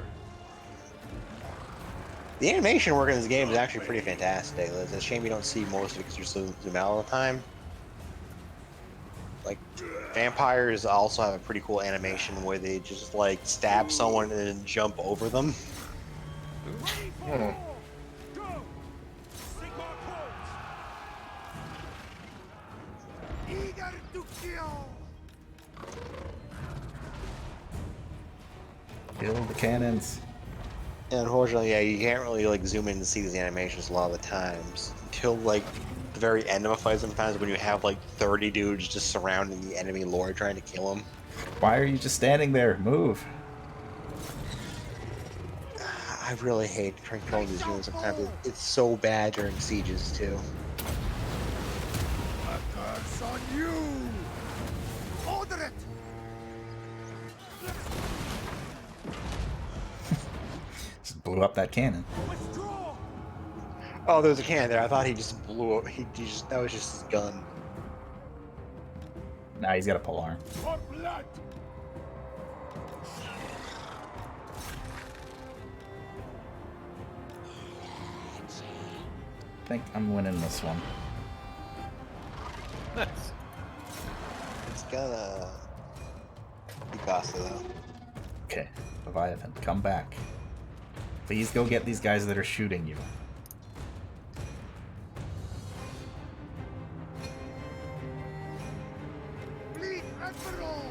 The animation work in this game is actually pretty fantastic. It's a shame you don't see most of it because you're so zoom out all the time. Like, vampires also have a pretty cool animation where they just, like, stab someone and then jump over them. Go! Eager to kill! Kill the cannons. And unfortunately, yeah, you can't really, like, zoom in to see these animations a lot of the times. Until, like, the very end of a fight sometimes when you have, like, 30 dudes just surrounding the enemy lord trying to kill him. Why are you just standing there? Move. I really hate controlling these units sometimes. It's so bad during sieges, too. Attacks on you! Order it! Just blew up that cannon. Withdraw! Oh, there's a cannon there. I thought he just blew up. That was just his gun. Nah, he's got a polearm. For blood! I think I'm winning this one. Nice. It's gonna be costly, though. Okay, Leviathan, come back. Please go get these guys that are shooting you. Fleet Admiral!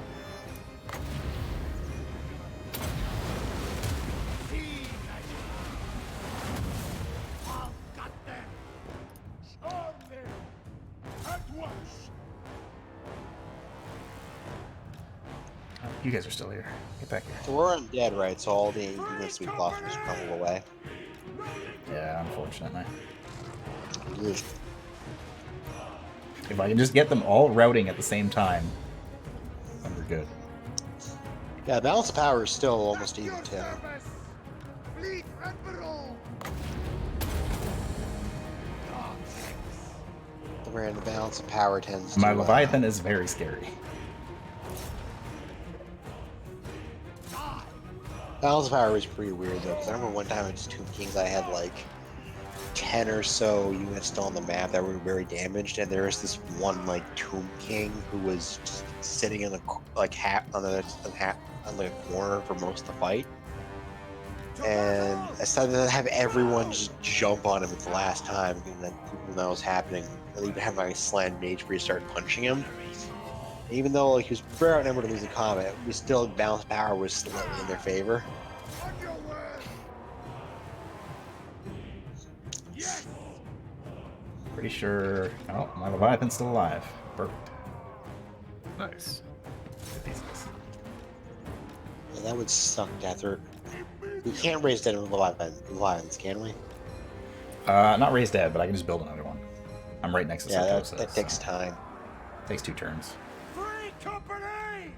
See, I've got them! Storm them! At once! Oh, you guys are still here. Get back here. So we're undead, right? So all the units we lost just crumble away. unfortunately. Ugh. If I can just get them all routing at the same time, then we're good. Yeah, balance of power is still almost even too. Fleet Admiral! Where the balance of power tends My to. Leviathan is very scary. Balance of power is pretty weird though, because I remember one time at Tomb Kings I had like 10 or so units still on the map that were very damaged, and there was this one like Tomb King who was just sitting in the on the corner for most of the fight. And I started to have everyone just jump on him at the last time, and then when that was happening, I even had my slant mage where you start punching him. Even though like he was very outnumbered to lose the combat, we still balance power was slightly in their favor. On your word! Yes! Pretty sure. Oh, my Leviathan's still alive. Perfect. Nice. Good pieces. Yeah, that would suck after. We can't raise dead with Leviathans, can we? Not raised dead, but I can just build another one. I'm right next to Yeah, Sartosa. that takes so time. takes 2 turns. Free company!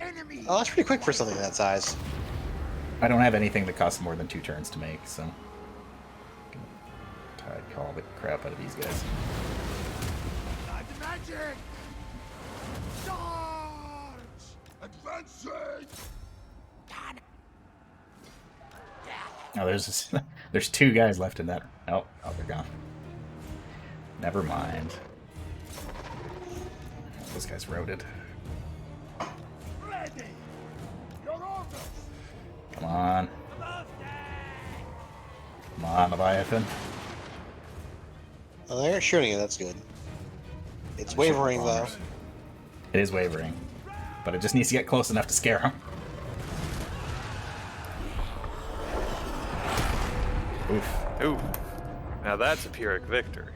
Enemy! Oh, that's pretty quick for something that size. I don't have anything that costs more than 2 turns to make, so I'd call the crap out of these guys. Blood magic! Charge! Advancing! Oh, there's 2 guys left in that. Oh, they're gone. Never mind. This guy's routed. Ready! Your orders! Come on. Come on, Leviathan. Oh, they're shooting it. That's good. It's wavering though. It is wavering, but it just needs to get close enough to scare him. Oof. Ooh. Now that's a Pyrrhic victory.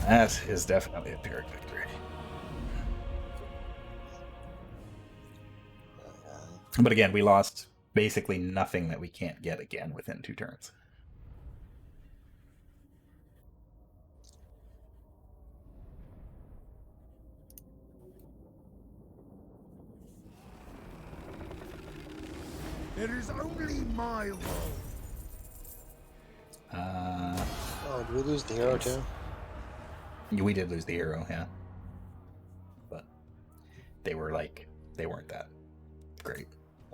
That is definitely a Pyrrhic victory. But again, we lost basically nothing that we can't get again within 2 turns. It is only my role. Oh, did we lose the hero too? We did lose the hero, yeah. But they weren't that great.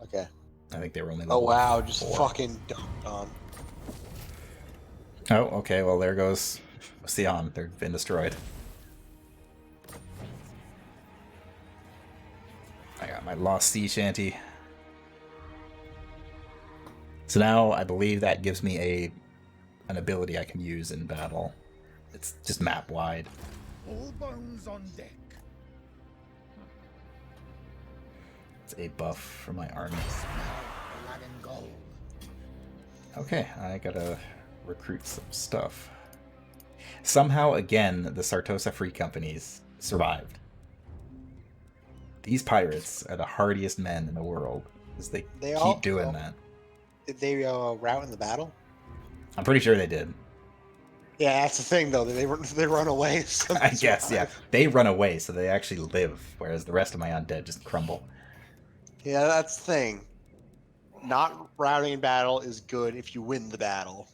Okay. I think they were only Oh level wow, just 4. fucking dunked on. Oh, okay, well there goes Sion. They've been destroyed. I got my lost sea shanty. So now I believe that gives me an ability I can use in battle. It's just map wide. All bones on deck. It's a buff for my army. Blood and gold. Okay, I gotta recruit some stuff. Somehow, again, the Sartosa Free Companies survived. These pirates are the hardiest men in the world, because they keep doing that. Did they rout in the battle? I'm pretty sure they did. Yeah, that's the thing though. They run away. So I guess, yeah. They run away, so they actually live, whereas the rest of my undead just crumble. Yeah, that's the thing. Not routing in battle is good if you win the battle.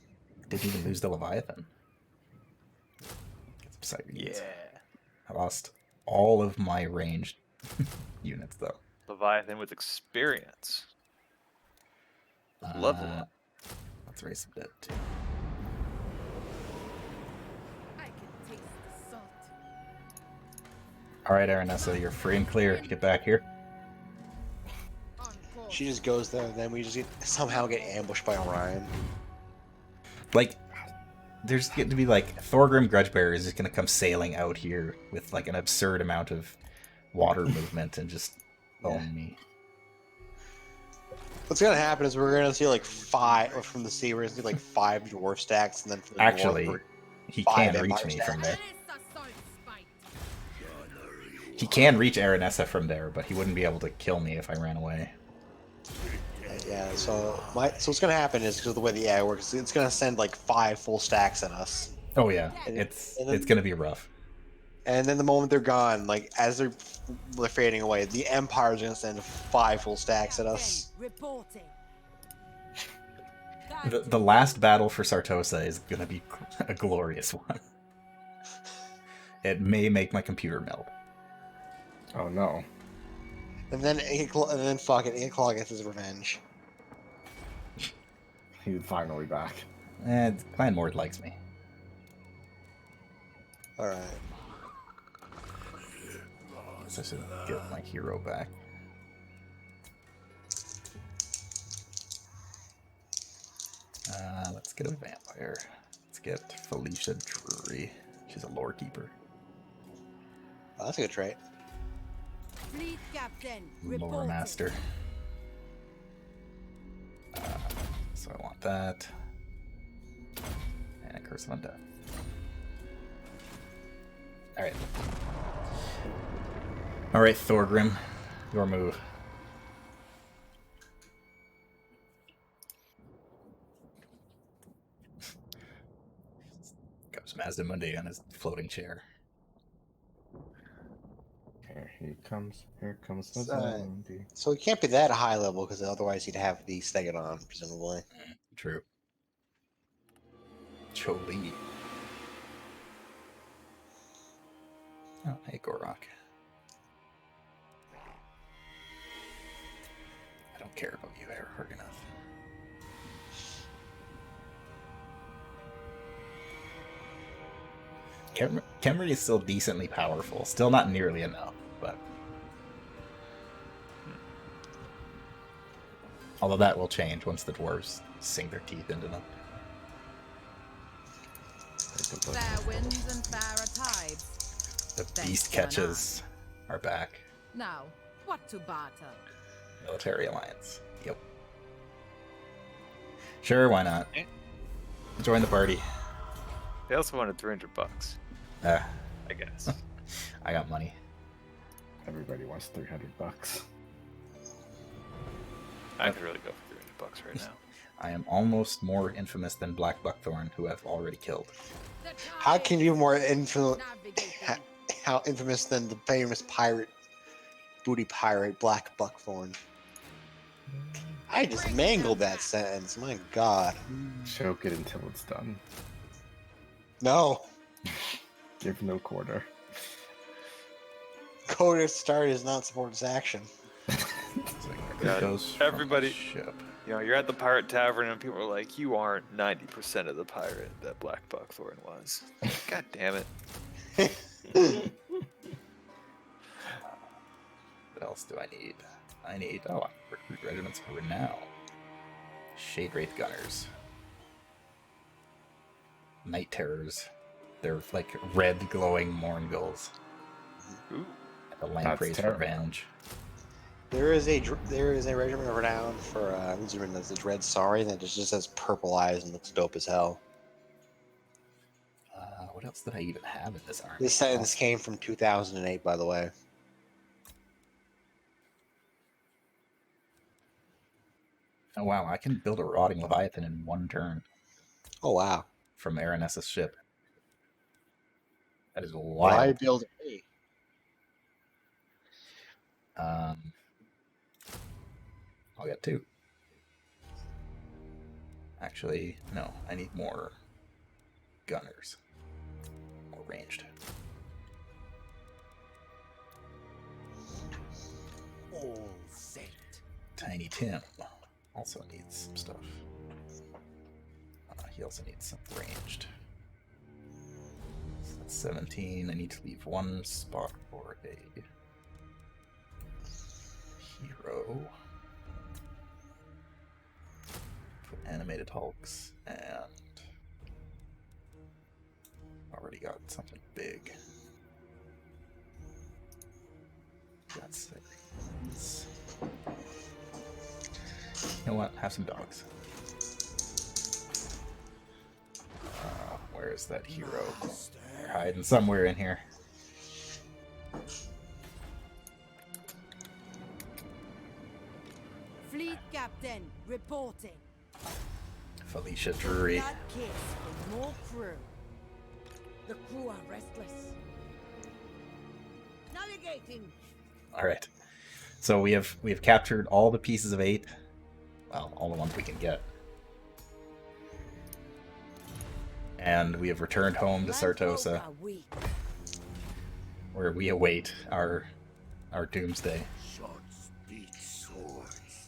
Didn't even lose the Leviathan. Get some sight reads. Yeah. I lost all of my ranged units, though. Leviathan with experience. Level up. Let's raise some dead, too. I can taste the salt. Alright, Aranessa, you're free and clear. Get back here. On course. She just goes there, and then we just somehow get ambushed by Orion. Like, there's going to be, like, Thorgrim Grudgebearer is just going to come sailing out here with, like, an absurd amount of water movement and just own me. What's gonna happen is we're gonna see like 5 from the sea. We're gonna see like 5 dwarf stacks, and then from the Actually, north, he 5 can reach empire me stacks. from there. There is a salt spite. He can reach Aranessa from there, but he wouldn't be able to kill me if I ran away. Yeah, so what's gonna happen is because of the way the AI works, it's gonna send like 5 full stacks at us, Oh yeah, and, it's and then, it's gonna be rough. and then the moment they're gone, like as they're fading away, the Empire's gonna send 5 full stacks at us. Reporting. The last battle for Sartosa is gonna be a glorious one. It may make my computer melt. Oh no. And then fuck it, Inkclaw gets his revenge. He's finally back. Clan Mord likes me. All right. So I should get my hero back. Let's get a vampire. Let's get Felicia Drury. She's a lore keeper. Oh, that's a good trait. Fleet captain. Lore Reporting. master. So I want that. And a Curse of Undeath. Alright. Alright, Thorgrim. Your move. Goes Mazdamundi on his floating chair. Here he comes. Here comes the So- zombie. So it can't be that high level because otherwise he'd have the Stegodon, presumably. True. Choli. Oh, hey, Gorok. I don't care about you, Harganath. Khemri is still decently powerful. Still not nearly enough, but... Although that will change once the dwarves sink their teeth into them. Fair winds and fairer tides. The Thanks beast for an catches are back. Now, what to barter? Military alliance. Yep. Sure, why not? Join the party. They also wanted $300, I guess. I got money. Everybody wants $300. I could really go for $300 right now. I am almost more infamous than Black Buckthorn, who I've already killed. How can you be more Navigating. how infamous than the famous booty pirate Black Buckthorn? I just mangled that sentence. My God. Choke it until it's done. No. Give no quarter. Code at start is not support its action. God, Goes from everybody- the ship. You know, you're at the pirate tavern and people are like, you aren't 90% of the pirate that Black Buckthorn was. God damn it. What else do I need? I need recruit regiments of renown. Shade Wraith Gunners. Night Terrors. They're like red glowing Morngulls. Ooh. The Lamprey's terrible. Revenge. There is a regiment of renown for Luzerman that's the Dread Sorry that just has purple eyes and looks dope as hell. What else did I even have in this army? This came from 2008, by the way. Oh wow, I can build a Rotting Leviathan in one turn Oh wow! from Aranessa's ship. That is Why wild. build me? I'll get 2. Actually, no, I need more gunners. More ranged. All set. Tiny Tim also needs some stuff. He also needs some ranged. So that's 17. I need to leave 1 spot for a hero. Put animated hulks and already got something big. Got 6. You know what? Have some dogs. Where is that hero? They're hiding somewhere in here. Fleet captain reporting. Felicia Drury. Blood kiss for more crew. The crew are restless. Navigating. All right. So we have captured all the pieces of 8. Well, all the ones we can get. And we have returned home to Sartosa, Are weak. where we await our doomsday. Swords beat swords.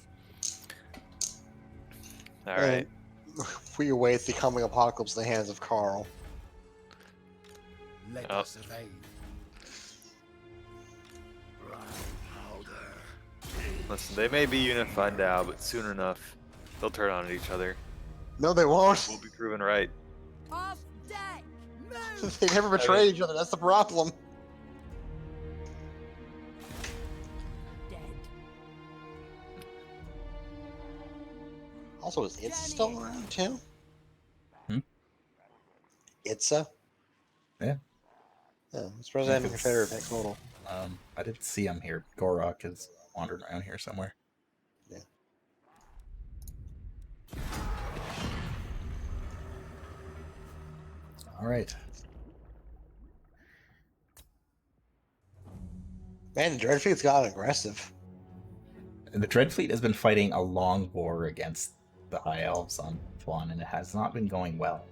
All right. We await the coming apocalypse in the hands of Carl. Let Oh. us evade. Dry powder. Listen, they may be unified now, but soon enough, they'll turn on each other. No, they won't. We'll be proven right. Off deck. Move. They never betray each other. That's the problem. Dead. Also, is Itza still around too? Hmm? Itza? Yeah. Yeah, I'm surprised I haven't It's- considered next model. I didn't see him here. Gorok is wandering around here somewhere. Yeah. All right. Man, the Dreadfleet's gotten aggressive. And the Dreadfleet has been fighting a long war against the High Elves on Thwan, and it has not been going well.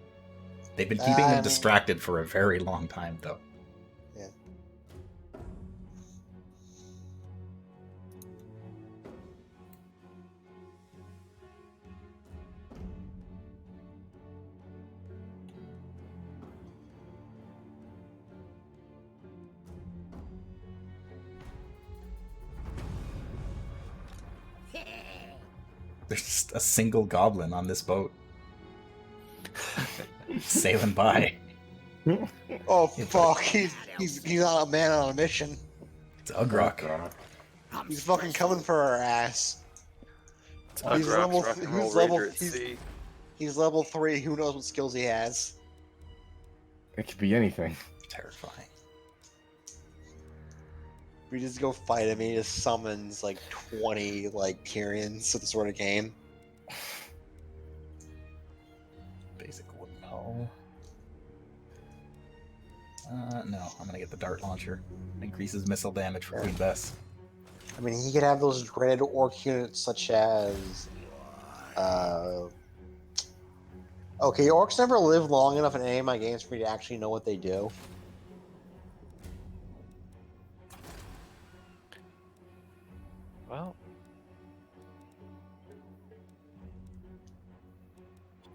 They've been keeping I them mean- distracted for a very long time, though. Yeah. There's just a single goblin on this boat. Sailing by. Oh fuck, he's not a man on a mission. It's Ugrok. He's fucking coming for our ass. He's Ugrok's level- rock and he's roll level- ranger at he's- sea. He's level 3, who knows what skills he has. It could be anything. Terrifying. We just go fight him, he just summons like 20 like Tyrians with the sort of game. Basic wooden hull. No, I'm gonna get the dart launcher. Increases missile damage for Queen Bess. I mean, he could have those dreaded orc units such as. Okay, orcs never live long enough in any of my games for me to actually know what they do. Well,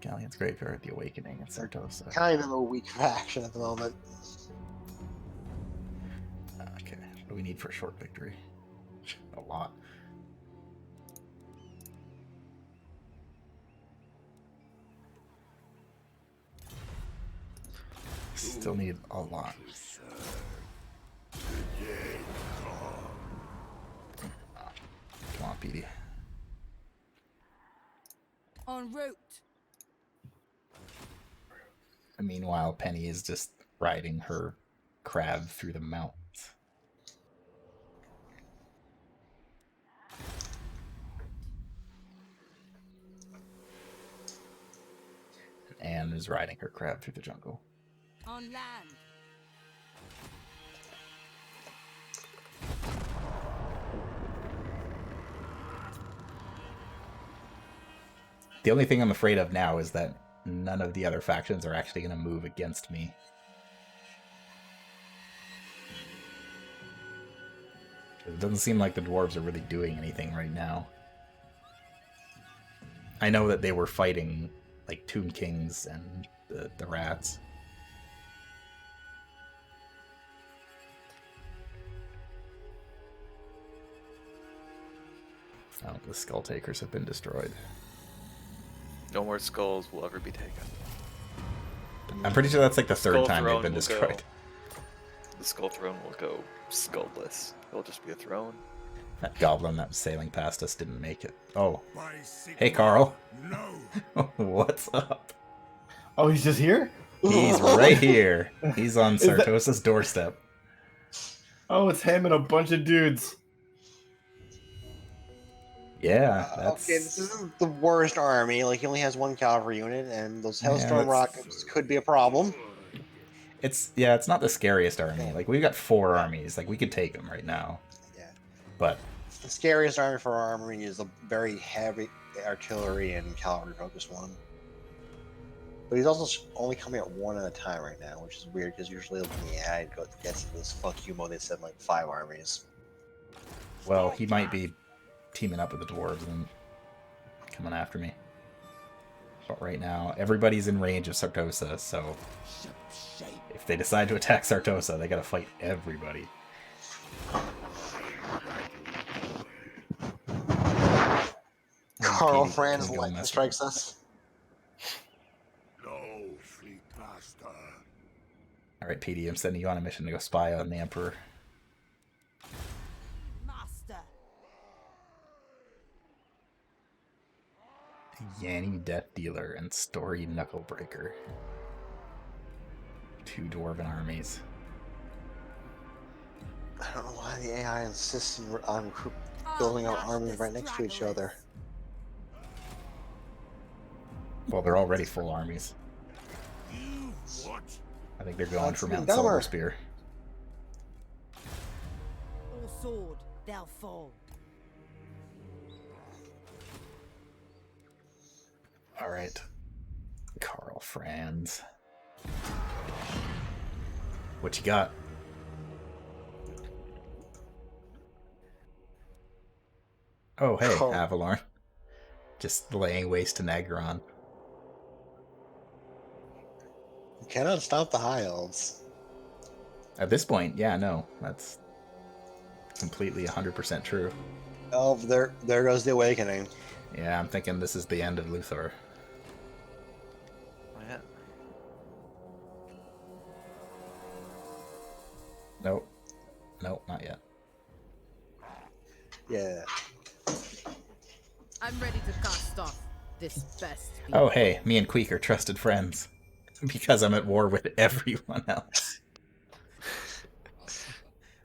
Galleon's Graveyard, the Awakening, and Sartosa. Kind of a weak faction at the moment. Okay, what do we need for a short victory? A lot. Still need a lot. Come on, Petey. En route. And meanwhile, Penny is just riding her crab through the mountains. Anne is riding her crab through the jungle. On land. The only thing I'm afraid of now is that none of the other factions are actually going to move against me. It doesn't seem like the dwarves are really doing anything right now. I know that they were fighting like Tomb Kings and the rats. Oh, the Skull Takers have been destroyed. no more skulls will ever be taken. I'm pretty sure that's like the third Skull time they've Throne been will destroyed. go. The Skull Throne will go skullless. It'll just be a throne. That goblin that was sailing past us didn't make it. Oh, By Sigmar, hey Carl. No. What's up? Oh, he's just here? He's right here. He's on Is that- Sartosa's doorstep. Oh, it's him and a bunch of dudes. Yeah, that's Okay, this isn't the worst army. Like, he only has one cavalry unit, and those Hellstorm rockets could be a problem. it's not the scariest army. Yeah. Like we've got 4 armies. Like we could take them right now. Yeah. But The scariest army for our army is a very heavy artillery and cavalry focused one. But he's also only coming at one at a time right now, which is weird because usually I'd get to this fuck you mode. They said like 5 armies. well, he might be teaming up with the dwarves and coming after me. But right now, everybody's in range of Sartosa, so if they decide to attack Sartosa, they gotta fight everybody. Carl Katie Franz can go lightning mess strikes us. No, fleet master. Alright, PD, I'm sending you on a mission to go spy on the Emperor. Master. Yanni Death Dealer and Story Knucklebreaker. 2 dwarven armies. I don't know why the AI insists on building up armies right next to each other. Well, they're already full armies. What? I think they're going That's for even Mount dumber. Silverspear. Or sword, they'll fall. Alright. Carl Franz. What you got? Oh, hey, Oh. Avalorn. Just laying waste to Nagron. You cannot stop the high elves. At this point, yeah, no. That's completely 100% true. Oh, there goes the awakening. Yeah, I'm thinking this is the end of Luthor. Yeah. Nope. Nope, not yet. Yeah. I'm ready to cast off this best. Oh, hey, me and Queek are trusted friends. Because I'm at war with everyone else.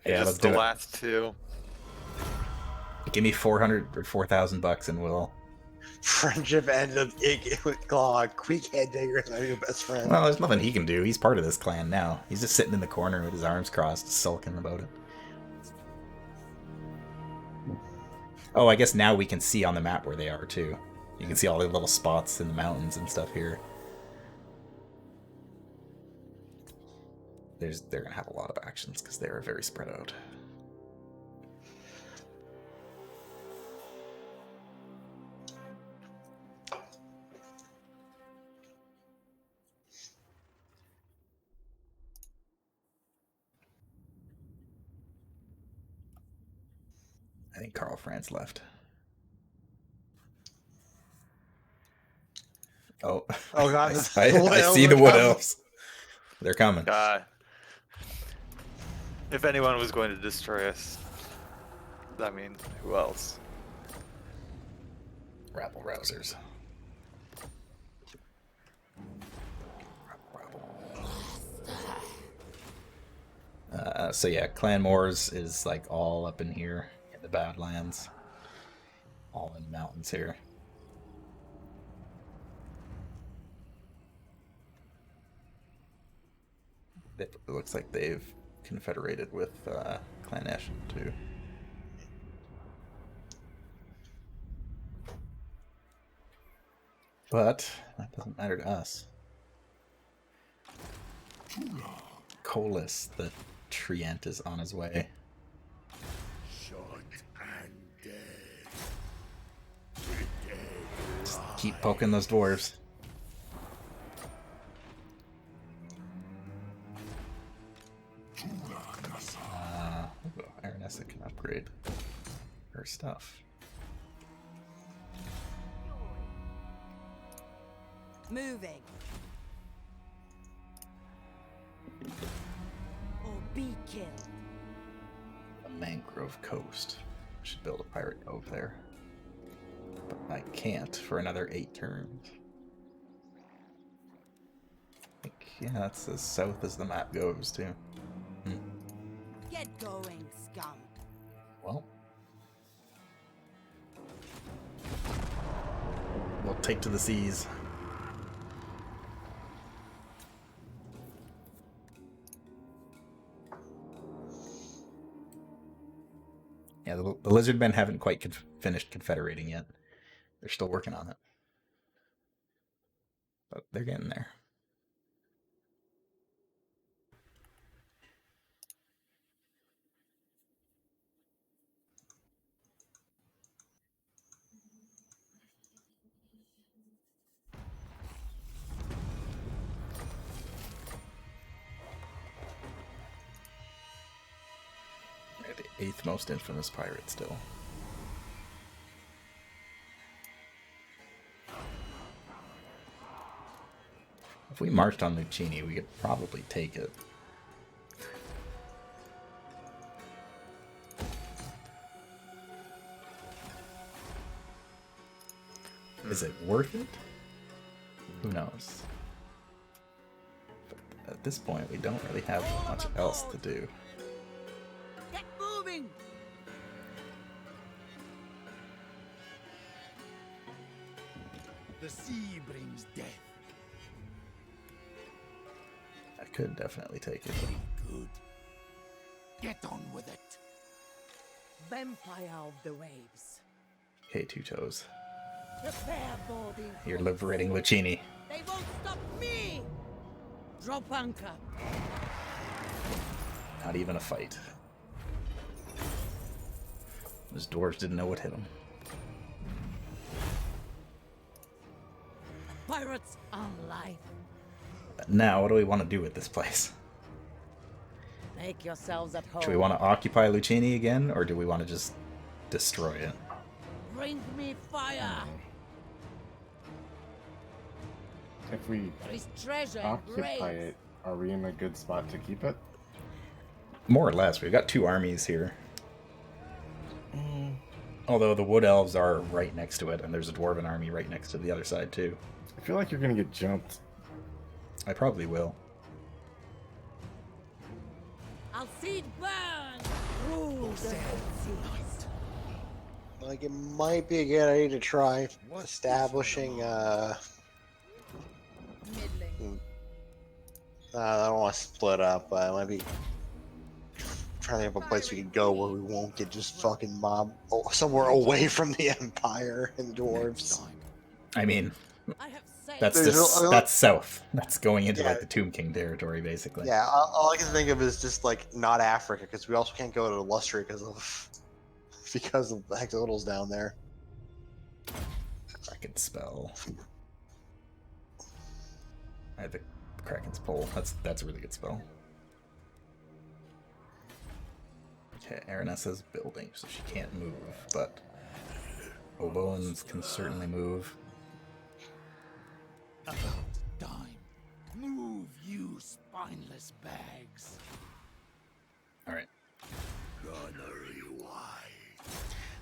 Yeah, let's Just the do it. last 2. Give me 400 or 4,000 bucks and we'll... Friendship ended up with Claw. Quick head digger is my new best friend. Well, there's nothing he can do. He's part of this clan now. He's just sitting in the corner with his arms crossed, sulking about it. Oh, I guess now we can see on the map where they are, too. You can see all the little spots in the mountains and stuff here. They're going to have a lot of actions because they're very spread out. I think Carl Franz left. Oh, Oh god, I see the wood elves. They're coming. If anyone was going to destroy us, I mean, who else? Rabble rousers. So yeah, Clan Moors is like all up in here in the Badlands, all in the mountains here. It looks like they've confederated with Clan Eshin too. But that doesn't matter to us. Colas, the Treant, is on his way. Shot and dead. Just keep poking those dwarves. Ironessa can upgrade her stuff. Moving. Or be killed. A mangrove coast. I should build a pirate cove there. But I can't for another 8 turns. I think, yeah, that's as south as the map goes, too. Get going, scum. Well. take to the seas. Yeah, the lizard men haven't quite finished confederating yet. They're still working on it. But they're getting there. They're the 8th most infamous pirate still. If we marched on Lucchini, we could probably take it. Is it worth it? Who knows? But at this point, we don't really have much else to do. Get moving! The sea brings death. I could definitely take it. Good. Get on with it. Vampire of the waves. Okay, Two Toes. Prepare boarding. You're liberating Lucchini. They won't stop me! Drop anchor. Not even a fight. Those dwarves didn't know what hit them. Pirates online. But now, what do we want to do with this place? Make yourselves at home. Do we want to occupy Lucchini again, or do we want to just destroy it? Bring me fire. If we There is treasure in occupy graves. it, are we in a good spot to keep it? More or less. We've got 2 armies here. Although the Wood Elves are right next to it, and there's a Dwarven army right next to the other side, too. I feel like you're gonna get jumped. I probably will. I'll see it burn. Rule the seas. Like, it might be a good idea to try establishing, Middling. I don't want to split up, but it might be trying to think of a place we could go where we won't get just fucking mobbed somewhere away from the Empire and the dwarves. I mean, I have said that's There's just, a- that's south. That's going into Yeah. like the Tomb King territory, basically. Yeah, all I can think of is just like not Africa, because we also can't go to Lustria because of the Hexodals down there. Kraken's spell. I have the Kraken's Pole. That's a really good spell. Okay, Aranessa's building, so she can't move, but Oboans can certainly move. About time. Move, you spineless bags. Alright. Gunnery wide.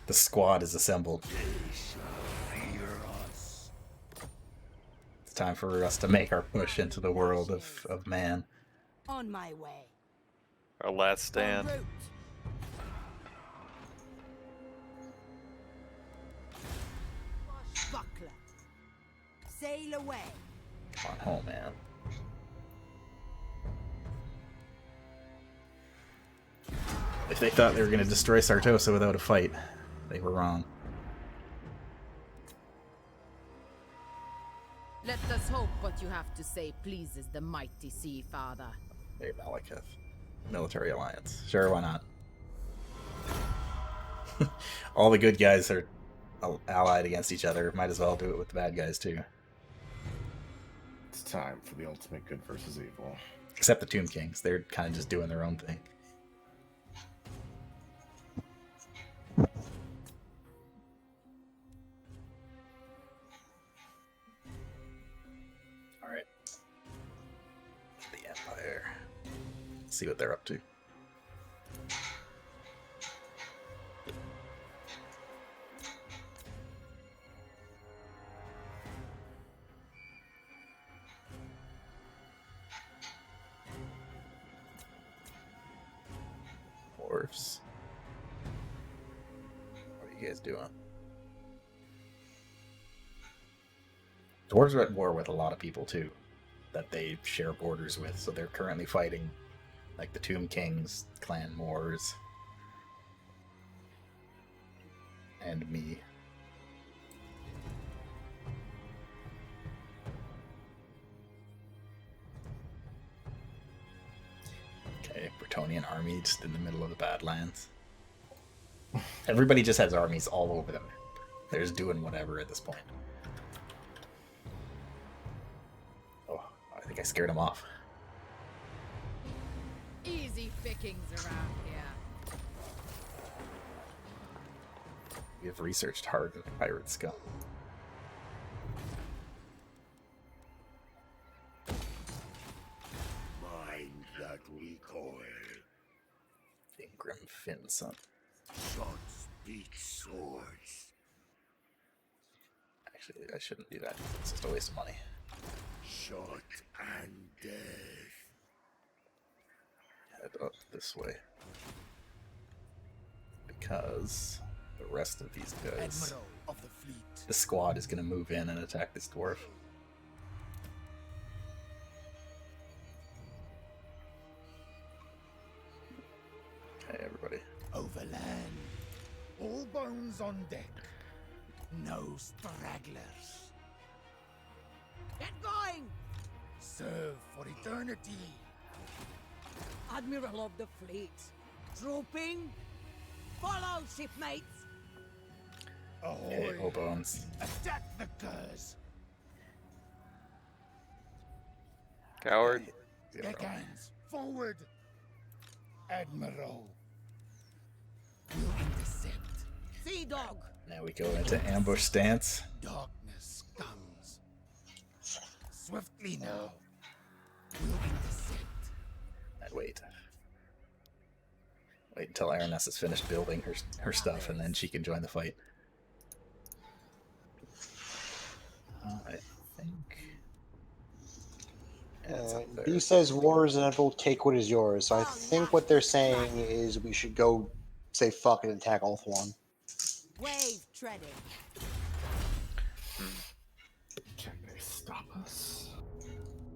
The squad is assembled. They shall fear us. It's time for us to make our push into the world of man. on my way. Our last stand. En route. Buckler. Sail away. Come on home, man. If they thought they were going to destroy Sartosa without a fight, they were wrong. Let us hope what you have to say pleases the mighty Sea Father. Hey, Malekith. Military alliance. Sure, why not? All the good guys are allied against each other. Might as well do it with the bad guys, too. It's time for the ultimate good versus evil. Except the Tomb Kings. They're kind of just doing their own thing. Alright. The Empire. See what they're up to. Dwarves. What are you guys doing? Dwarves are at war with a lot of people too, that they share borders with. So they're currently fighting, like the Tomb Kings, Clan Moors, and me. Okay, Bretonnian army just in the middle of the Badlands. Everybody just has armies all over them. They're just doing whatever at this point. Oh, I think I scared him off. Easy pickings around here. We have researched hardened pirate scum. Mind that recoil. Ingram Finson. Shots beat swords. Actually, I shouldn't do that. It's just a waste of money. Shot and death. Head up this way. Because the rest of these guys, Admiral of the fleet. the squad is going to move in and attack this dwarf. Okay, everybody. Overland. All bones on deck. No stragglers. Get going! Serve for eternity. Admiral of the fleet. Trooping. Follow, shipmates. Okay, Ahoy. bones. Attack the curs. Coward. Zero. Deckhands. Forward. Admiral. We'll intercept. Sea dog. Now we go into ambush stance. Darkness comes. Swiftly now. We'll intercept. And wait. Wait until Araness has finished building her stuff, and then she can join the fight. I think. Yeah, it's up there. B says war is inevitable, take what is yours. So I think what they're saying is we should go say fuck it and attack Ulthuan. Wave treading. Can they stop us?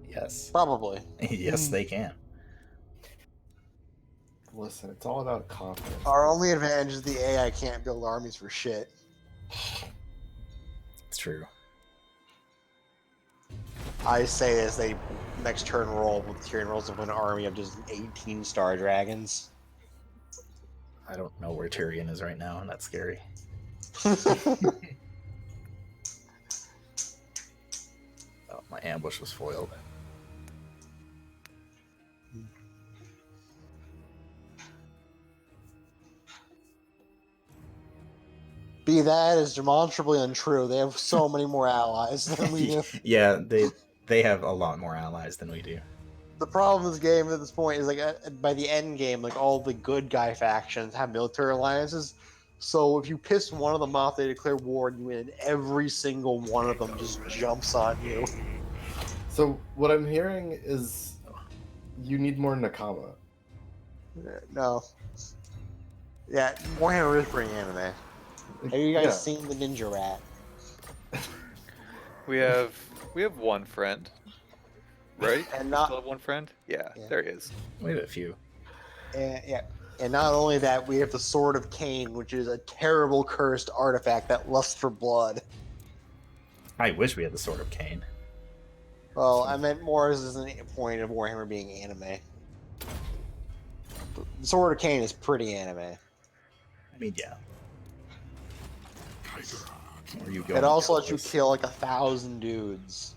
Yes. Probably. Yes, they can. Listen, it's all about confidence. Our only advantage is the AI can't build armies for shit. It's true. I say as they next turn roll with Tyrion rolls up an army of just 18 star dragons. I don't know where Tyrion is right now, and that's scary. Oh, my ambush was foiled. Be that is demonstrably untrue. They have so many more allies than we do. Yeah, they have a lot more allies than we do. The problem with this game at this point is like by the end game, like all the good guy factions have military alliances. So if you piss one of them off, they declare war and you win. Every single one of them just jumps on you. So what I'm hearing is you need more Nakama. No. Yeah, Warhammer is pretty anime. Have you guys Yeah. seen the Ninja Rat? We have one friend, right? And not Still have one friend. Yeah, Yeah. there he is. We have a few. And not only that, we have the Sword of Cain, which is a terrible cursed artifact that lusts for blood. I wish we had the Sword of Cain. Well, I meant more as a point of Warhammer being anime. The Sword of Cain is pretty anime. I mean, yeah. Where you go? It also lets you kill like 1,000 dudes.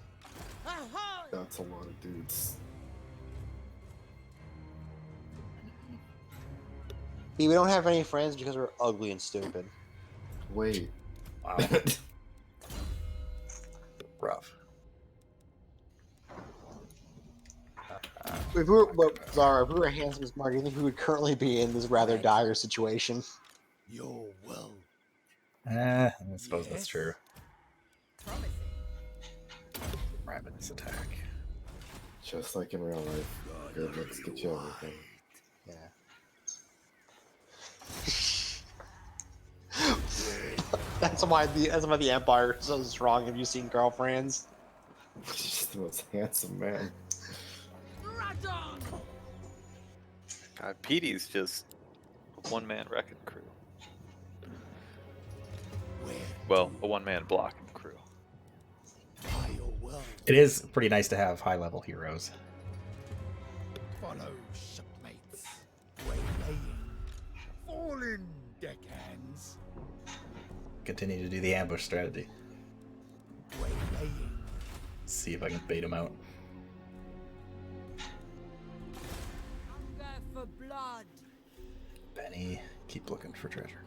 Ahoy! That's a lot of dudes. See, we don't have any friends because we're ugly and stupid. Wait. Wow. Rough. If we were, but Zara, if we were handsome and smart, do you think we would currently be in this rather dire situation? Your will. I suppose that's Yes. true. Promising. Ravenous attack. Just like in real life. Good looks get you everything. That's why the Empire is so strong. Have you seen Girlfriends? He's just the most handsome man. God, Petey's just a one-man wrecking crew. Well, a one-man blocking crew. It is pretty nice to have high-level heroes. Follow, shipmates. Waylaying. Fall in, deckhands. Continue to do the ambush strategy. Waylaying. See if I can bait him out. Hunger for blood. Benny, keep looking for treasure.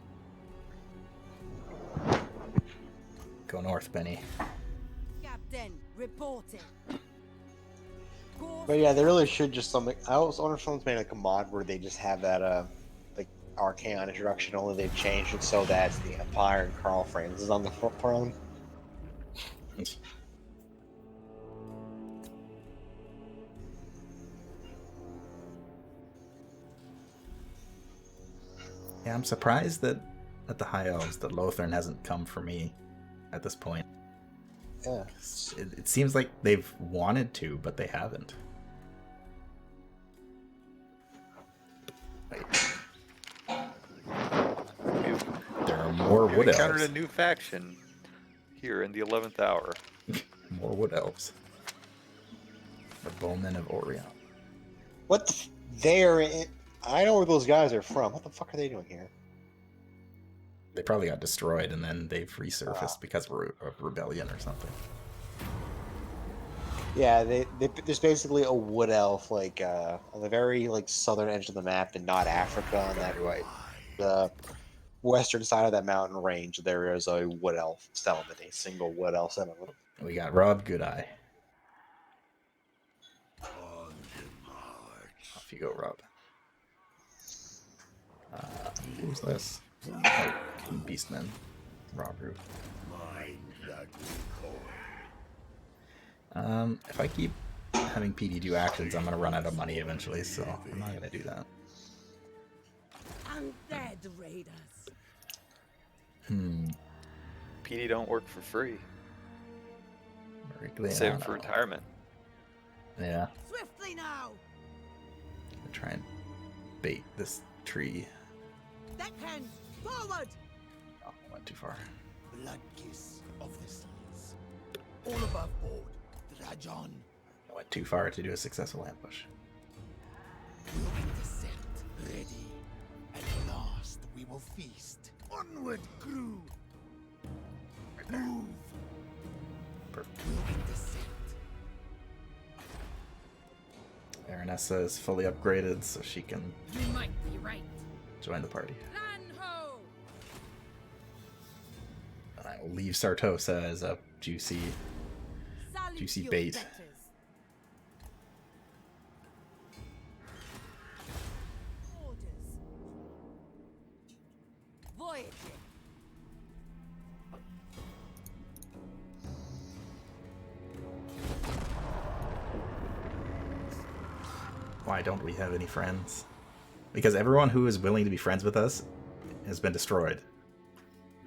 Go north, Benny. Captain, reporting. But yeah, they really should just something. I always wonder if someone's made like a mod where they just have that like Archaon introduction, only they've changed it so that the Empire and Carl Franz is on the throne. Yeah, I'm surprised that at the High Elves that Lothern hasn't come for me at this point. Yeah. It seems like they've wanted to, but they haven't. Wait. There are more We wood encountered elves. a new faction here in the 11th hour. More wood elves. The Bowmen of Orion. What the they're in, I know where those guys are from. What the fuck are they doing here? They probably got destroyed and then they've resurfaced because of rebellion or something. Yeah, there's basically a wood elf like on the very like southern edge of the map and not Africa on that right. The western side of that mountain range there is a wood elf settlement, a single wood elf settlement. We got Rob Goodeye. Off you go, Rob. Who's this? Oh, Beastman. Rob Root. If I keep having PD do actions, I'm gonna run out of money eventually, so I'm not gonna do that. Undead raiders. PD don't work for free. Mericlean, Save them for retirement. Yeah. Swiftly now. Gonna try and bait this tree. Deckhands, forward. Oh, I went too far. Blood kiss of the seas. All above board. Dragon. I went too far to do a successful ambush. Moving descent. Ready. At last we will feast. Onward, crew. Right there. Move. Perfect. Moving descent. Aranessa is fully upgraded, so she can You might be right. join the party. Land ho! And I will leave Sartosa as a juicy Salute your bait. betters. Orders. Voyaging. Why don't we have any friends? Because everyone who is willing to be friends with us has been destroyed.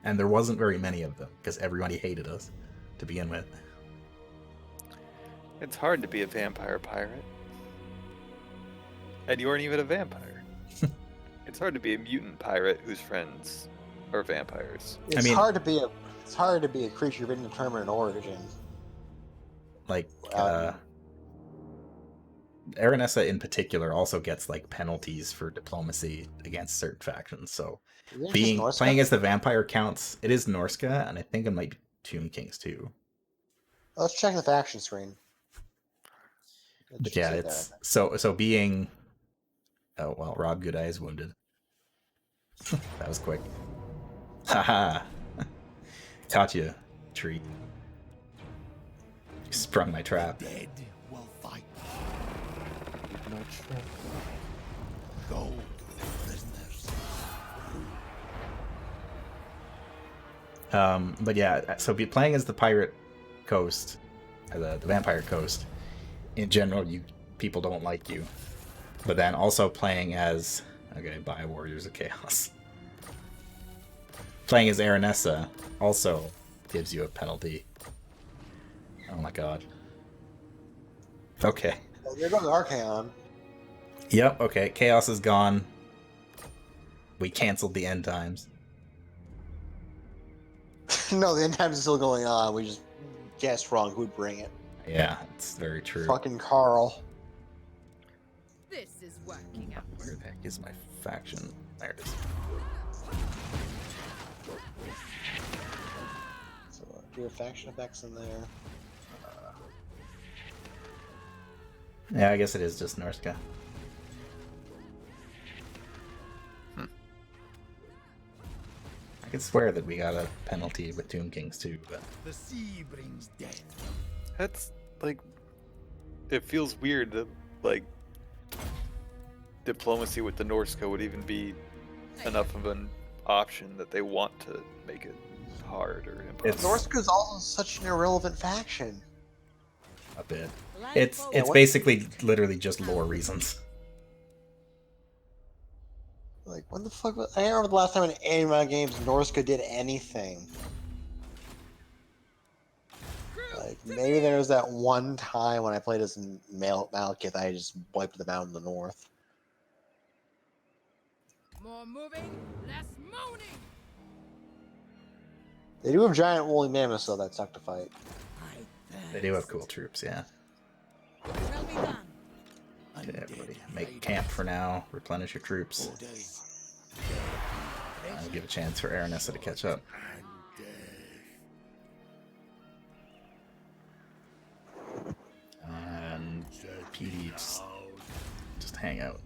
And there wasn't very many of them, because everybody hated us to begin with. It's hard to be a vampire pirate. And you weren't even a vampire. It's hard to be a mutant pirate whose friends are vampires. It's mean- hard to be a creature of indeterminate origin. Like, Aranessa in particular also gets like penalties for diplomacy against certain factions, so Isn't it just being Norse playing guy? as the vampire counts. It is Norska, and I think it might be Tomb Kings too. Let's check the faction screen. It But should yeah, say it's that. so being. Oh well, Rob Goodeye is wounded. That was quick. Haha. Caught you, tree. You sprung my trap. Dead will fight. Not sure. Go, prisoners. But yeah, so be playing as the pirate coast, or the vampire coast. In general, people don't like you. But then also playing as by Warriors of Chaos. Playing as Aranessa also gives you a penalty. Oh my god. Okay. Oh, there goes Archaon. Yep, okay. Chaos is gone. We canceled the end times. No, the end times is still going on. We just guessed wrong who'd bring it. Yeah, it's very true. Fucking Carl. This is working out. Where the heck is my faction? There it is. So, do your faction effects in there. Yeah, I guess it is just Norska. I could swear that we got a penalty with Tomb Kings too, but The sea brings death. That's like, it feels weird that like diplomacy with the Norska would even be enough of an option that they want to make it hard or impossible. It's- Norska's also such an irrelevant faction. a bit. Land It's forward. it's basically literally just lore reasons. Like, when the fuck was... I can't remember the last time in any of my games Norska did anything. Like, maybe there was that one time when I played as Malekith, I just wiped them out in the north. More moving, less moaning. They do have giant woolly mammoths, though, that suck to fight. They do have cool troops, yeah. Shall be done. Okay, everybody, make camp for now. Replenish your troops. I'll give a chance for Aranessa to catch up. And PD just hang out.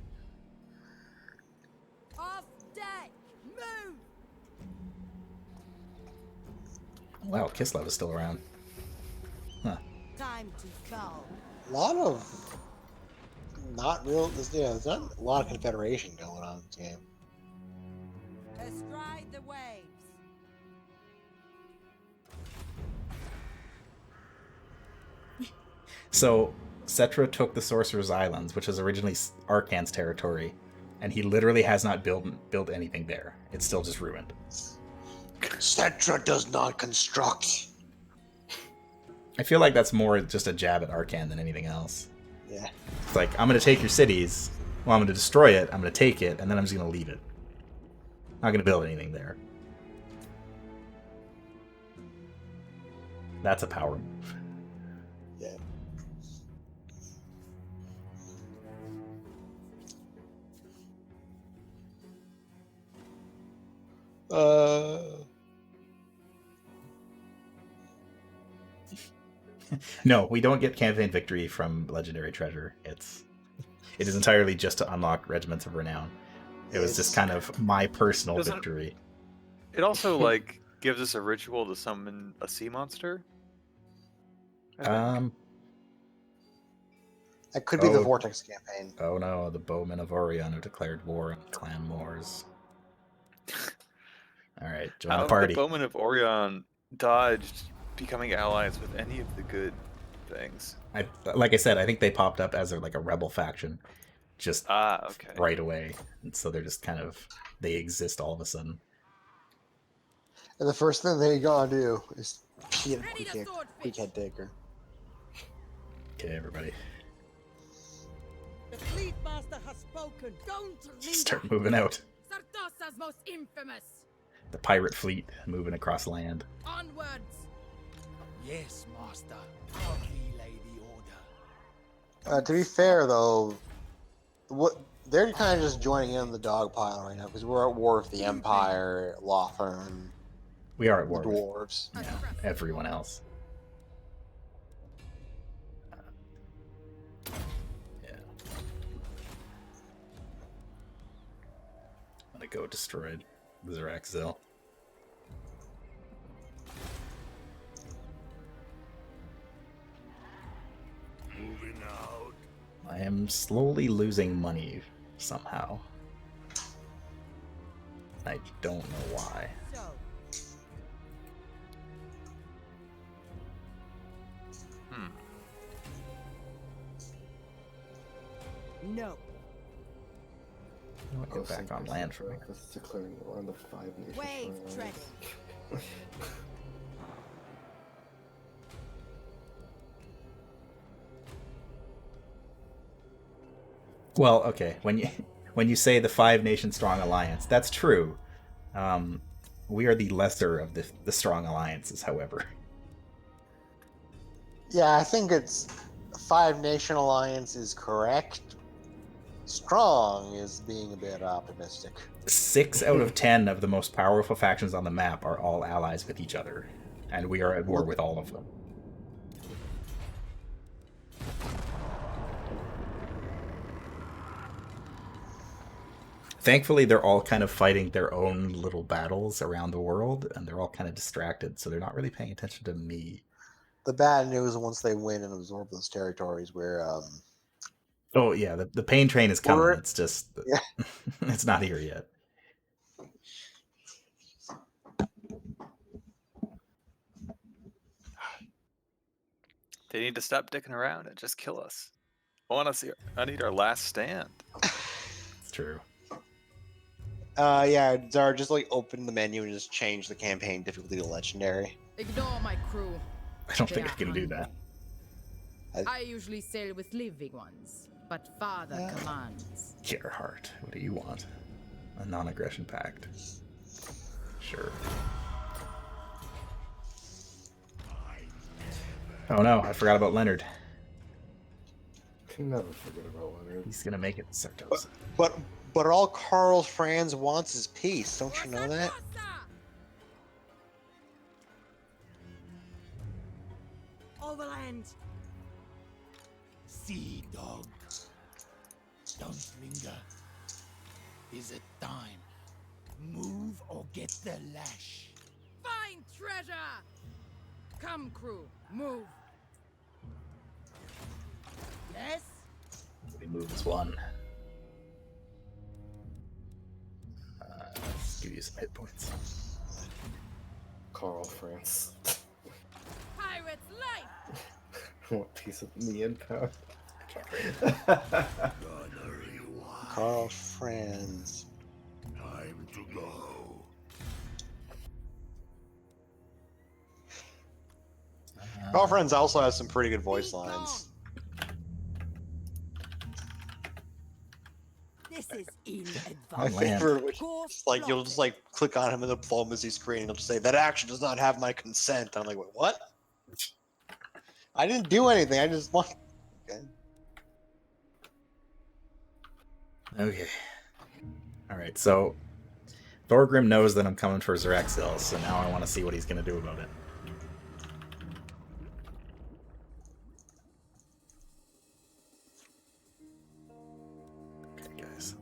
Off deck. Move. Wow, Kislev is still around. Huh. Time to go. A lot of... Not real... there's not a lot of Confederation going on in this game. Astride the waves. So, Cetra took the Sorcerer's Islands, which was originally Arcan's territory, and he literally has not built anything there. It's still just ruined. Cetra does not construct. I feel like that's more just a jab at Arcan than anything else. Yeah. It's like, I'm going to take your cities, well, I'm going to destroy it, I'm going to take it, and then I'm just going to leave it. Not going to build anything there. That's a power move. Yeah. No, we don't get campaign victory from Legendary Treasure. It is entirely just to unlock Regiments of Renown. It was just kind of my personal Doesn't- victory. It also like gives us a ritual to summon a sea monster. I think. That could be the Oh. Vortex campaign. Oh no, the Bowmen of Orion who declared war on Clan Moors. Alright, join How the have party. the Bowmen of Orion dodged becoming allies with any of the good things? Like I said, I think they popped up as a rebel faction just Okay. right away. And so they're just kind of, they exist all of a sudden. And the first thing they gotta do is pee at Ready to Quick swordfish. Head Taker. Okay, everybody. The fleet master has spoken. Don't linger. Start moving out. Sartosa's most infamous. The pirate fleet moving across land. Onwards. Yes, master. I'll relay the order. To be fair, though, they're kind of just joining in the dog pile right now because we're at war with the Empire, Lothern, We are at the war with dwarves. everyone else. Yeah. I'm gonna go destroy Zeraxil. Moving out. I am slowly losing money somehow. I don't know why. So, no. I'll get back on land for me. This is declaring war on the 5 nations. Wave treading. Well, okay. When you say the 5-nation strong alliance, that's true. We are the lesser of the strong alliances, however. Yeah, I think it's 5-nation alliance is correct. Strong is being a bit optimistic. 6 out of 10 of the most powerful factions on the map are all allies with each other, and we are at war with all of them. Thankfully, they're all kind of fighting their own little battles around the world, and they're all kind of distracted, so they're not really paying attention to me. The bad news, once they win and absorb those territories, where Oh yeah, the pain train is coming. We're- It's just Yeah. it's not here yet. They need to stop dicking around and just kill us. I need our last stand. It's true. yeah, Zara, just like open the menu and just change the campaign difficulty to legendary. Ignore my crew. I don't They think I are can do that. hungry. I usually sail with living ones, but father commands. Gerhardt, what do you want? A non-aggression pact. Sure. Oh no, I forgot about Leonard. Can never forget about Leonard. He's gonna make it, Sartos. But all Karl Franz wants is peace. Don't you know that? Overland. See, dog. Don't linger. Is it time? Move or get the lash. Find treasure! Come, crew, move. Yes? We move as one. Let's give you some hit points. Karl France. Pirate's life! What piece of me in power? Karl Franz. Time to go. Karl Franz also has some pretty good voice lines. This is in My advance. land. favorite, which Course is like you'll just like click on him in the diplomacy screen and he'll just say that action does not have my consent. I'm like, wait, what? I didn't do anything. I just want. Okay. Okay. Alright, so Thorgrim knows that I'm coming for Zeraxil, so now I want to see what he's going to do about it. Okay, guys.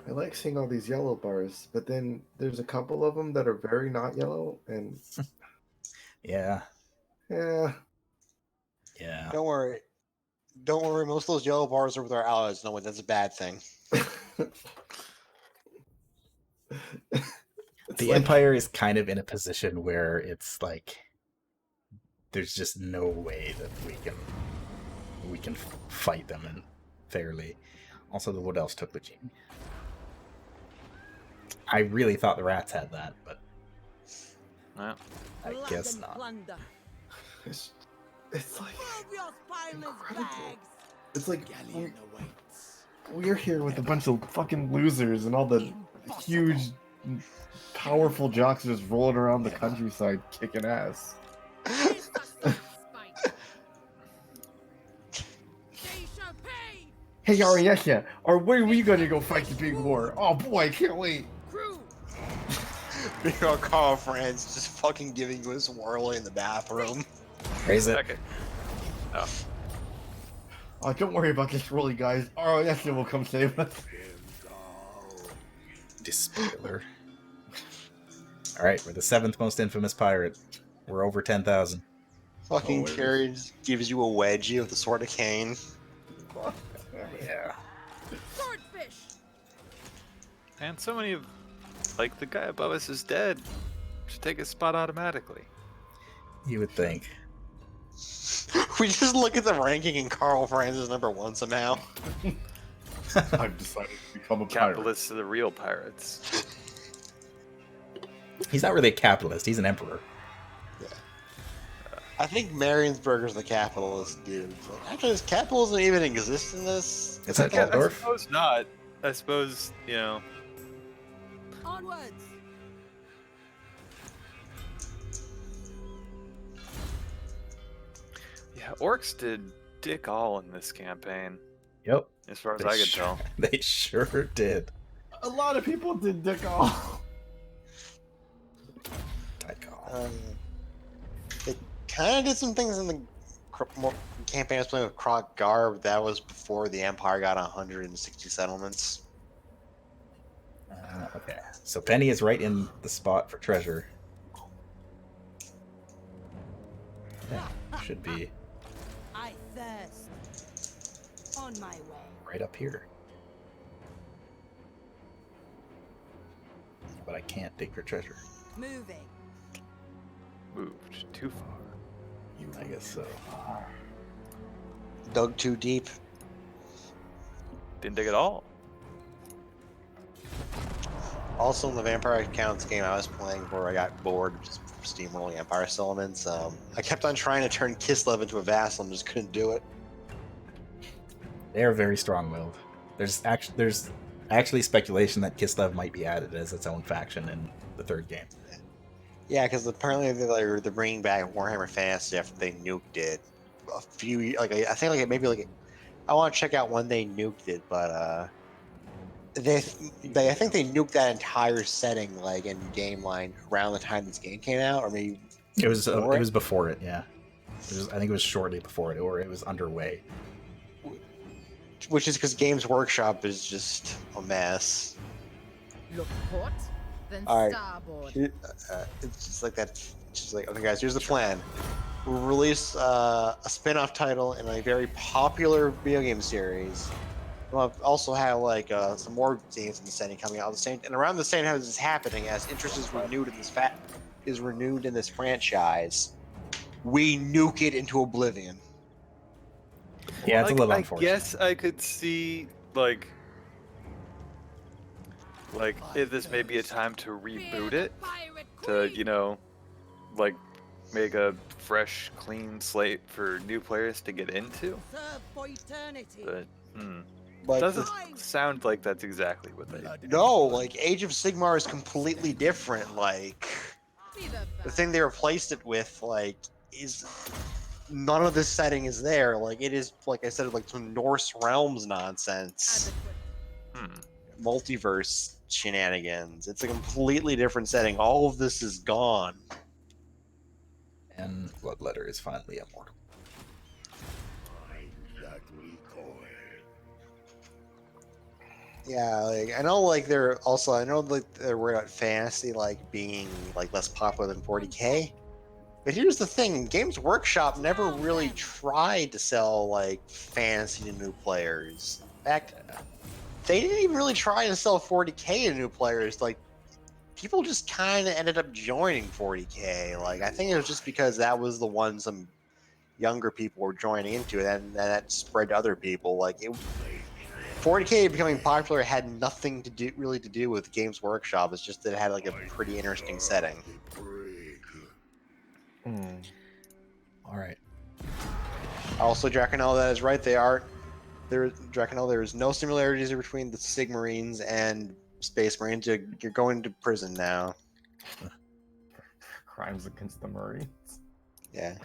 I like seeing all these yellow bars, but then there's a couple of them that are very not yellow, and Yeah. yeah, Yeah. Don't worry. Don't worry. Most of those yellow bars are with our allies. No, that's a bad thing. The Empire is kind of in a position where it's like there's just no way that we can fight them and fairly. Also, the Wood Elves took the genie. I really thought the rats had that, but Well, I Blood guess and not. Plunder. it's like Move your spineless incredible. bags. it's like Galleon awaits. we're here with a bunch of fucking losers, and all the huge, powerful jocks just rolling around the countryside kicking ass. They shall pay! Hey, Ariesha, or where are we gonna go fight the big war? Oh boy, I can't wait. Crew! Big old Karl Franz just fucking giving you a swirly in the bathroom. Raise it. okay. Oh, Oh, don't worry about this really, guys. Ariesha will come save us. Spoiler. Alright, we're the 7th most infamous pirate. We're over 10,000. Fucking Oh, Carrie just gives you a wedgie with the sword of cane. Yeah. Swordfish! and so many of, like, the guy above us is dead. Should take his spot automatically. You would think. We just look at the ranking and Karl Franz is number 1 somehow. I've decided to become a pirate. Capitalists are the real pirates. He's not really a capitalist. He's an emperor. I think Mariensburger's the capitalist dude. Like, actually, does capitalism even exist in this? Is that I Waldorf? suppose not. I suppose, Onwards! Yeah, orcs did dick all in this campaign, Yep. as far as They I could sure- tell. They sure did. A lot of people did dick off. They kind of did some things in the campaign I was playing with Croc Garb. That was before the Empire got 160 settlements. Okay. So Penny is right in the spot for treasure. Yeah, should be I thirst. On my way. right up here. But I can't dig for treasure. Moving. Moved too far. I guess so. Dug too deep. Didn't dig at all. Also, in the Vampire Counts game I was playing where I got bored just steamrolling Empire settlements, I kept on trying to turn Kislev into a vassal and just couldn't do it. They're very strong-willed. There's actually speculation that Kislev might be added as its own faction in the third game. Yeah, because apparently they're bringing back Warhammer Fantasy after they nuked it a few, I think maybe I want to check out when they nuked it, but I think they nuked that entire setting in game line around the time this game came out, or maybe It was before it, yeah. I think it was shortly before it, or it was underway. Which is because Games Workshop is just a mess. Look port, then All right. starboard. It's just like that. It's just like, okay, guys, here's the plan. We'll release a spin-off title in a very popular video game series. We'll also have some more games in the setting coming out at the same, and around the same time this is happening, as interest is renewed in this franchise. We nuke it into oblivion. Yeah, it's a little I unfortunate. guess I could see if this may be a time to reboot it, to make a fresh, clean slate for new players to get into. Serve for eternity. But doesn't sound like that's exactly what they. No, Age of Sigmar is completely different. The thing they replaced it with, is none of this setting is there. It is, like I said, some Norse realms nonsense. Multiverse shenanigans. It's a completely different setting. All of this is gone. And Bloodletter is finally immortal. Yeah, I know they're worried about fantasy being less popular than 40K. But here's the thing, Games Workshop never really tried to sell fantasy to new players. In fact, they didn't even really try to sell 40K to new players. People just kind of ended up joining 40K. I think it was just because that was the one some younger people were joining into, and then that spread to other people. 40K becoming popular had nothing to do with Games Workshop. It's just that it had a pretty interesting setting. All right. Also, Draconel, that is right. Draconel, there is no similarities between the Sigmarines and Space Marines. You're going to prison now. Crimes against the Marines. Yeah.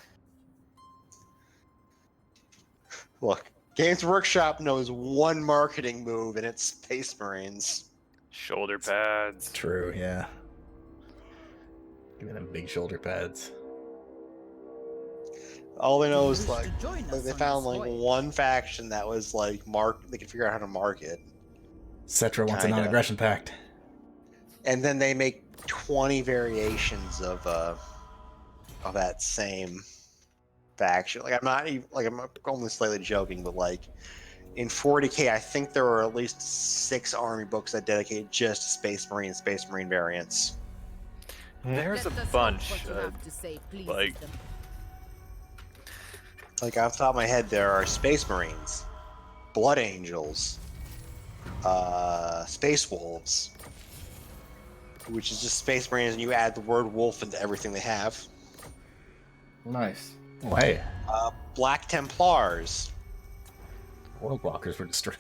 Look, Games Workshop knows one marketing move, and it's Space Marines. Shoulder pads. True, yeah. Give me them big shoulder pads. All they know is Wish to join us they on found this voyage. one faction that was they could figure out how to market, Cetra wants a Kinda. non-aggression pact. and then they make 20 variations of that same faction. I'm not even I'm only slightly joking, but in 40K, I think there are at least 6 army books that dedicate just to Space Marine variants. There's a Let us hope bunch. what you have to say pleases like- them. Off the top of my head, there are Space Marines, Blood Angels, Space Wolves, which is just Space Marines, and you add the word wolf into everything they have. Nice. Oh, hey. Black Templars. World walkers were destroyed.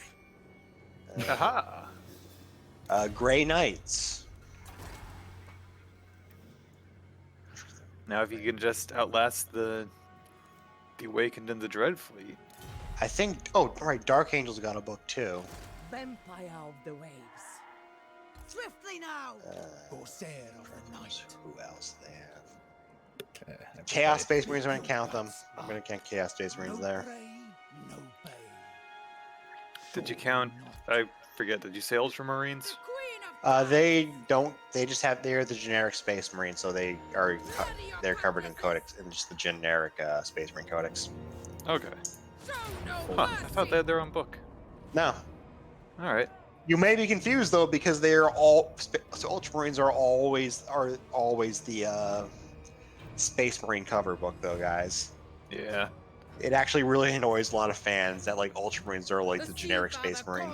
Aha! Grey Knights. Now, if you can just outlast the Awakened and the Dread Fleet. I think. Oh, right. Dark Angels got a book too. Vampire of the waves. Swiftly now! Corsair of the night. Who else they have? Okay, Chaos Space Marines. I'm gonna count them. I'm gonna count Chaos Space Marines No there. prey, no bay. Did you count? I forget. Did you say Ultramarines? They don't. They just have. They're the generic Space Marine, so they are. They're covered in codex and just the generic Space Marine codex. Okay. Huh, I thought they had their own book. No, All right. you may be confused though because they are all. So Ultramarines are always the Space Marine cover book though, guys. Yeah. It actually really annoys a lot of fans that like Ultramarines are like the generic Space Marine.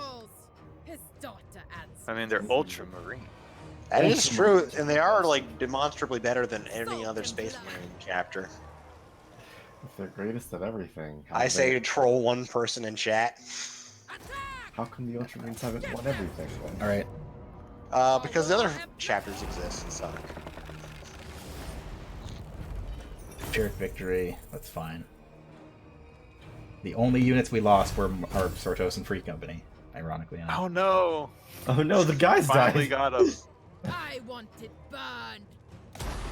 I mean, they're Ultramarine. That is true, and they are like demonstrably better than any other Space Marine chapter. If they're greatest at everything. I say to troll one person in chat. How come the Ultramarines haven't won everything then? All right. Because the other chapters exist and suck. Pyrrhic victory. That's fine. The only units we lost were our Sortos and Free Company, ironically enough. Oh no! Oh no, the guys Finally died! got him. I want it burned.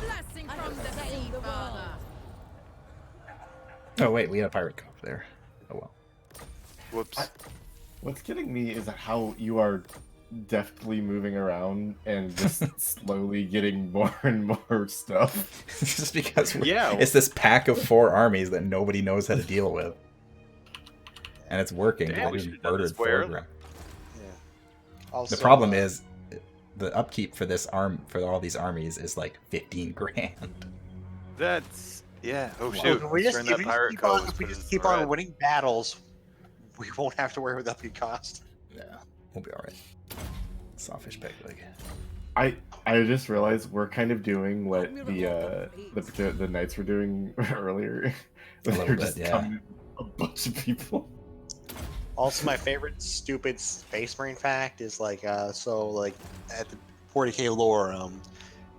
Blessing from the sea, Father. Oh wait, we had a pirate cove there. Oh well. Whoops. What's getting me is how you are deftly moving around and just slowly getting more and more stuff. Just because Yeah. it's this pack of 4 armies that nobody knows how to deal with. And it's working. Damn, we We've should've done murdered this way 4 earlier. of them. Yeah. Also, The problem is the upkeep for this for all these armies is like 15 grand. That's yeah. Oh Wow. shoot! if we just, Turn if that we just pirate keep code. on, if we just keep on winning battles, we won't have to worry about the upkeep cost. Yeah, we'll be alright. Sawfish peg leg. I just realized we're kind of doing what the knights were doing earlier. A little They're bit, just yeah. coming a bunch of people. Also, my favorite stupid Space Marine fact is like, so like at the 40k lore,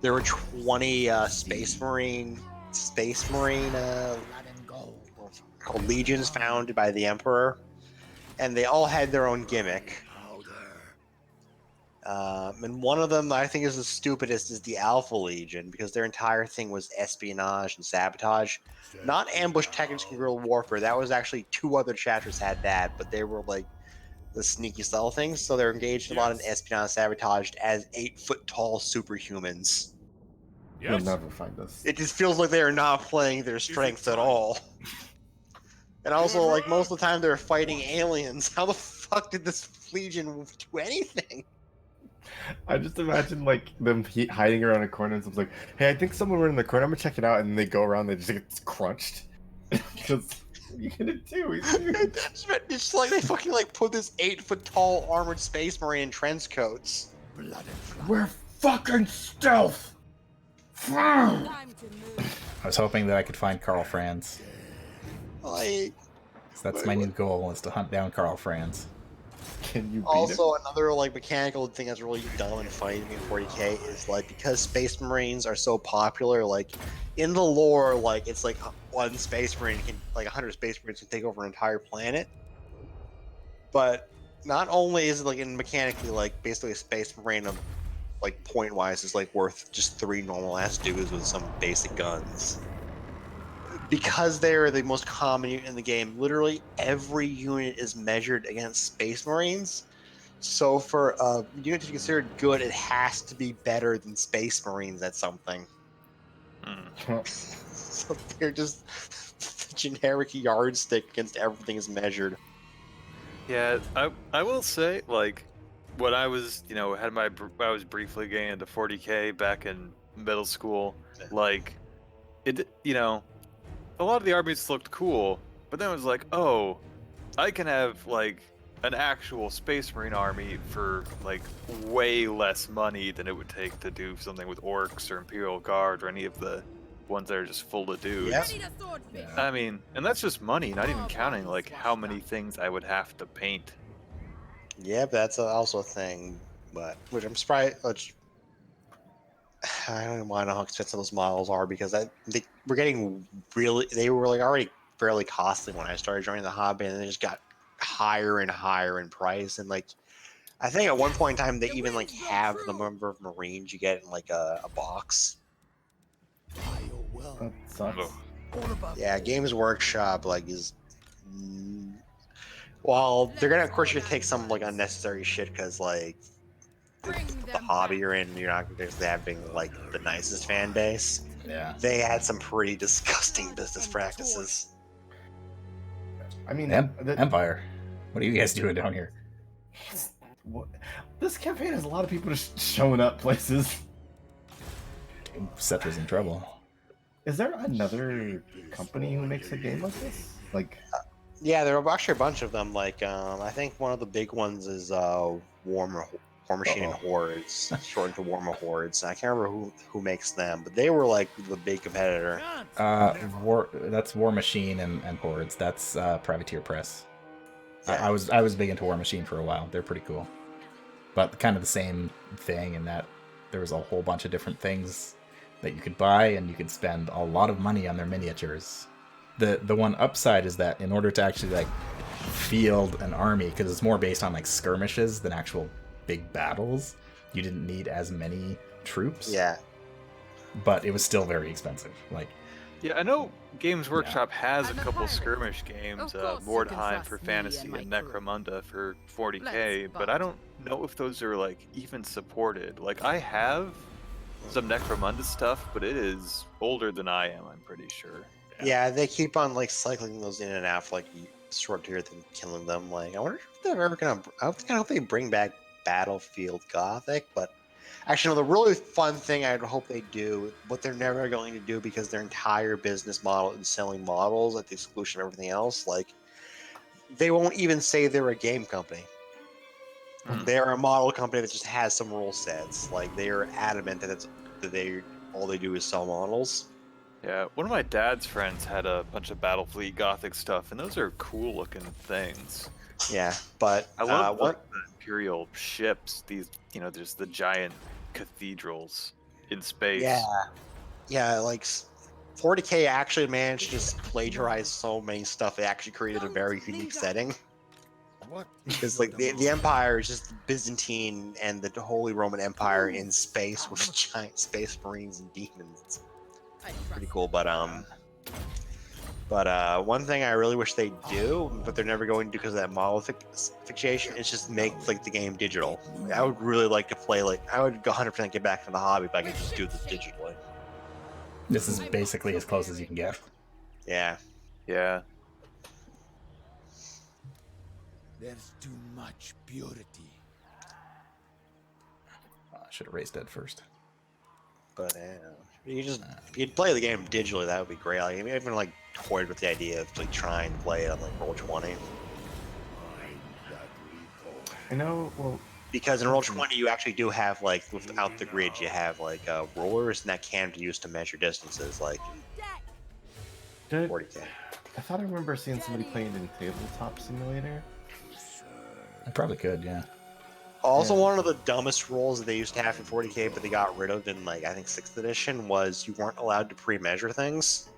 there were 20 Space Marine called legions founded by the Emperor, and they all had their own gimmick. And one of them I think is the stupidest is the Alpha Legion because their entire thing was espionage and sabotage. Not ambush tactics and guerrilla warfare. That was actually 2 other chapters had that, but they were like the sneaky style things. So they're engaged a lot in espionage and sabotage as 8-foot tall superhumans. You'll never find us. It just feels like they are not playing their strengths at all. And also, like most of the time, they're fighting aliens. How the fuck did this Legion do anything? I just imagine like them hiding around a corner and someone's like, "Hey, I think someone went in the corner. I'm gonna check it out." And they go around, they just get crunched. Because what are you gonna do? He's huge. It's like they fucking like put this 8-foot tall armored space marine in trench coats. We're fucking stealth. Time to move. I was hoping that I could find Karl Franz. Like, So that's my new goal, is to hunt down Karl Franz. Can you beat him? also another like mechanical thing that's really dumb and funny to me in 40k is like because space marines are so popular, like in the lore, like it's like one space marine can like 100 space marines can take over an entire planet. But not only is it like in mechanically like basically a space marine of like point wise is like worth just 3 normal ass dudes with some basic guns. Because they're the most common unit in the game, literally every unit is measured against Space Marines. So for a unit to be considered good, it has to be better than Space Marines at something. So they're just the generic yardstick against everything is measured. Yeah, I will say, like, when I was, I was briefly getting into 40k back in middle school, like, a lot of the armies looked cool, but then it was like, oh, I can have, like, an actual Space Marine army for like way less money than it would take to do something with Orcs or Imperial Guard or any of the ones that are just full of dudes. Yeah. Ready to swordfish. I mean, and that's just money, not even counting like how many things I would have to paint. Yeah, that's also a thing, but which I'm surprised. Which I don't even want to know how expensive those models are because they were getting really. They were like already fairly costly when I started joining the hobby, and they just got higher and higher in price. And like, I think at one point in time they even like have the number of Marines you get in like a box. That sucks. Ugh. Yeah, Games Workshop like is. Well, they're gonna, of course, you're gonna take some like unnecessary shit because like the hobby you're in, you're not because they having like the nicest fan base. Yeah. They had some pretty disgusting business practices. I mean, Empire. What are you guys doing down here? what, this campaign has a lot of people just showing up places. Scepter's in trouble. Is there another company who makes a game like this? Like, Yeah, there are actually a bunch of them. Like, I think one of the big ones is War Machine and Hordes, shortened to Warhammer Hordes. I can't remember who makes them, but they were like the big competitor. That's War Machine and Hordes. That's Privateer Press. Yeah. I was big into War Machine for a while. They're pretty cool, but kind of the same thing in that there was a whole bunch of different things that you could buy, and you could spend a lot of money on their miniatures. The one upside is that in order to actually like field an army, because it's more based on like skirmishes than actual big battles, you didn't need as many troops. Yeah. But it was still very expensive. Like, Yeah, I know Games Workshop has a couple skirmish games, Of course you can Mordheim for trust me Fantasy and and my crew. Necromunda for 40k, Let's but I don't know if those are like even supported. Like I have some Necromunda stuff, but it is older than I am, I'm pretty sure. Yeah, they keep on like cycling those in and out for like short period, then killing them. Like, I wonder if they're ever gonna. I hope they bring back Battlefield Gothic, but actually, no. The really fun thing I hope they do, what they're never going to do because their entire business model is selling models at the exclusion of everything else. Like, they won't even say they're a game company. They're a model company that just has some rule sets. Like, they are adamant that all they do is sell models. Yeah, one of my dad's friends had a bunch of Battlefleet Gothic stuff, and those are cool looking things. Yeah, but I love the Imperial ships. These, just the giant cathedrals in space. Yeah, like 40k actually managed to just plagiarize so many stuff. It actually created a very unique setting. What? Because like the Empire is just Byzantine and the Holy Roman Empire in space with giant space marines and demons. It's pretty cool, but one thing I really wish they do, but they're never going to do because of that model fixation, is just make like the game digital. I would really like to play I would 100% get back to the hobby if I could just do this digitally. this is basically as close as you can get. Yeah. Yeah. There's too much purity. I should have raised dead first. But you'd play the game digitally. That would be great. Like, even like toyed with the idea of like trying to play it on like Roll20. I know. Well, Because in Roll20 you actually do have like without the grid you have like rollers and that can be used to measure distances like 40k. I thought I remember seeing somebody playing in Tabletop Simulator. I probably could, yeah. Also, one of the dumbest rules that they used to have in 40k, but they got rid of in like I think 6th edition, was you weren't allowed to pre-measure things.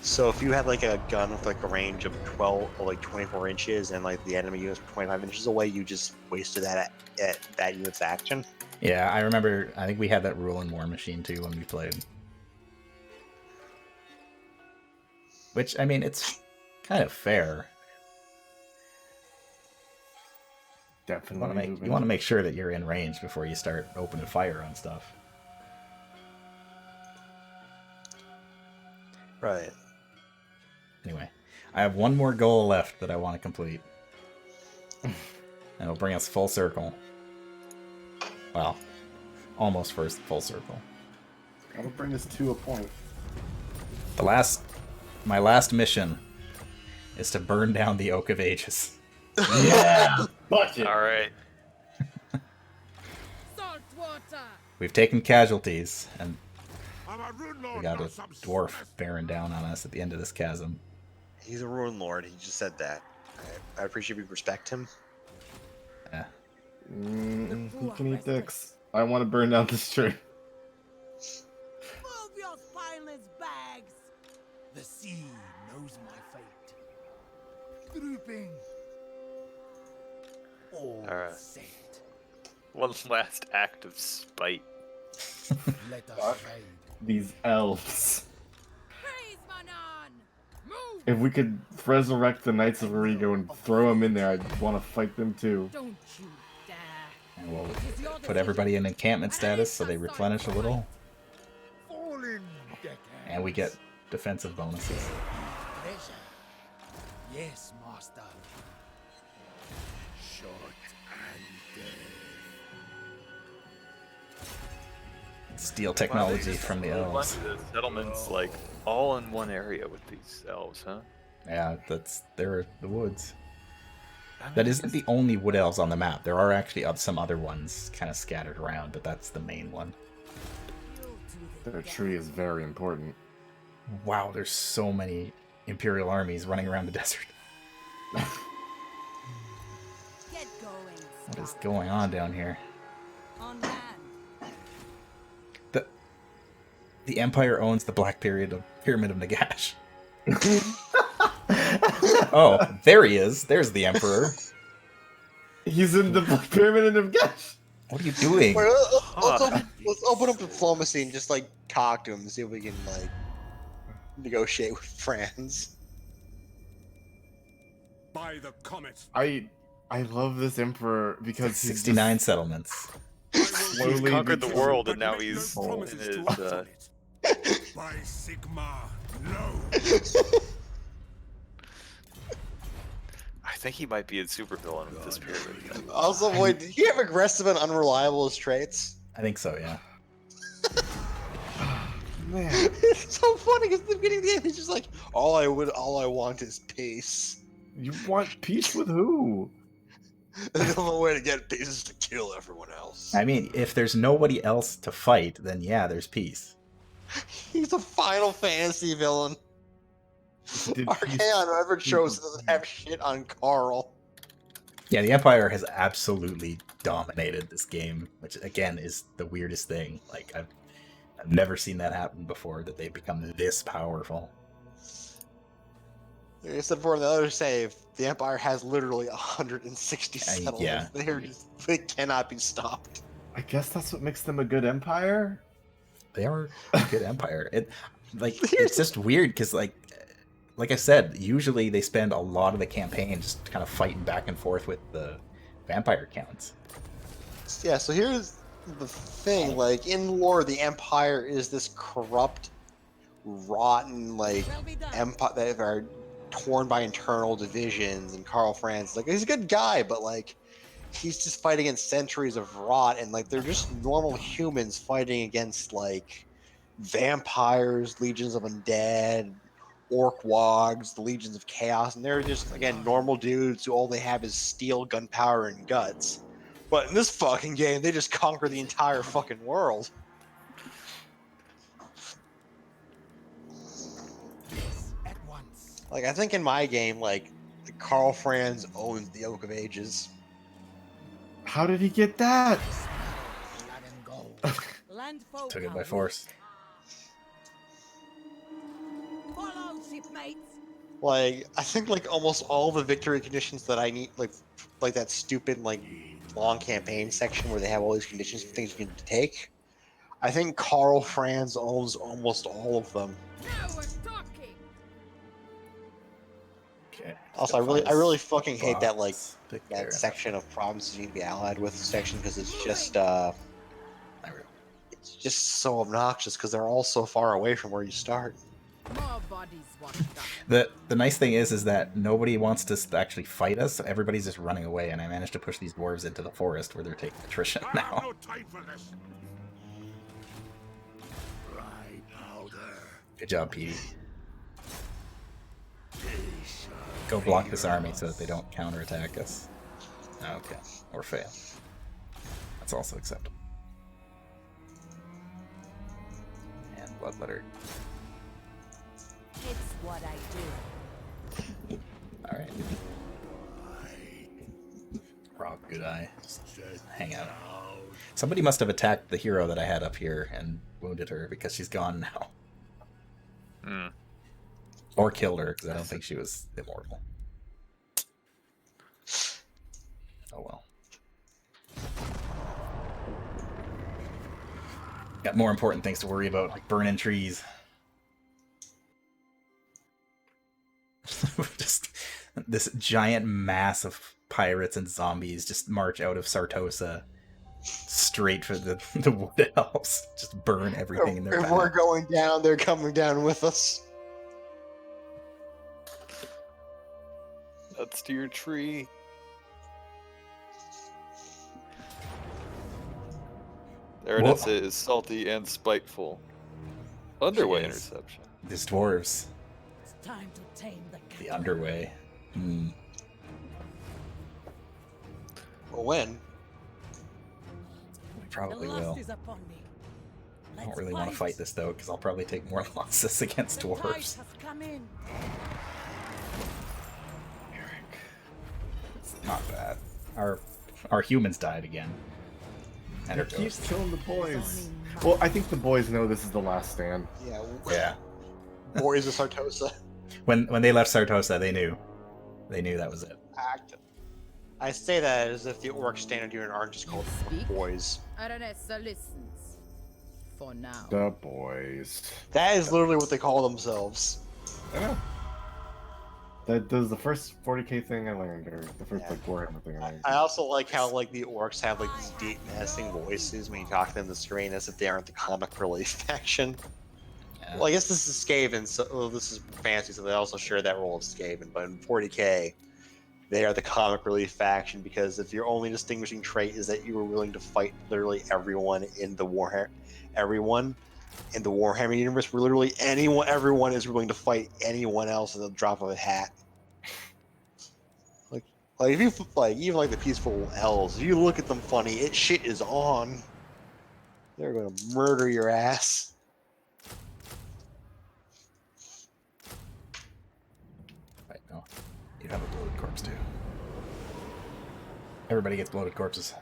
So if you had like a gun with like a range of 12 or like 24 inches, and like the enemy unit's 25 inches away, you just wasted that at that unit's action. Yeah, I remember. I think we had that rule in War Machine too when we played. Which, I mean, it's kind of fair. Definitely. You want to make sure that you're in range before you start opening fire on stuff. Right. Anyway, I have one more goal left that I want to complete. And it'll bring us full circle. Well, almost first full circle. That'll bring us to a point. My last mission is to burn down the Oak of Ages. Yeah, bucket. All right. Salt water. We've taken casualties, and I'm a rune we lord, got a not some dwarf smith. bearing down on us at the end of this chasm. He's a Ruin Lord. He just said that. I appreciate we respect him. Yeah. He can eat dicks. I want to burn down this tree. Move your spineless bags. The sea knows my fate. Drooping. All Alright. said. One last act of spite. Let us Fuck. fade. These elves. Praise Manan. Move. If we could resurrect the Knights of Origo and throw them in there, I'd want to fight them too. Don't you dare. And we'll It is your put everybody in encampment decision. status so they replenish a little, Fallen deckhands. and we get defensive bonuses. Pleasure. Yes, master. Short and dead. Steal technology from the A bunch elves. of the settlements like all in one area with these elves, huh? Yeah, they're the woods. I mean, That isn't the only wood elves on the map. There are actually some other ones kind of scattered around, but that's the main one. Their tree is very important. Wow, there's so many Imperial armies running around the desert. Get going. What is going on down here? On land. The Empire owns the Black Pyramid of Nagash. Oh, there he is. There's the Emperor. He's in the Pyramid of Gash. What are you doing? Wait, let's open up diplomacy and just like talk to him and see if we can like negotiate with France. By the comet. I love this Emperor because he's 69 settlements. He's slowly conquered the becoming- world and now But make he's no in promises his. to act on it. By Sigma, no. I think he might be a supervillain with this pyramid. Also, wait, did he have aggressive and unreliable as traits? I think so, yeah. Man, It's so funny because at the beginning of the game, he's just like, all I want is peace. you want peace with who? The only way to get peace is to kill everyone else. I mean, if there's nobody else to fight, then yeah, there's peace. He's a Final Fantasy villain. Did Archaon, whoever chose, doesn't have shit on Carl. Yeah, the Empire has absolutely dominated this game, which again is the weirdest thing. Like I've never seen that happen before, that they've become this powerful. Like I said before in the other save, the Empire has literally 160 settlements. yeah. They cannot be stopped. I guess that's what makes them a good empire. They are a good empire. It's just weird because like I said, usually they spend a lot of the campaign just kind of fighting back and forth with the vampire counts. Yeah, so here's the thing, like, in lore, the Empire is this corrupt, rotten, like, Well be done. empire that are torn by internal divisions, and Karl Franz, like, he's a good guy, but, like, he's just fighting against centuries of rot, and, like, they're just normal humans fighting against, like, vampires, legions of undead, orc wogs, the legions of chaos, and they're just, again, normal dudes who all they have is steel, gunpowder, and guts. But in this fucking game, they just conquer the entire fucking world. At once. Like, I think in my game, like, Karl Franz owns the Oak of Ages. How did he get that? Blood and gold. Land folk Took it are by weak. force. Follow, shipmates. Like, I think, like, almost all the victory conditions that I need, like that stupid, like, long campaign section where they have all these conditions and things you can take. I think Karl Franz owns almost all of them. Now we're talking. Okay. Also, I really fucking hate that, like, Pick there. that section of provinces you can be allied with section because it's just, Not really. it's just so obnoxious because they're all so far away from where you start. More bodies washed up. The nice thing is that nobody wants to actually fight us. So everybody's just running away, and I managed to push these dwarves into the forest where they're taking attrition I have now. no time for this. Dry powder. Good job, Petey. Patience. Go block this army so that they don't counterattack us. Okay, or fail. That's also acceptable. And Bloodletter. It's what I do. Alright. Rob, good eye. Just hang out. Somebody must have attacked the hero that I had up here and wounded her because she's gone now. Hmm. Or killed her, because I don't think she was immortal. Oh well. Got more important things to worry about, like burning trees. Just this giant mass of pirates and zombies just march out of Sartosa straight for the wood elves. Just burn everything in their If path. we're going down, they're coming down with us. Nuts to your tree. Aranessa is salty and spiteful. Underway She is. interception. These dwarves. It's time to tame the The cat. underway. Hmm. Well, when? We The probably lust will. is upon me. I don't really want to fight this though, because I'll probably take more losses against The tide dwarves. has come in. It's not bad. Our humans died again. And our Keep ghosts. killing the boys. Well, I think the boys know this is the last stand. Yeah. Yeah. Warriors of Sartosa. When they left Sartosa, they knew. They knew that was it. I say that as if the orcs standing here aren't just called Speak. boys. Aranessa listens. For now. The boys. That is literally what they call themselves. I know. That does the first 40k thing I learned, or the first Yeah. like Warhammer thing I learned. I also like how like the orcs have like these deep menacing voices when you talk to them in the screen as if they aren't the comic relief faction. Yeah. Well, I guess this is Skaven, so well, this is fantasy, so they also share that role of Skaven. But in 40k, they are the comic relief faction because if your only distinguishing trait is that you are willing to fight literally everyone in the Warhammer universe, where literally everyone is willing to fight anyone else in the drop of a hat. Like if you like even like the peaceful elves, if you look at them funny, shit is on. They're gonna murder your ass. Right, no. You have a bloated corpse too. Everybody gets bloated corpses.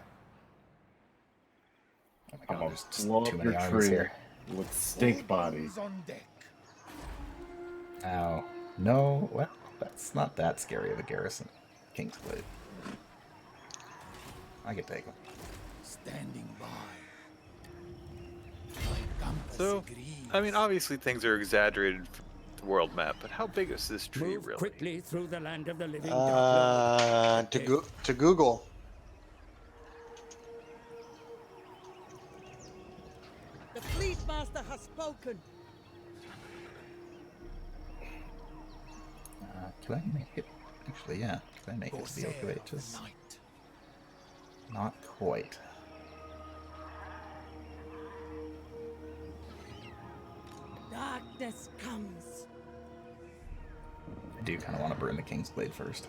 Oh my I'm god, gonna there's just blow too up many your armies tree here. with stink bodies. On deck. Ow. No, well, that's not that scary of a garrison. Kingsblade. I could take them. Standing by. My compass So, agrees. I mean, obviously things are exaggerated for the world map, but how big is this tree Move really? quickly through the land of the living. Dark Lord. To Google. The fleet master has spoken. Can I make it? Actually, yeah. Can I make Go it to the sail Oak of Ages? the night. Not quite. Darkness comes. I do kind of want to burn the Kingsblade first.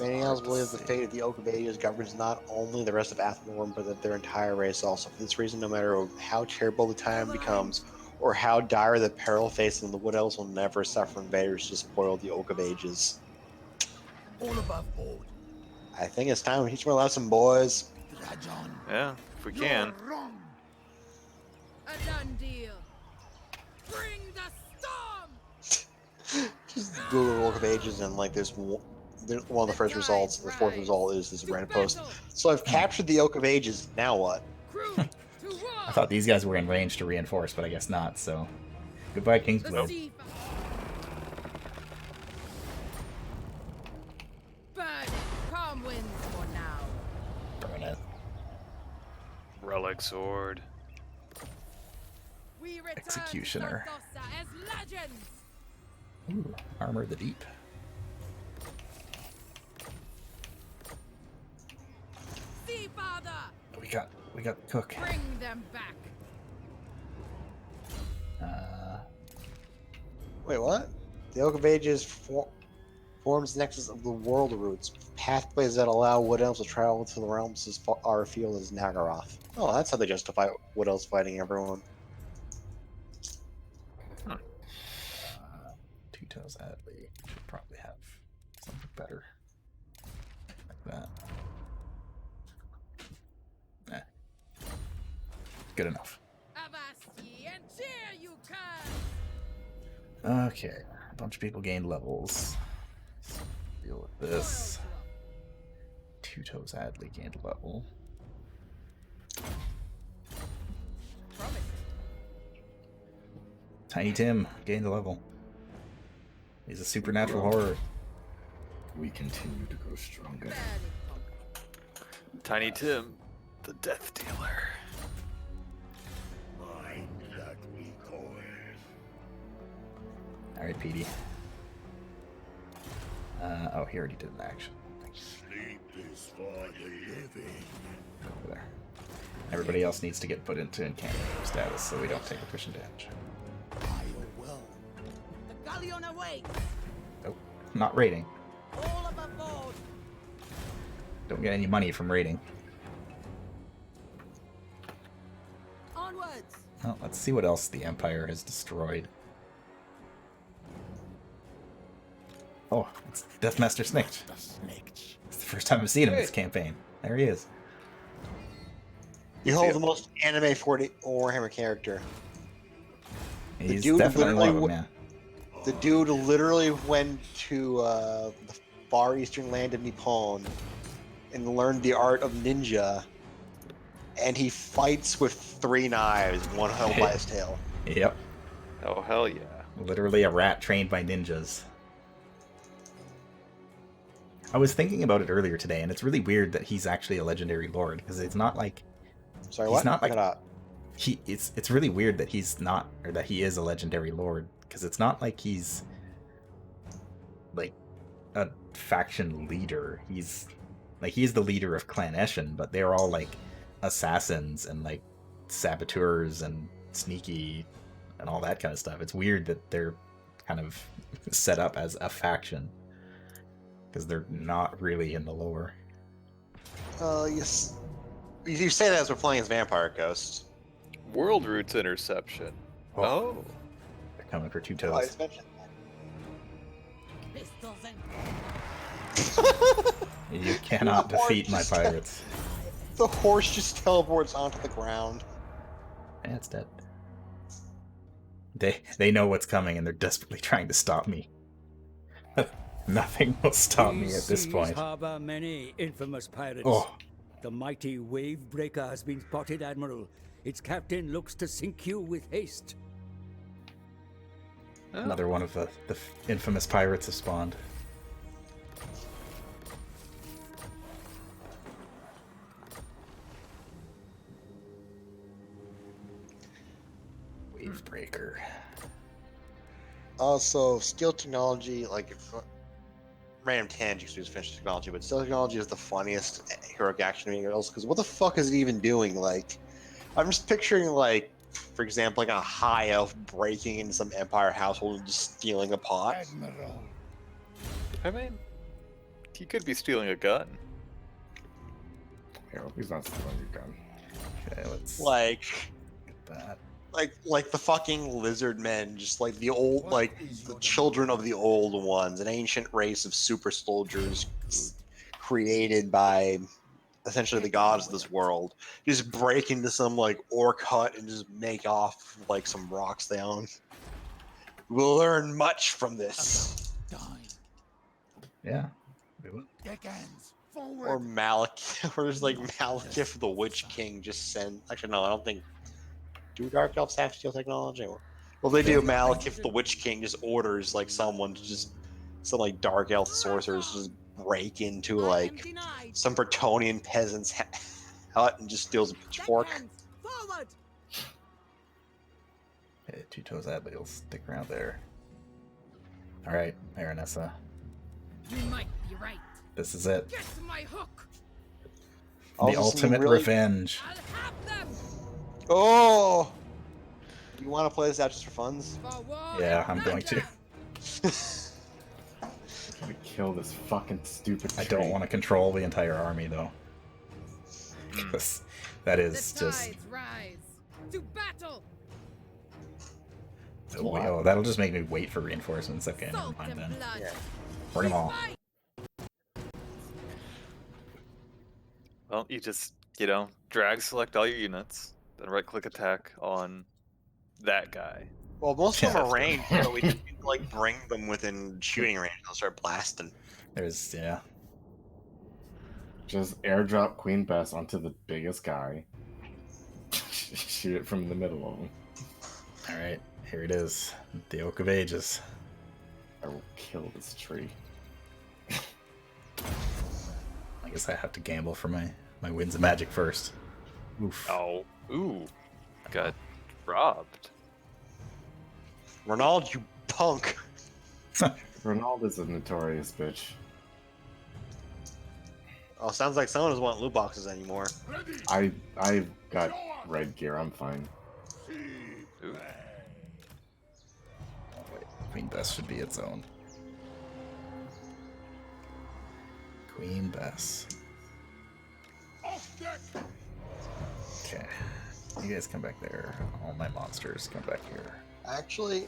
Many else believe the fate of the Oak of Ages governs not only the rest of Athenor, but that their entire race also. For this reason, no matter how terrible the time becomes, or how dire the peril facing the Wood Elves will never suffer invaders to spoil the Oak of Ages. All above board. I think it's time to teach them a lesson, boys. Rajan. Yeah, if we can. You're wrong. A done deal. Bring the storm! Just Google Oak of Ages and like there's one of the first results. The fourth result is this random post. So I've captured the Oak of Ages. Now what? Crew to war! I thought these guys were in range to reinforce, but I guess not, so... Goodbye, The Kingsblade. sea. Burn it. Calm winds for now. Burn it. Relic sword. We return Executioner. Sartosa as legends. Ooh, Armor of the Deep. Sea Father, We got the cook. bring them back. Wait, what? The Oak of Ages forms the nexus of the world roots, pathways that allow Wood Elves to travel to the realms as far afield as Nagaroth. Oh, that's how they justify Wood Elves fighting everyone. Two Toes Adley should probably have something better. Like that. Good enough. Avasti and cheer, you curs! Okay, a bunch of people gained levels. Let's deal with this. Two Toes Adley gained a level. Tiny Tim gained a level. He's a supernatural horror. We continue to grow stronger. Tiny Tim, the Death Dealer. Mind that recoil. Alright, Petey. Oh, he already did an action. Sleep is for the living. Go over there. Everybody else needs to get put into incantation status so we don't take attrition damage. I will. The galleon awaits. Nope. Not raiding. All of aboard. Don't get any money from raiding. Onwards. Well, let's see what else the Empire has destroyed. Oh, it's Deathmaster Snicked. The snakes. It's the first time I've seen him this campaign. There he is. Behold the most anime 40 Warhammer character. He's dude definitely one of them, literally yeah. The dude literally went to the far eastern land of Nippon and learned the art of ninja, and he fights with 3 knives, one held by his tail. Yep. Oh, hell yeah. Literally a rat trained by ninjas. I was thinking about it earlier today, and it's really weird that he's actually a legendary lord, because it's not like Sorry, he's what? not like Shut up. it's really weird that he's not, or that he is a legendary lord, because it's not like he's like a faction leader. He's the leader of Clan Eshin, but they're all like assassins and like saboteurs and sneaky and all that kind of stuff. It's weird that they're kind of set up as a faction, because they're not really in the lore. Yes. You say that as we're playing as Vampire Ghost. World Roots Interception. Oh. They're coming for 2 Oh, I toes. just mentioned Pistols and You cannot defeat my pirates. the horse just teleports onto the ground. Yeah, it's dead. They know what's coming, and they're desperately trying to stop me. Nothing will stop me at this These point. seas harbor many infamous pirates. Oh, The mighty wave breaker has been spotted, Admiral. Its captain looks to sink you with haste. another one of the infamous pirates have spawned. Wavebreaker. Also, steel technology, like if random tangent, because we just finished technology, but steel technology is the funniest heroic action anything else. Because what the fuck is it even doing? Like, I'm just picturing like, for example, like a high elf breaking into some Empire household and just stealing a pot. Admiral. I mean, he could be stealing a gun. I hope he's not stealing your gun. Okay, let's Like, get that. like the fucking lizard men, just like the old, like the children of the old ones, an ancient race of super soldiers created by essentially the gods of this world, just break into some like orc hut and just make off with, like some rocks they own. We'll learn much from this. Dine. Yeah. We will. Deckhands. Forward. Or or just like Malekith the Witch King just send. Actually, no, I don't think. Do Dark Elves have steel technology? Well, they do. Malekith the Witch King just orders like someone to just some like Dark Elf sorcerers just break into like some Bretonnian peasant's hut and just steals a pitchfork. Deckhands, forward. Okay, 2 toes Adley will stick around there. Alright, Aranessa. You might be right. This is it. Get my hook. The Also, ultimate really- revenge. I'll have them. Oh, You want to play this out just for funds? For war Yeah, and I'm going to. plunder. I'm gonna kill this fucking stupid I tree. don't want to control the entire army though. 'Cause that The is just. tides rise. To battle. Oh, that'll just make me wait for reinforcements. Okay, never Salt mind and then. blood. Yeah. Bring them all. Fight. Well, you just, drag select all your units, then right click attack on that guy. Well, most of them Yeah. are ranged, so we just need to, like, bring them within shooting range. They'll start blasting. There's yeah. Just airdrop Queen Bess onto the biggest guy. Shoot it from the middle of him. All right, here it is. The Oak of Ages. I will kill this tree. I guess I have to gamble for my wins of magic first. Oof. Oh, ooh, got robbed. Ronald, you punk! Ronaldo's a notorious bitch. Oh, sounds like someone doesn't want loot boxes anymore. I've got red gear. I'm fine. Ooh. Oh, wait. Queen Bess should be its own. Queen Bess. Okay. You guys come back there. All my monsters come back here. Actually,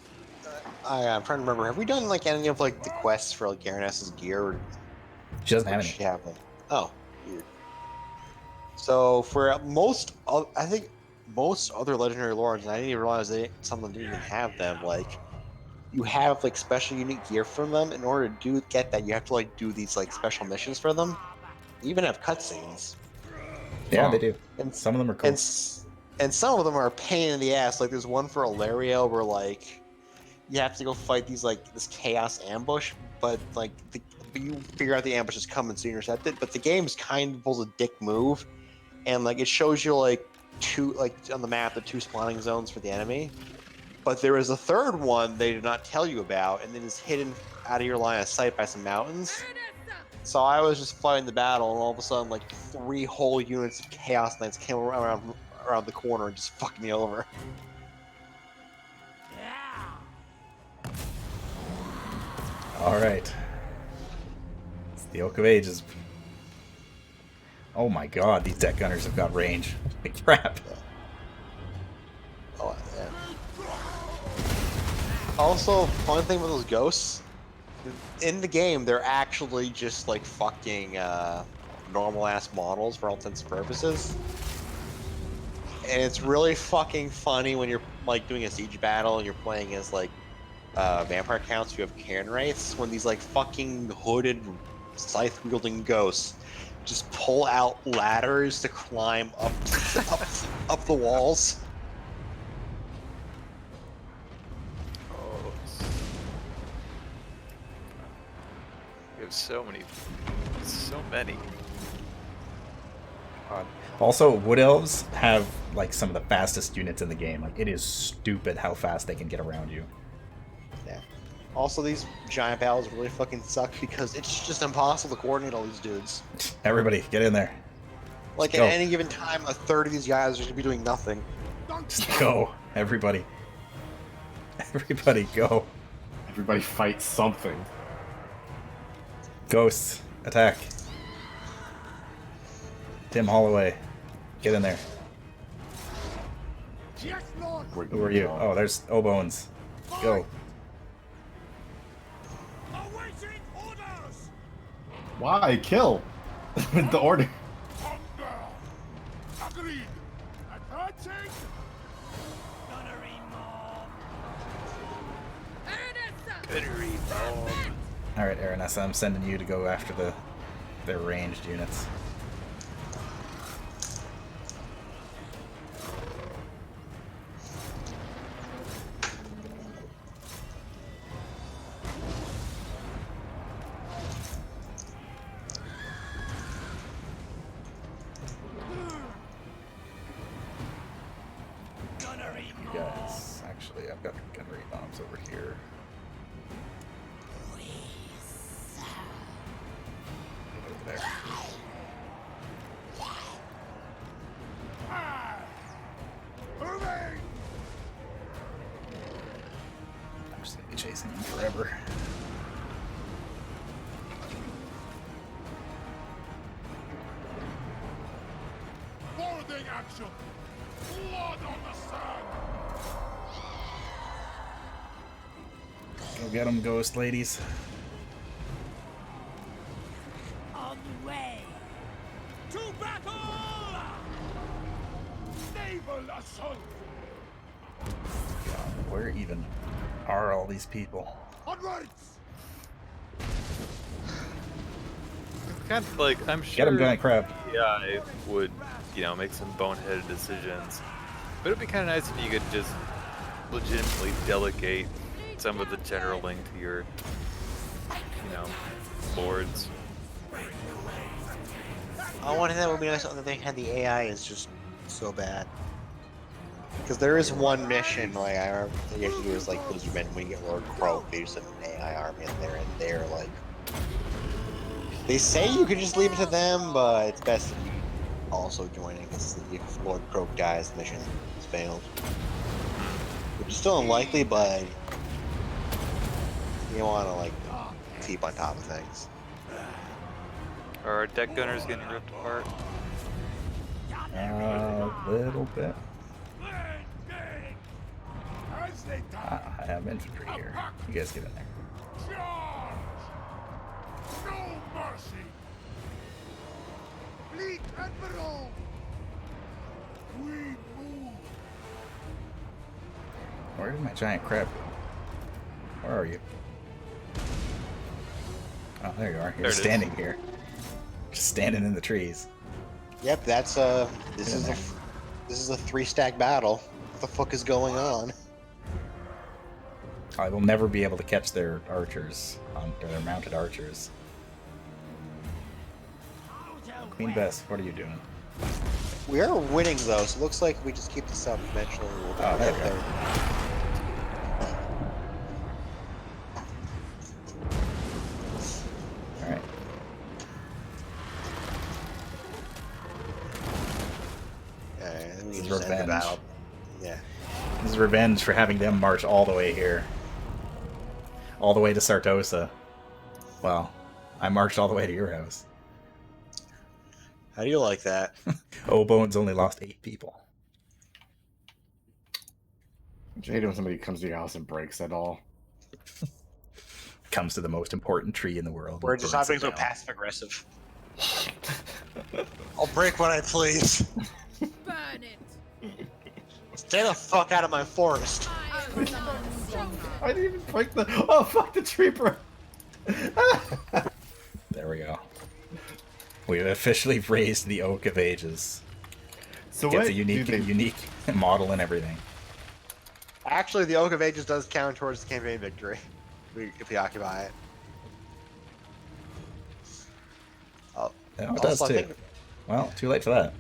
I'm trying to remember. Have we done like any of like the quests for like Aranessa's gear? Or She doesn't have does any. she have them? Oh, weird. So for I think most other legendary lords, and I didn't even realize some of them didn't even have them. Like, you have like special unique gear from them. In order to get that, you have to like do these like special missions for them. You even have cutscenes. Yeah, they do. And Some of them are cool. and some of them are a pain in the ass. Like there's one for Ilaria where like you have to go fight this chaos ambush, but like you figure out the ambush is coming, so you intercept it. But the game's kind of pulls a dick move, and like it shows you like two on the map the two spawning zones for the enemy. But there is a third one they did not tell you about, and it is hidden out of your line of sight by some mountains. So I was just fighting the battle, and all of a sudden, like 3 whole units of Chaos Knights came around the corner and just fucked me over. All right. It's the Oak of Ages. Oh my god, these deck gunners have got range. Holy crap. Oh, yeah. Also, fun thing with those ghosts, in the game, they're actually just like fucking normal ass models for all intents and purposes. And it's really fucking funny when you're like doing a siege battle and you're playing as like vampire counts who have Cairn wraiths, when these like fucking hooded scythe wielding ghosts just pull out ladders to climb up the walls. Oh, we have so many. God. Also, Wood Elves have like some of the fastest units in the game. Like, it is stupid how fast they can get around you. Yeah. Also, these giant battles really fucking suck because it's just impossible to coordinate all these dudes. Everybody, get in there. Like, Go. at any given time, a third of these guys are going to be doing nothing. Just go. Everybody. Everybody, go. Everybody fight something. Ghosts, attack. Tim Holloway, get in there. Yes, Lord. Who are you? Oh, there's Obones. Go. Awaiting orders. Why kill? The order. Agreed. Advancing. Gunnery mob. Alright, Aranessa, I'm sending you to go after their ranged units. You guys, actually, I've got gunnery bombs over here. Over there. Moving. chasing him forever. Boarding action! Blood on the sand! Go get him, ghost ladies. On the way. To battle! Naval assault! God, where even are all these people? Onwards! Kind of like, I'm sure Get him, giant crab. AI would, make some boneheaded decisions. But it'd be kind of nice if you could just legitimately delegate some of the generaling to your, lords. One thing that would be nice on the thing had the AI is just so bad. Because there is one mission, like I remember you have to do is like Blizzardmen when you get Lord Croak, they just have an AI army in there, and they're like, they say you can just leave it to them, but it's best if you also join it, because if Lord Croak dies, the mission has failed. Which is still unlikely, but you want to like keep on top of things. Are our deck gunners getting ripped apart? A little bit. As they die, I have infantry here. You guys get in there. charge! No mercy! Fleet Admiral! We move! Where did my giant crab go? Where are you? Oh, there you are. There You're it is. standing here. Just standing in the trees. Yep, that's this is a 3-stack battle. What the fuck is going on? I will never be able to catch their archers, their mounted archers. Queen Bess, what are you doing? We are winning though, so it looks like we just keep this up eventually. We'll Oh, there we go. Alright. This is revenge. Yeah. This is revenge for having them march all the way here. All the way to Sartosa. Well, I marched all the way to your house. How do you like that? Obone's only lost 8 people. Jade, when somebody comes to your house and breaks it all. Comes to the most important tree in the world. We're and just burns not being it so down. passive aggressive. I'll break when I please. Burn it. Stay the fuck out of my forest. I am not stronger. I didn't even break the. Oh fuck the tree, bro. There we go. We've officially raised the Oak of Ages. So Gets what? a unique model and everything. Actually, the Oak of Ages does count towards the campaign victory if we occupy it. Oh, Yeah, it does also, too. Well, too late for that.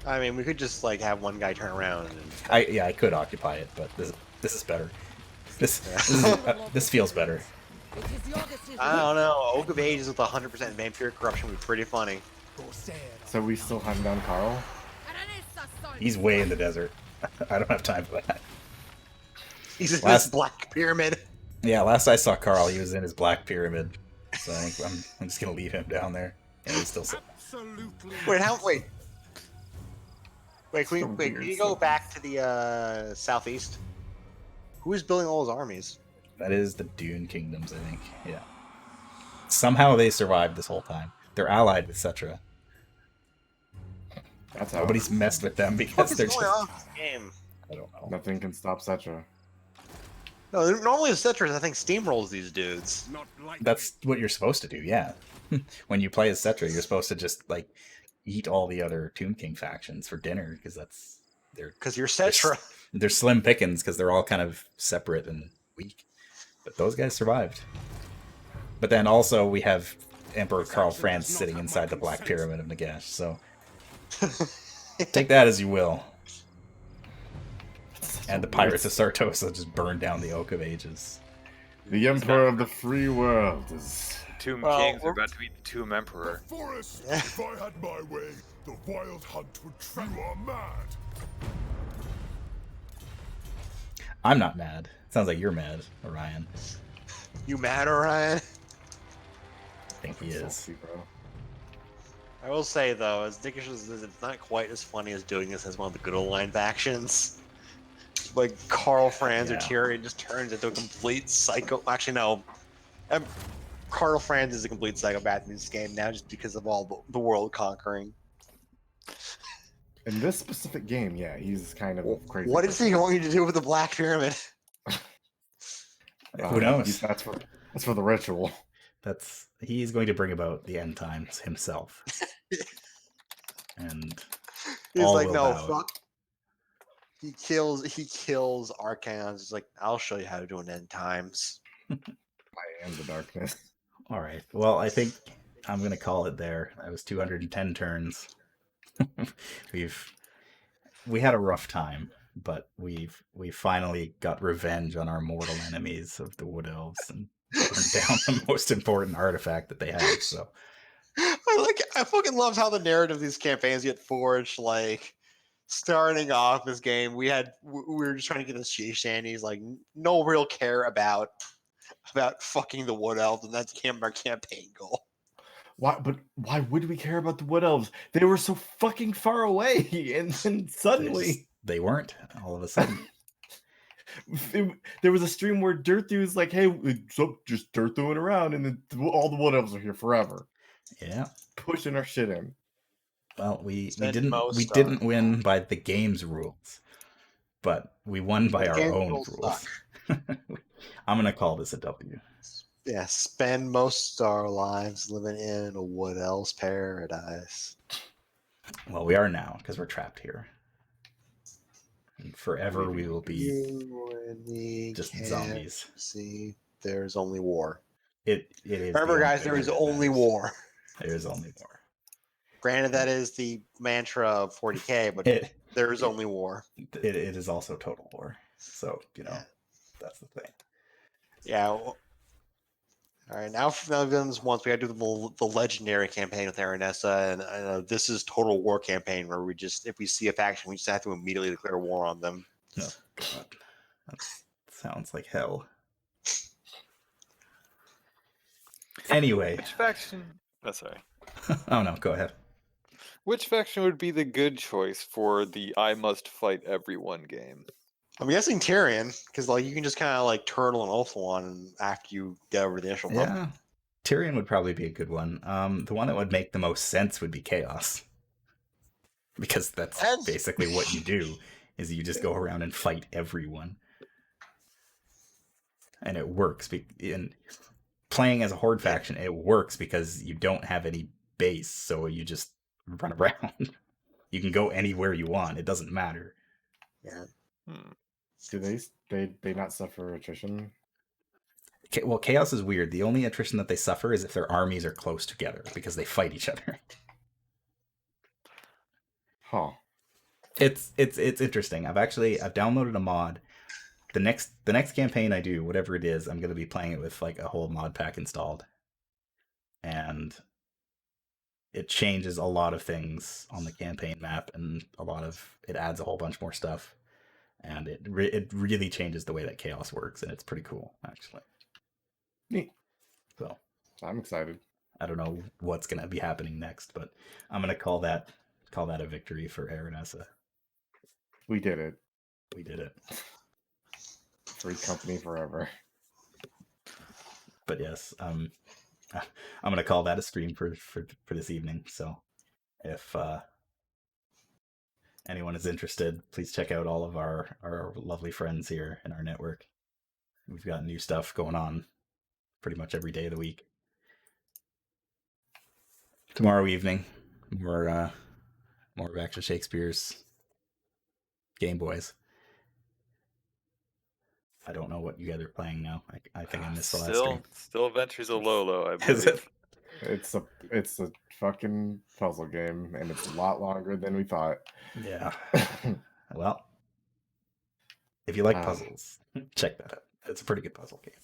I mean, we could just like have one guy turn around and I could occupy it, but this is better. This feels better. It is your decision. I don't know. Oak of Ages with 100% vampire corruption would be pretty funny. So we still hunting down Carl? He's way in the desert. I don't have time for that. He's in this black pyramid. Yeah, last I saw Carl, he was in his black pyramid. So I think I'm just gonna leave him down there. And he's still Absolutely. Wait, can you go back to the southeast? Who is building all those armies? That is the Dune Kingdoms, I think. Yeah. Somehow they survived this whole time. They're allied with Cetra. That's how. Nobody's messed with them What because is they're going just. on in this game? I don't know. Nothing can stop Cetra. No, normally the Cetras, I think, steamrolls these dudes. Not like That's what you're supposed to do, yeah. When you play as Cetra, you're supposed to just like eat all the other Tomb King factions for dinner because Because you're Cetra. they're slim pickings because they're all kind of separate and weak. But those guys survived. But then also we have Emperor Karl Franz sitting inside the Black Pyramid of Nagash, so take that as you will. And the Pirates of Sartosa just burned down the Oak of Ages. The Emperor of the Free World is. Tomb Well, Kings are about to be the Tomb Emperor. forest. If I had my way, the wild hunt would trap. You are mad. I'm not mad. Sounds like you're mad, Orion. You mad, Orion? I think he is. Salty, bro. I will say though, as dickish as it is, it's not quite as funny as doing this as one of the good old line factions. Like Carl Franz or Yeah. Tyrion just turns into a complete psycho. Actually, no. Carl Franz is a complete psychopath in this game now, just because of all the world conquering. In this specific game, yeah, he's kind of crazy. What is he going to do with the Black Pyramid? Who knows? That's for the ritual. He's going to bring about the end times himself. And He's all like, will no, bow. fuck. He kills Archons. He's like, I'll show you how to do an end times. I am the darkness. All right. Well, I think I'm going to call it there. That was 210 turns. We had a rough time, but we finally got revenge on our mortal enemies of the Wood Elves and burned down the most important artifact that they have. So I fucking love how the narrative of these campaigns get forged. Like, starting off this game, we were just trying to get the shanties, like no real care about fucking the Wood Elves, and that's our campaign goal. Why would we care about the Wood Elves? They were so fucking far away, and then suddenly they weren't. All of a sudden, there was a stream where Dirthu was like, "Hey, so just Dirthuing around, and then all the Wood Elves are here forever." Yeah, pushing our shit in. Well, we didn't win by the game's rules, but we won by our own rules. I'm gonna call this a W. Yeah, spend most of our lives living in a Wood Elves paradise. Well, we are now, because we're trapped here. And forever we will be just zombies. See, there's only war. It is. Remember, guys, there is only war. There is only war. Granted, that is the mantra of 40K, but there is only war. It is also total war. So, that's the thing. Yeah. Well, all right, now we've done this once. We got to do the legendary campaign with Aranessa, and this is total war campaign where if we see a faction, we just have to immediately declare war on them. Oh, God. That sounds like hell. Anyway. Which faction? Oh, sorry. Oh, no, go ahead. Which faction would be the good choice for the I must fight everyone game? I'm guessing Tyrion, because you can just kind of turtle and Ulthuan after you get over the initial bump. Yeah, Tyrion would probably be a good one. The one that would make the most sense would be Chaos, because that's basically what you do. Is you just go around and fight everyone, and it works. In playing as a horde faction, it works because you don't have any base, so you just run around. You can go anywhere you want. It doesn't matter. Yeah. Do they not suffer attrition? Well, Chaos is weird. The only attrition that they suffer is if their armies are close together because they fight each other. Huh. It's interesting. I've downloaded a mod. The next campaign I do, whatever it is, I'm going to be playing it with a whole mod pack installed. And it changes a lot of things on the campaign map, and it adds a whole bunch more stuff. And it really changes the way that Chaos works, and it's pretty cool, actually. Neat. So I'm excited. I don't know what's going to be happening next, but I'm going to call that a victory for Aranessa. We did it. We did it. Free company forever. But yes, I'm going to call that a stream for this evening. So if anyone is interested, please check out all of our lovely friends here in our network. We've got new stuff going on pretty much every day of the week. Tomorrow evening, more of Action Shakespeare's Game Boys. I don't know what you guys are playing now. I think I missed the last stream. Still Adventures of Lolo, I believe. Is it? It's a fucking puzzle game, and it's a lot longer than we thought. Yeah. Well, if you like puzzles, check that out. It's a pretty good puzzle game.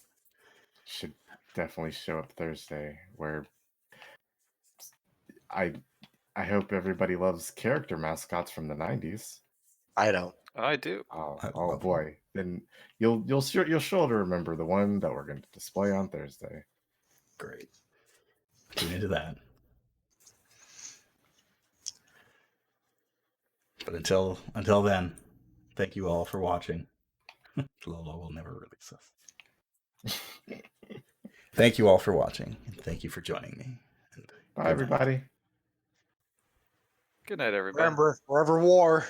Should definitely show up Thursday. Where I hope everybody loves character mascots from the 90s. I don't. I do. Oh, I oh love boy. Then you'll sure to remember the one that we're going to display on Thursday. Great. Tune into that. But until then, thank you all for watching. Lolo will never release us. Thank you all for watching, and thank you for joining me. And Bye, good night. everybody. Good night, everybody. Remember, forever war.